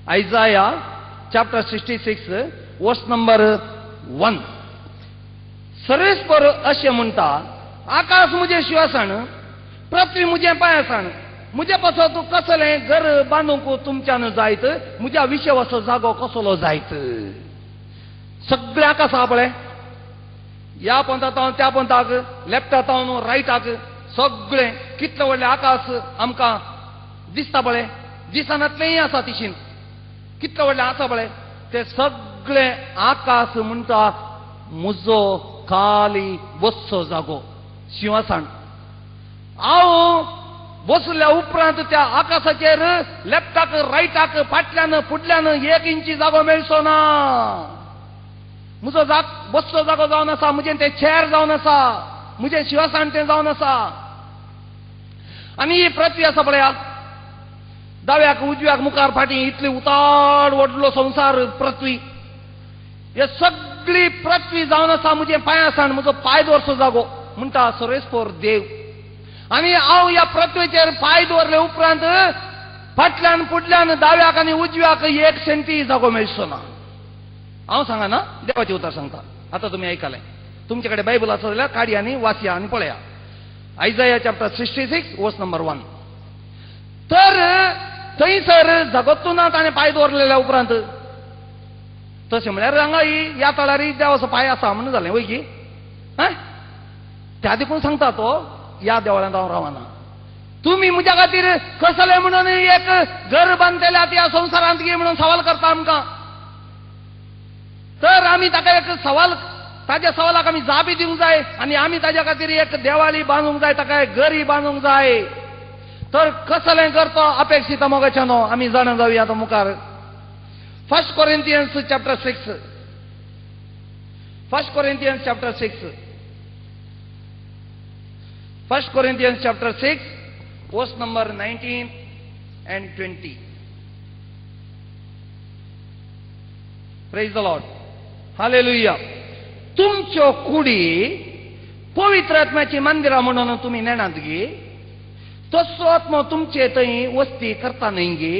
Isaiah chapter 66 verse number 1. सर्वेस्पर अशें म्हणटा आकाश मुजे श्वासन पृथ्वी मुजे पायासान मुजे पासत कसलें घर बांदूंक तुमच्यान जायत मुज्या विश्वाचो जागो कसलो जायत. सगळे आकाश आहा पळय ह्या पंथात त्या पंथाक लेफ्टात रायटाक सगळे कितले व्हडले आकाश आमकां दिसता पळय दिसनातलेंय आसा तिशीन कितले व्हडले आसा पळय ते सगळे आकाश म्हणटा म्हजो खाली बसचो जागो सिंहासन. हांव बसल्या उपरांत त्या आकाशाचेर लेफ्टाक रायटाक फाटल्यान फुडल्यान 1 इंची जागो मेळचो ना. म्हजो बसचो जागो जावन आसा म्हजें तें चेर जावन आसा म्हजें सिंहासन तें जावन आसा. आनी ही पृथ्वी आसा पळया दाव्याक उजव्याक मुखार फाटीं इतली उताड व्हडलो संवसार पृथ्वी हे सगळी पृथ्वी जावन आसा म्हजे पांयासान म्हजो पांय दवरचो जागो म्हणटा सर्वेस्पर देव. आनी हांव ह्या पृथ्वीचेर पांय दवरले उपरांत फाटल्यान फुडल्यान दाव्याक आनी उजव्याक 1 सेंटी जागो मेळचो ना. हांव सांगा ना देवाचें उतर सांगता. आतां तुमी आयकलें. तुमचे कडेन बायबल आसा जाल्यार काडया आनी वाचया आनी पळया. Isaiah chapter 66 verse number 1. तर थंयसर जगतून ताणें पांय दवरलेल्या उपरांत तशें म्हळ्यार हांगा ह्या तळार देवाचो पांय आसा म्हणून जालें वय की. त्या देखून सांगता तो ह्या देवळांत हांव रावना. तुमी म्हज्या खातीर कसलें म्हणून एक घर बांदलेल्या ह्या संवसारांत गे म्हणून सवाल करता आमकां. तर आमी ताका एक सवाल ताज्या सवालाक आमी जापी दिवंक जाय आनी आमी ताज्या खातीर एक देवाळी बांदूंक जाय ताका एक घरी बांदूंक जाय. तर कसलें घर तो अपेक्षीत मोगाच्यानो आमी जाणा जावया आतां मुखार. 1 Corinthians chapter 6. 1 Corinthians chapter 6. 1 Corinthians chapter 6 verse number 19 and 20. Praise the Lord. Hallelujah. तुमच्यो कुडी पवित्र आत्म्याची मंदिरां म्हणून तुमी नेणात गे. तसो आत्मो तुमचे थंय वस्ती करता न्हय गे.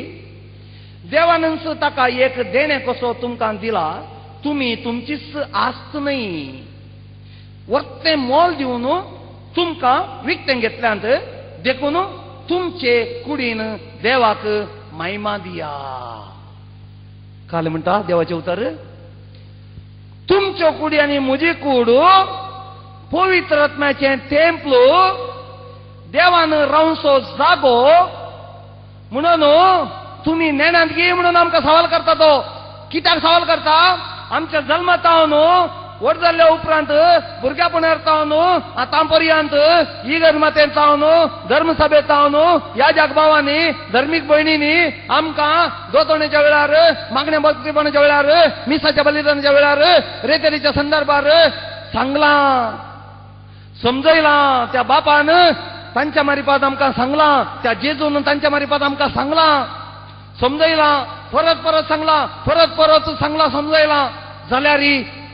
देवानच ताका एक देणे कसो तुमकां दिला तुमी तुमचीच आस्त न्हय वर्ते मोल दिवन तुमकां विकतें घेतल्यांत देखून तुमचे कुडीन देवाक महिमा दिया. काल म्हणटा देवाचें उतर तुमच्यो कुडी आनी म्हजी कूड पवित्र आत्म्याचें टेंपल देवान रावचो जागो म्हणून तुमी नेणात गे म्हणून आमकां सवाल करता. तो कित्याक सवाल करता. आमच्या जल्मातावन व्हड जाल्ल्या उपरांत भुरग्यापणार तावन आतां पर्यंत इगर मातेन तावन धर्मसभेत तावन ह्या जगभावांनी धर्मीक भयणींनी आमकां दोतोणेच्या वेळार मागण्या भक्तीपणाच्या वेळार मिसाच्या बलिदानाच्या वेळार रेतेरीच्या संदर्भार सांगलां समजयलां. त्या बापान तांच्या मारिपात आमकां सांगलां. त्या जेजून तांच्या मारिपात आमकां सांगलां समजयलां. परत परत सांगलां परत परत सांगलां समजयलां जाल्यार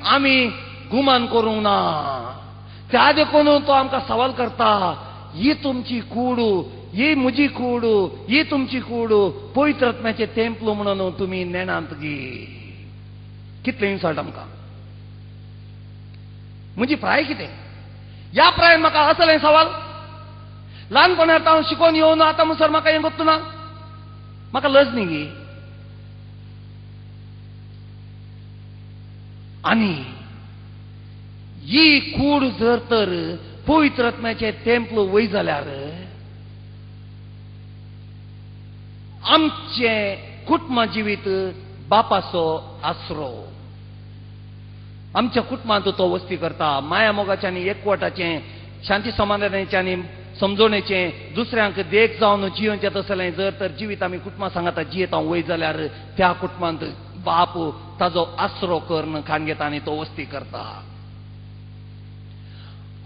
आमी गुमान करूंक ना. त्या देखून तो आमकां सवाल करता ही तुमची कूड ही म्हजी कूड ही तुमची कूड पवित्र आत्म्याचें टेंपल म्हणून तुमी नेणात गे. कितलें इन्सल्ट आमकां. म्हजी प्राय कितें. ह्या प्रायेन म्हाका असलें सवाल ल्हानपणांत हांव शिकोवन येवन आतां मुसर म्हाका हें गोत्तू ना. म्हाका लज न्ही गे. आनी ही कूड जर तर पवित्र आत्म्याचें टेंपल वय जाल्यार आमचें कुटुंब जिवीत बापाचो आसरो आमच्या कुटुंबांत तो वस्ती करता. माया मोगाच्यानी एकवटाचें शांती समाधानाचें समजोवणेचें दुसऱ्यांक देख जावन जियोवचें तसलें जर तर जिवीत आमी कुटुंबां सांगाता जियेता वय जाल्यार त्या कुटुंबांत बाप ताजो आसरो करून खाण घेता आनी तो वस्ती करता.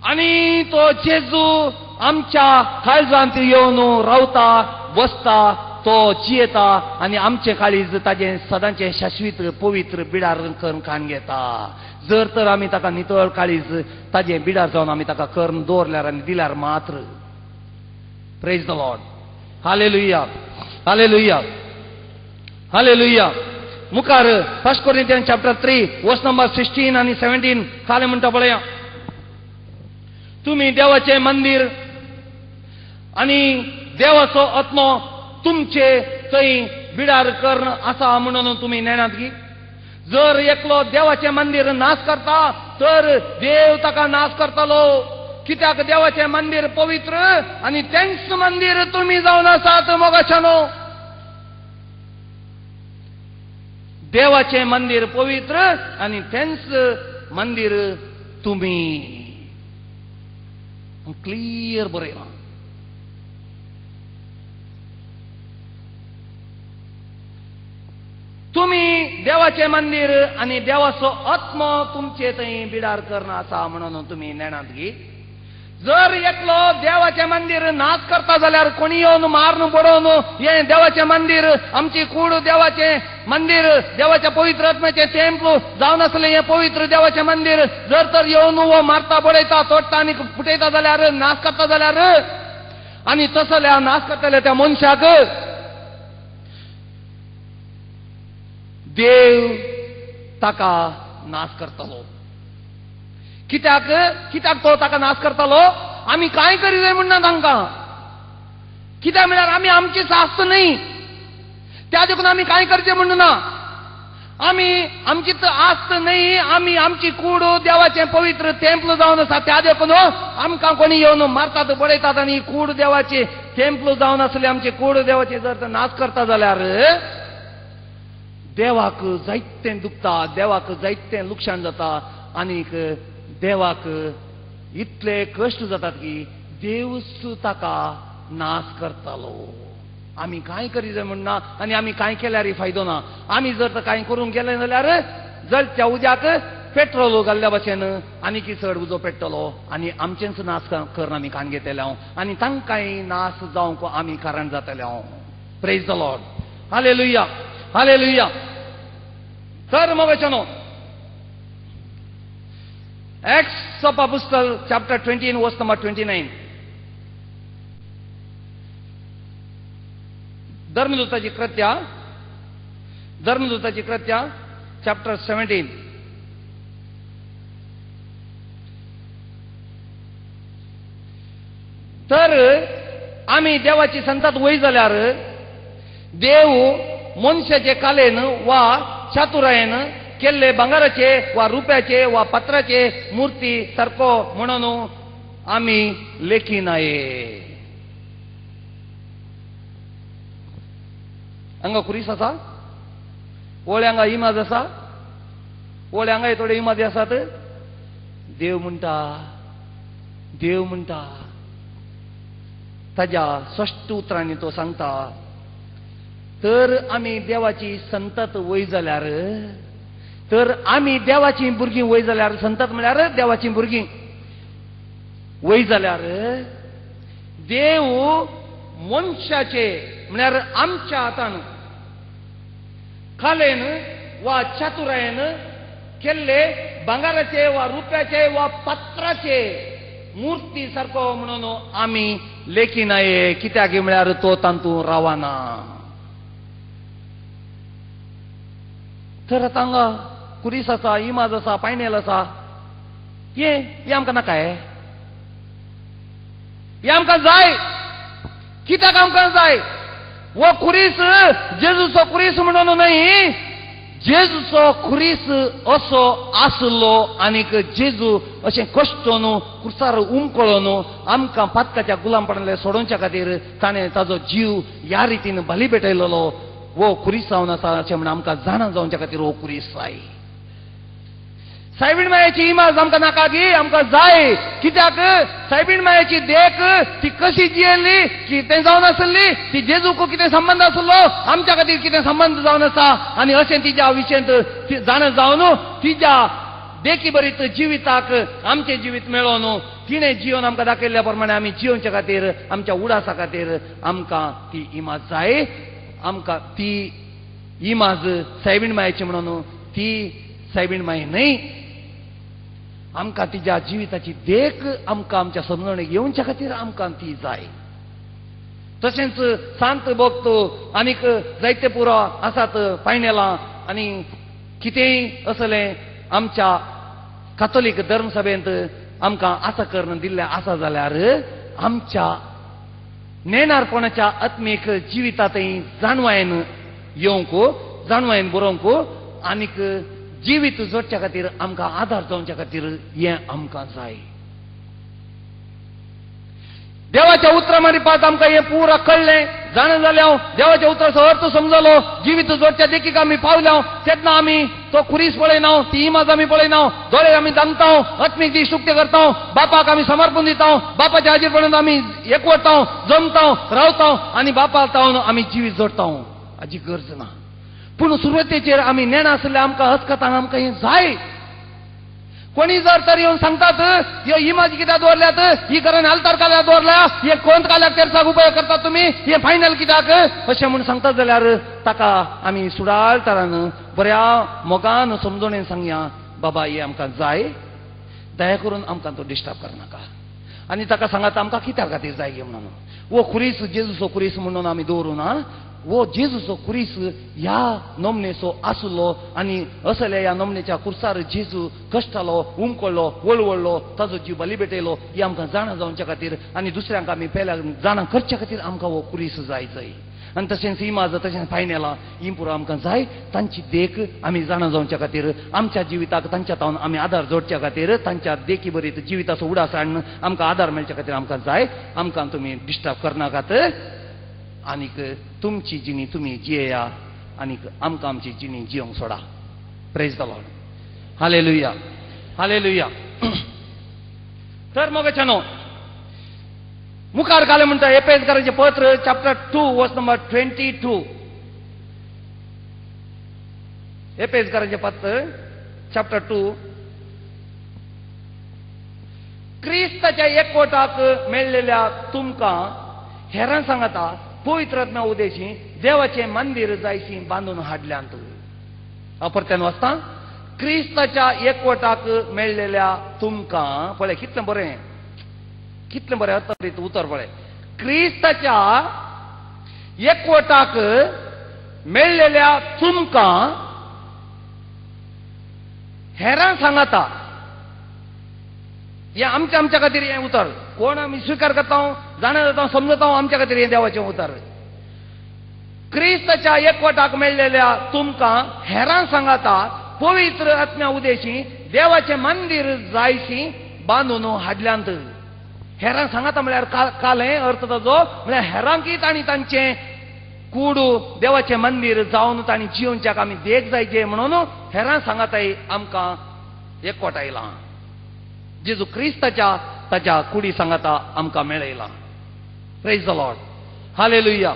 आणि तो जेजू आमच्या काळजांत येवन रावता बसता तो जियेता आणि आमचे काळीज ताजे सदांचे शाश्वत पवित्र बिडार करून खाण घेता. जर तर आमी ताका नितळ काळीज ताजे बिडार जावन आमी ताका करून दवरल्यार आनी दिल्यार मात्र. Praise the Lord. Hallelujah hallelujah hallelujah. मुखार 1 कोरिंथियन्स चॅप्टर 3 वर्स नंबर 16 आणि 17 खाले म्हणटा पळया. तुम्ही देवाचे मंदिर आणि देवाचो आत्मो तुमचे थंय बिडार कर्ण आसा म्हणून तुम्ही नेण्यात घे. जर एकलो देवाचे मंदिर नाश करता तर देव ताका नाश करतलो. कित्याक देवाचे मंदिर पवित्र आणि तेंच मंदिर तुम्ही जावन आसात मोगाच्यानो. देवाचे मंदिर पवित्र आणि तेंच मंदिर तुम्ही. क्लियर बरयला. तुम्ही देवाचे मंदिर आणि देवाचो आत्मो तुमचे थंय बिडार कर्ण आसा म्हणून तुम्ही नेणात घे. जर एकलो देवाचे मंदिर नाश करता जाल्यार कोणी येवन मारून पडोवन हे देवाचे मंदिर आमची कूड देवाचे मंदिर देवाच्या पवित्र आत्म्याचे टेम्पल जावन आसले हे पवित्र देवाचे मंदिर जर तर येवन वो मारता बडयता तोडटा आनी फुटयता जाल्यार नाश करता जाल्यार आनी तसल्या नाश करतले त्या मनशाक देव ताका नाश करतलो. कित्याक तो ताका नाश करतलो. आमी काय करीत म्हणना तांकां. कित्याक म्हळ्यार आमी आमची सास्त न्ही त्या देखून आमी काय करचें म्हणना. आमी आमची आस्त न्ही. आमी आमची कूड देवाचें पवित्र टेम्पल जावन आसा त्या देखून आमकां कोणी येवन मारतात बडयतात आनी कूड देवाचे टेम्पल जावन आसले आमचे कूड देवाचे जर नाश करता जाल्यार देवाक जायतें दुखता. देवाक जायतें लुकसाण जाता आनीक देवाक इतले कश्ट जातात की देवच ताका नाश करतलो. आमी काय करी जाय म्हणना आनी आमी काय केल्यार फायदो ना. आमी जर तर काय करूंक गेले जाल्यार जळच्या उज्याक पेट्रोल घाल्ल्या भशेन आनीक चड उजो पेट्टलो आनी आमचेच नाश करून आमी कान घेतले आनी तांकांय नाश जावंक आमी कारण जातले. Praise the Lord. Hallelujah hallelujah. तर मोगाच्यानो एक्ट्स ऑफ अपोस्टल चॅप्टर 20 वर्स नंबर 29. धर्मदूताची कृत्या चॅप्टर 17. तर आमी देवाची संतात वय जाल्यार देव मनशाचे कालेन वा चातुरायेन केल्ले भांगाराचे वा रुप्याचे वा पत्राचे मूर्ती सारको म्हणून आमी लेखीनाये. हांगा खुरीस आसा. ओळ्यांगा इमाज आसा. ओळ्यांगाय थोडे इमाजी आसात. देव म्हणटा ताज्या स्पश्ट उतरांनी तो सांगता. तर आमी देवाची संतत वय जाल्यार तर आमी देवाची भुरगीं वय जाल्यार संतत म्हळ्यार देवाची भुरगीं वय जाल्यार देव मनशाचे म्हळ्यार आमच्या हातान खालेन वा चातुरायेन केल्ले भांगाराचे वा रुप्याचे वा पत्राचे मूर्ती सारको म्हणून आमी लेखीनाये. कित्याक म्हळ्यार तो तांतू रावना. तर तांगा कुरीस आसा इमाज आसा पायणेल आसा हे आमकां नाकाय. हे आमकां जाय. कित्याक आमकां जाय. वो खुरीस जेजूचो खुरीस म्हणून न्हय. जेजूचो खुरीस असो आसलो आनीक जेजू अशें कश्टून कुर्सार उमकळून आमकां पातकाच्या गुलामपणांतले सोडोवच्या खातीर ताणें ताजो जीव ह्या रितीन बली पेटयलेलो. वो खुरीस जावन आसा अशें म्हण आमकां जाणा जावच्या खातीर वो खुरीस जाय. सायबीण मायेची इमाज आमकां नाका गी. आमकां जाय. कित्याक सायबीण मायेची देख ती कशी जियेल्ली की तें जावन आसली. ती जेजूक कितें संबंध आसलो आमच्या खातीर कितें संबंध जावन आसा आनी अशें तिच्या विशयेंत जाण जावन तिच्या देखी बरीत जिविताक आमचे जिवीत मेळोन तिणें जिवन आमकां दाखयल्ल्या प्रमाणे आमी जिवच्या खातीर आमच्या उडासा खातीर आमकां ती इमाज जाय. आमकां ती इमाज सायबीण मायेची म्हणून ती सायबीण माय न्हय. आमकां तिच्या जिविताची देख आमकां आमच्या समजणेक येवच्या खातीर आमकां ती जाय. तशेंच सांत भोगतो आनीक जायते पुरो आसात पायणेलां आनी कितेंय असलें आमच्या कातोलीक धर्मसभेंत आमकां आसा करून दिल्लें आसा जाल्यार आमच्या नेणारपणाच्या आत्मीक जिवितांतय जाणवायेन येवंक जाणवायेन बरोवंक आनीक जिवीत जोडच्या खातीर आमकां आदार जावच्या खातीर हें आमकां जाय. देवाच्या उतरां मारिपाक आमकां हें पुरा कळ्ळें जाणा जाल्यां देवाच्या उतराचो अर्थ समजलो जिवीत जोडच्या देखीक आमी पावल्या तेन्ना आमी तो खुरीस पळयना ती इमाज आमी पळयना दोळे आमी दामता आत्मीक ती शुक्ती करता बापाक आमी समर्पण दिता बापाच्या हाजीरपणांत आमी एकवटा जमता रावता आनी बापाक तावन आमी जिवीत जोडटा हाची गरज ना. पूण सुरवातेचेर आमी नेणा आसले आमकां हस्कतांक आमकां हें जाय. कोणी जर तर येवन सांगतात ह्यो इमाज कित्याक दवरल्यात ही करून आल्तार काल्याक दवरल्या हे कोंत काल्याक तेरसाक उपयोग करतात तुमी हे फायनल कित्याक अशें म्हूण सांगतात जाल्यार ताका आमी सुडाळ तरान बऱ्या मोगान समजोणेन सांगया बाबा हे आमकां जाय दया करून आमकां तो डिस्टर्ब करनाका आनी ताका सांगात आमकां कित्या खातीर जाय गे म्हणून. वो खुरीस जेजूचो खुरीस म्हणून आमी दवरूं ना. वो जेजूचो खुरीस ह्या नमनेचो आसलो आनी असले ह्या नमनेच्या खुर्सार जेजू कश्टालो उमकळ्ळो वळवळ्ळो ताजो जीव बली भेटयलो ही आमकां जाणा जावच्या खातीर आनी दुसऱ्यांक आमी पयल्या जाणा करच्या खातीर आमकां हो खुरीस जाय जाय. आनी तशेंच इमाज तशेंच फायनेलां ही पुरो आमकां जाय तांची देख आमी जाणा जावच्या खातीर आमच्या जिविताक तांच्या तावन आमी आदार जोडच्या खातीर तांच्या देखी बरीत जिविताचो उडास हाडून आमकां आदार मेळच्या खातीर आमकां जाय. आमकां तुमी डिस्टर्ब करनाकात आनीक तुमची जिणी तुमी जियेया आनीक आमकां आमची जिणी जियोंक सोडा. Praise the Lord. Hallelujah hallelujah. तर मोगेच्यानो मुखार घाले म्हणटा एफेसकाराचें पत्र चॅप्टर 2 वर्स नंबर 22. एफेसकाराचें पत्र चॅप्टर 2 क्रिस्ताच्या एकवटाक मेळलेल्या तुमकां हेरां सांगता पवित्र आत्म्या उदेशी देवाचें मंदीर जायशी बांदून हाडल्यांत. परत्यान वाचता क्रिस्ताच्या एकवटाक मेळलेल्या तुमकां पळय कितलें बरें अर्थरीत उतर पळय. क्रिस्ताच्या एकवटाक मेळलेल्या तुमकां हेरां सांगता. हे आमच्या खातीर हें उतर कोण आमी स्विकार करता जाणा जाता समजता आमच्या खातीर हें देवाचें उतर. क्रिस्ताच्या एकवटाक मेळलेल्या तुमकां हेरां सांगता पवित्र आत्म्या उदेशी देवाचें मंदीर जायशी बांदून हाडल्यांत. हेरां सांगता म्हळ्यार काल हें अर्थ ताजो म्हळ्यार हेरांकी तांणी तांचें कूड देवाचें मंदीर जावन तांणी जियोनच्याक आमी देख जायचे म्हणून हेरां सांगताय आमकां एकवट आयलां. जेजू क्रिस्ताच्या ताच्या कुडी सांगता आमकां मेळयलां. Praise the Lord. Hallelujah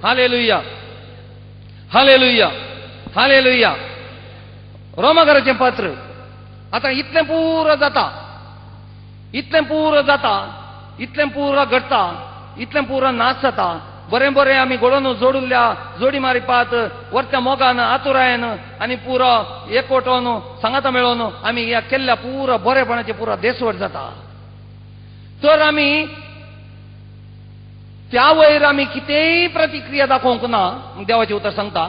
hallelujah hallelujah hallelujah. रोमाकाराचें पत्र आतां इतलें पुरो जाता इतलें पुरो घडटा इतलें पुरो नाच जाता बरें बरें आमी घडोवन जोडुल्ल्या जोडी मारिपात वर्त्या मोगान आतुरायेन आनी पुरो एकवटोन सांगता मेळोन आमी ह्या केल्ल्या पुरो बरेपणाचें पुरो देसवट जाता. तर आमी त्या वयर आमी कितेंय प्रतिक्रिया दाखोवंक ना देवाचें उतर सांगता.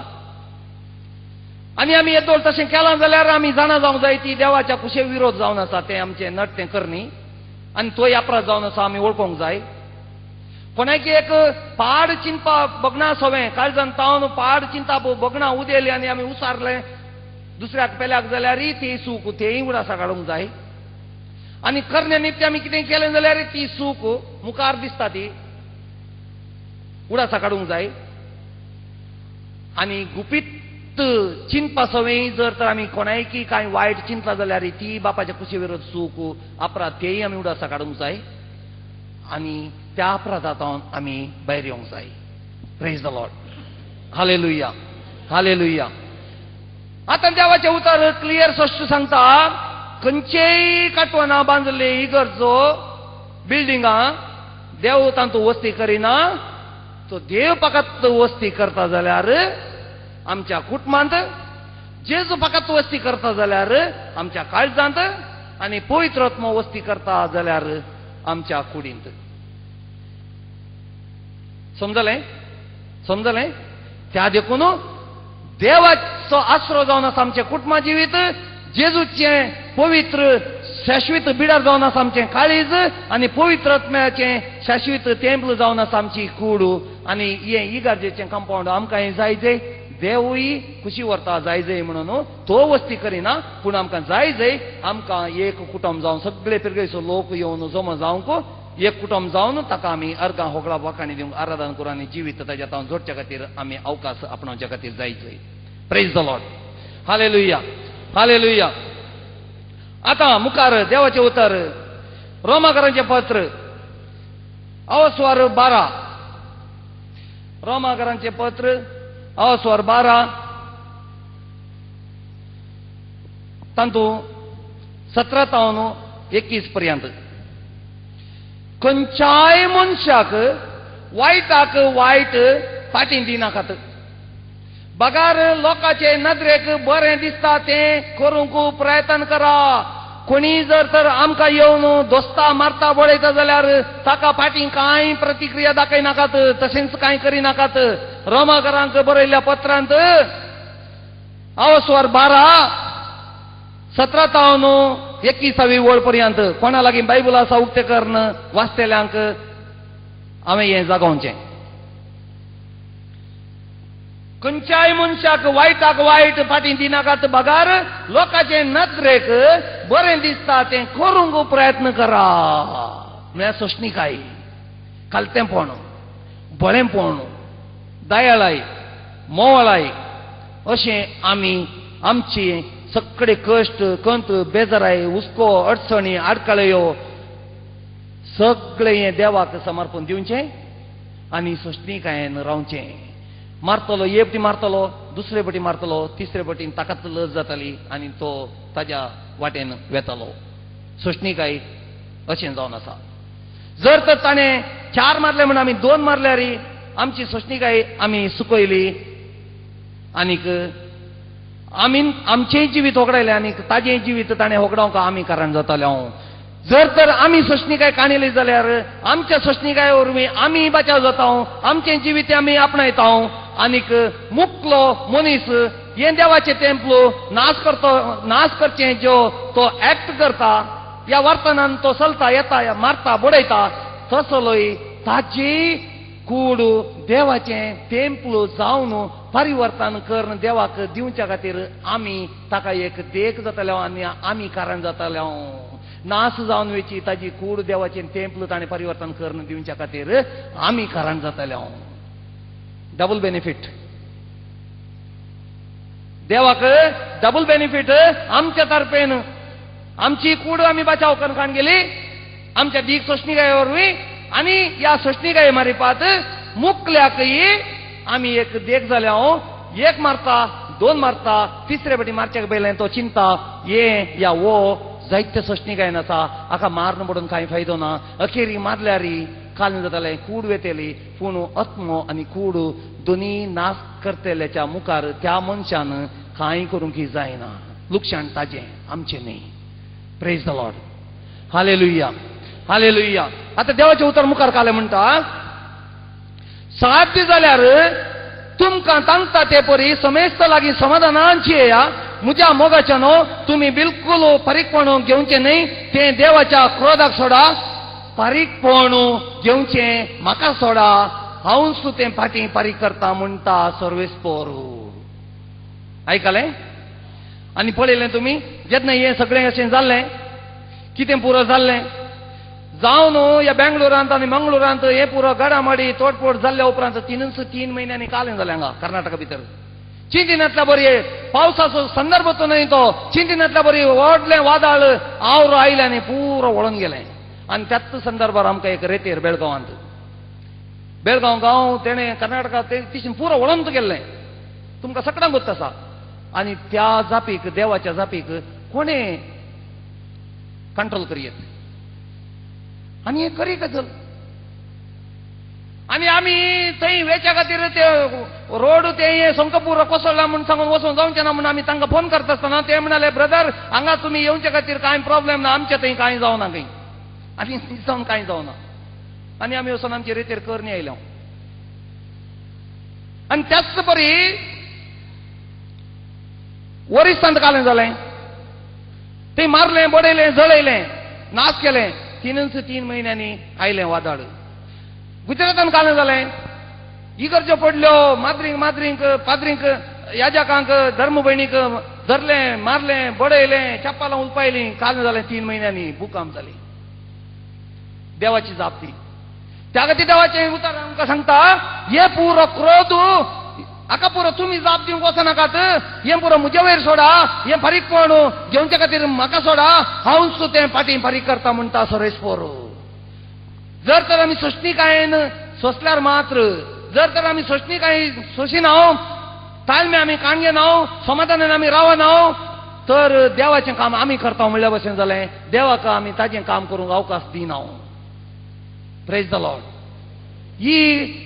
आनी आमी येदोळ तशें केलां जाल्यार आमी जाणा जावंक जाय ती देवाच्या कुशे विरोध जावन आसा तें आमचें नट तें करणी आनी तोय अपराध जावन आसा आमी वळखोंक जाय. कोणाकी एक पाड चिंतपा बगना सोवें काळजान तावन पाड चिंता बगना उदेली आनी आमी उसारले दुसऱ्याक पेल्याक जाल्यार ती सूख तेय उडासा काडूंक जाय. आनी करण्या नित्य आमी कितें केलें जाल्यार ती सूख मुखार दिसता ती उडासा काडूंक जाय. आनी गुपीत चिंतपा सवय जर तर आमी कोणायकी कांय वायट चिंतला जाल्यार ती बापाच्या कुशी विरोध सूख अपराध तेय आमी उडासा काडूंक जाय आनी त्या अपराधांतून आमी भायर येवंक जाय. Praise the Lord. Hallelujah hallelujah. आतां देवाचें उतर क्लियर स्पश्ट सांगता खंयचेय काटवना बांदले इगर्जो बिल्डिंगा देव तांतू वस्ती करिना तो देव फकत वस्ती करता जाल्यार आमच्या कुटुंबांत जेजू फकत वस्ती करता जाल्यार आमच्या काळजांत आनी पवित्र आत्मा वस्ती करता जाल्यार आमच्या कुडींत. समजलें त्या देखून देवाचो आसरो जावन आसा आमचे कुटुंबा जिवीत. जेजूचे पवित्र शाश्वत बिडार जावन आसा आमचें काळीज आनी पवित्र आत्म्याचें शाश्वत तेंपल जावन आसा आमची कूड. आनी हें इगार्जेचें कंपाऊंड आमकां जाय जय देवूय खुशी व्हरता जाय जय म्हणून तो वस्ती करिना पूण आमकां जाय जय आमकां एक कुटुंब जावन सगळे पिरगेचो लोक येवन जमा जावंक एक कुटुंब जावन ताका आमी अर्गां होगळा वाखाणी दिवंक आराधना करून आनी जिवीत ताच्या तावन जोडच्या खातीर आमी अवकाश आपणावच्या खातीर जाय जय. Praise the Lord. Hallelujah hallelujah. आता मुखार देवाचे उतर रोमाकारांचें पत्र अवस्वार 12. रोमाकारांचें पत्र अवस्वार 12 तांतू 17 तावन 21 पर्यंत. खंयच्याय मनशाक वायटाक वायट फाटीं दिनाकात. बगार लोकांचे नदरेक बरें दिसता तें करूंक प्रयत्न करा. कोणी जर तर आमकां येवन दोस्ता मारता बळयता जाल्यार ताका फाटीं कांय प्रतिक्रिया दाखयनाकात, तशेंच कांय करिनाकात. रोमाकारांक बरयल्ल्या पत्रांत अवस्वार 12 17 तावन 21 वळ पर्यंत कोणा लागीं बायबल आसा उक्ते कर्ण वाचतेल्यांक हांवें हें जागोवचें. खंयच्याय मनशाक वायटाक वायट फाटीं दिनाकात. बगार लोकांचे नदरेक बरें दिसता तें करूंक प्रयत्न करा. म्हळ्यार सोशणिकाय, कालतेपण, बळेपण, दयाळाय, मोवळाय अशें आमी आमची सगळे कश्ट कंत बेजाराय हुस्को अडचणी आडकाळयो सगळें हें देवाक समर्पण दिवचें आनी सोशणिकायेन रावचें. मारतलो एक बटी मारतलो, दुसरे बटी मारतलो, तिसरे बटीन ताकाच लज जाताली आनी तो ताज्या वाटेन वेतालो. सोशणिकाय अशें जावन आसा. जर तर ताणें 4 मारले म्हण आमी 2 मारल्यार आमची सोशणिकाय आमी सुकयली आनीक आमचेंय जिवीत होगडायलें आनीक ताजें जिवीत ताणें होगडावंक आमी कारण जाताले. जर तर आमी सोशणिकाय काणयली जाल्यार आमच्या सोशणिकाय वरवीं आमी बचाव जाता. आमचें जिवीत आमी आपणायता आनीक मुक्लो मनीस हें देवाचें तेंपल नाश करचें जो तो एक्ट करता, ह्या वर्तनान तो चलता येता मारता बडयता तसलोय ताची कूड देवाचें तेंपल जावन परिवर्तन करून देवाक दिवच्या खातीर आमी ताका एक देख जाताले आनी आमी कारण जाताले. नाश जावन वेची ताजी कूड देवाचें तेंपल ताणें परिवर्तन करून दिवच्या खातीर आमी कारण जाताले. डबल बेनिफिट देवाक डबल बेनिफिट आमच्या तर्फेन आमची कूड आमी बचाव करून काण गेली आमच्या दीक सोशणिकाये वरवीं आनी ह्या सोशणिकाये मारिपात मुकल्याकय आमी एक देख जाले. एक मारता 2 मारता तिसरे बटी मारच्या पयलें तो चिंता ये या वो जायत्य सोशणिकायेन आसा हाका मारन पडून कांय फायदो ना. अखेरी मारल्यार काल जातालें कूड वेतेली पूण आत्मो आनी कूड दोनी नाश करतेल्याच्या मुखार त्या मनशान कांय करूंक जायना. लुकसाण ताजें आमचें न्ही. Praise the Lord. Hallelujah hallelujah. आतां देवाचें उतर मुखार काले म्हणटा साध्य जाल्यार तुमकां सांगता ते परी समेस्त लागीं समाधानाची येया. म्हज्या मोगाच्यानो तुमी बिलकुल परीकपण घेवचें न्ही. तें देवाच्या क्रोधाक सोडा. परीकपण घेवचें म्हाका सोडा. हांवूच तें फाटीं पारीक करता म्हणटा सर्वेस्पोर. आयकलें आनी पळयलें तुमी जेन्ना हें सगळें अशें जाल्लें कितें पुरो जाल्लें जावन ह्या बेंगलोरांत आनी मंगळुरांत हें पुरो घडामोडी तोडफोड जाल्ल्या उपरांत 3 म्हयन्यांनी कालें जालें हांगा कर्नाटका भितर. चिंतिनांतल्या बरी पावसाचो संदर्भ तो न्हय तो. चिंतिनांतल्या बरी व्हडलें वादळ आवरो आयलें आनी पुरो वळून गेलें. आनी त्याच संदर्भार आमकां एक रेतेर बेळगांवांत बेळगांव गांव तेणें कर्नाटका तिशीन पुरो वळून गेल्लें तुमकां सगळ्यांक गोश्ट आसा. आनी त्या जापीक देवाच्या जापीक कोणें कंट्रोल करियेत आणि हे करी कसं आणि आम्ही थंय वेच्या खातीर ते रोड ते संकपूर कोसळला म्हणून सांगून वचून जावचे ना म्हणून आम्ही तांकां फोन करता आसतना ते म्हणाले ब्रदर हांगा तुमी येवचे खातीर कांय प्रॉब्लेम ना आमच्या थंय कांय जावना खंय आनी दिसावन कांय जावना आनी आमी वचून आमचे रेतेर करनी आयल्या आनी त्याच परी वरिस्थांत कालें जालें ते मारलें बडयलें जळयलें नाश केलें 3 म्हयन्यांनी आयलें वादळ गुजरातान कालें जालें इगर्ज्यो पडल्यो माद्रींक पाद्रींक याजकांक धर्म भयणीक धरलें मारलें बडयलें चप्पलां उलपायलीं कालें जालें 3 म्हयन्यांनी भूकंप जाली देवाची जाप ती त्या खातीर देवाचें उतर आमकां सांगता हे पुरो क्रोध हाका पुरो तुमी जाप दिवंक वचनाकात हें पुरो म्हजे वयर सोडा हें फारीकपण घेवचे खातीर म्हाका सोडा हांवच तें फाटीं फारीक करता म्हणटा सोरेस्पोर जर तर आमी सोंसणीकायेन सोंसल्यार मात्र जर तर आमी सोंसणीकाय सोंसिना ताळमे आमी काणगे ना समाधानान आमी रावना तर देवाचें काम आमी करता म्हणल्या भशेन जालें देवाक आमी ताजें काम करूंक अवकाश दिना प्रेज द लॉर्ड ही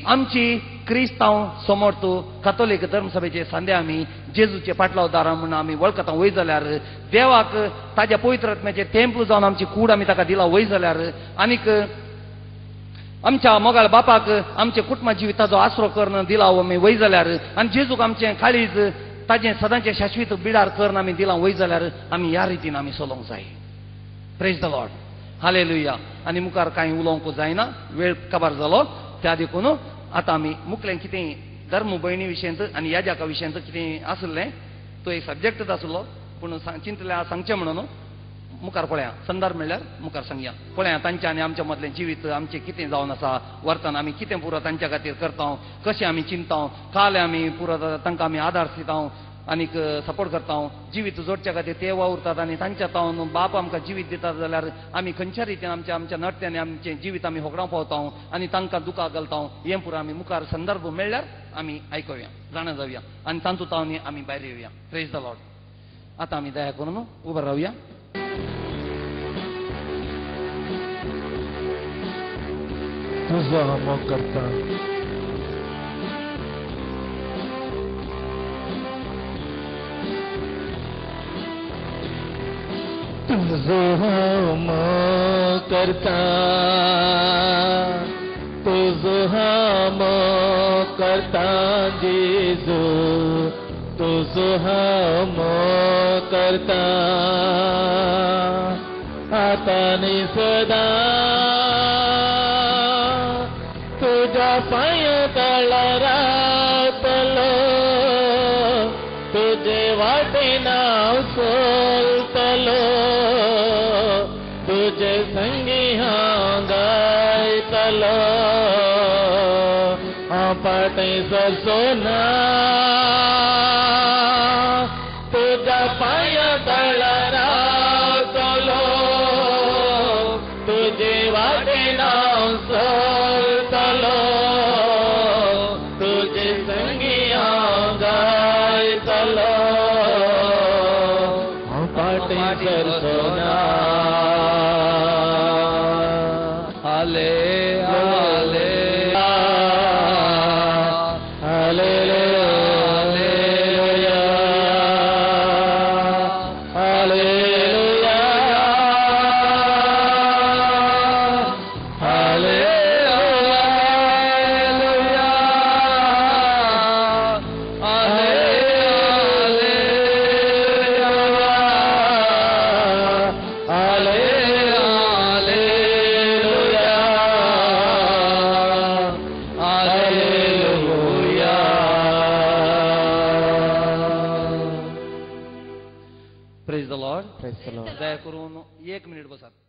आमची क्रिस्तांव समर्थ कॅथोलीक धर्मसभेचे संदे आमी जेजूचे पाटलावदार म्हणून आमी वळखता वय जाल्यार देवाक ताज्या पवित्र आत्म्याचे थेंप जावन आमची कूड आमी ताका दिला वय जाल्यार आनीक आमच्या मोगाळ बापाक आमच्या कुटुंबा जिविताचो आसरो करून दिला आमी वय जाल्यार आनी जेजूक आमचें काळीज ताजें सदांचें शाश्वीत बिडार करून आमी दिला वय जाल्यार आमी ह्या रितीन आमी चलोवंक जाय प्रेज द लॉर्ड हालेलुया आनी मुखार कांय उलोवंक जायना वेळ काबार जालो त्या देखून आतां आमी मुखलें कितें धर्म भयणी विशयंत आनी याजका विशयंत कितें आसलें तो एक सब्जेक्टच आसलो पूण चिंतल्या सांगचें म्हणून मुखार पळया संदर्भ म्हणल्यार मुखार सांगया पळया तांच्या आनी आमच्या मदलें जिवीत आमचें कितें जावन आसा वर्तन आमी कितें पुरो तांच्या खातीर करता कशें आमी चिंतता काल आमी पुरो तांकां आमी आदार दिता आनीक सपोर्ट करता जिवीत जोडच्या खातीर ते वावुरतात आनी तांच्या तावन बाप आमकां जिवीत दितात जाल्यार आमी खंयच्या रितीन आमच्या नडत्यांनी आमचें जिवीत आमी होगडावंक पावता आनी तांकां दुखां घालता हें पुरो आमी मुखार संदर्भ मेळ्ळ्यार आमी आयकुया जाणा जावया आनी तातूंत आमी भायर येवया प्रेज द लॉर्ड आतां आमी दया करून उबे रावया तुझो मोग करता तुझो मोग करता तुझो मोग करता जेजू तुझो मोग करता आतानी सदा तुझ्या पाय तळार रावतलो तुझे वाटेन हांव चलतलो तुझे संगी हांव गायतलो हांव फाटीं सरसोना तुझ्या पाय तळार रावतलो तुझे वाटेन हांव चलतलो तुझे संगी हांव गायतलो हांव फाटीं सरसोना हाले हाले दया करून 1 मिनिट बसात.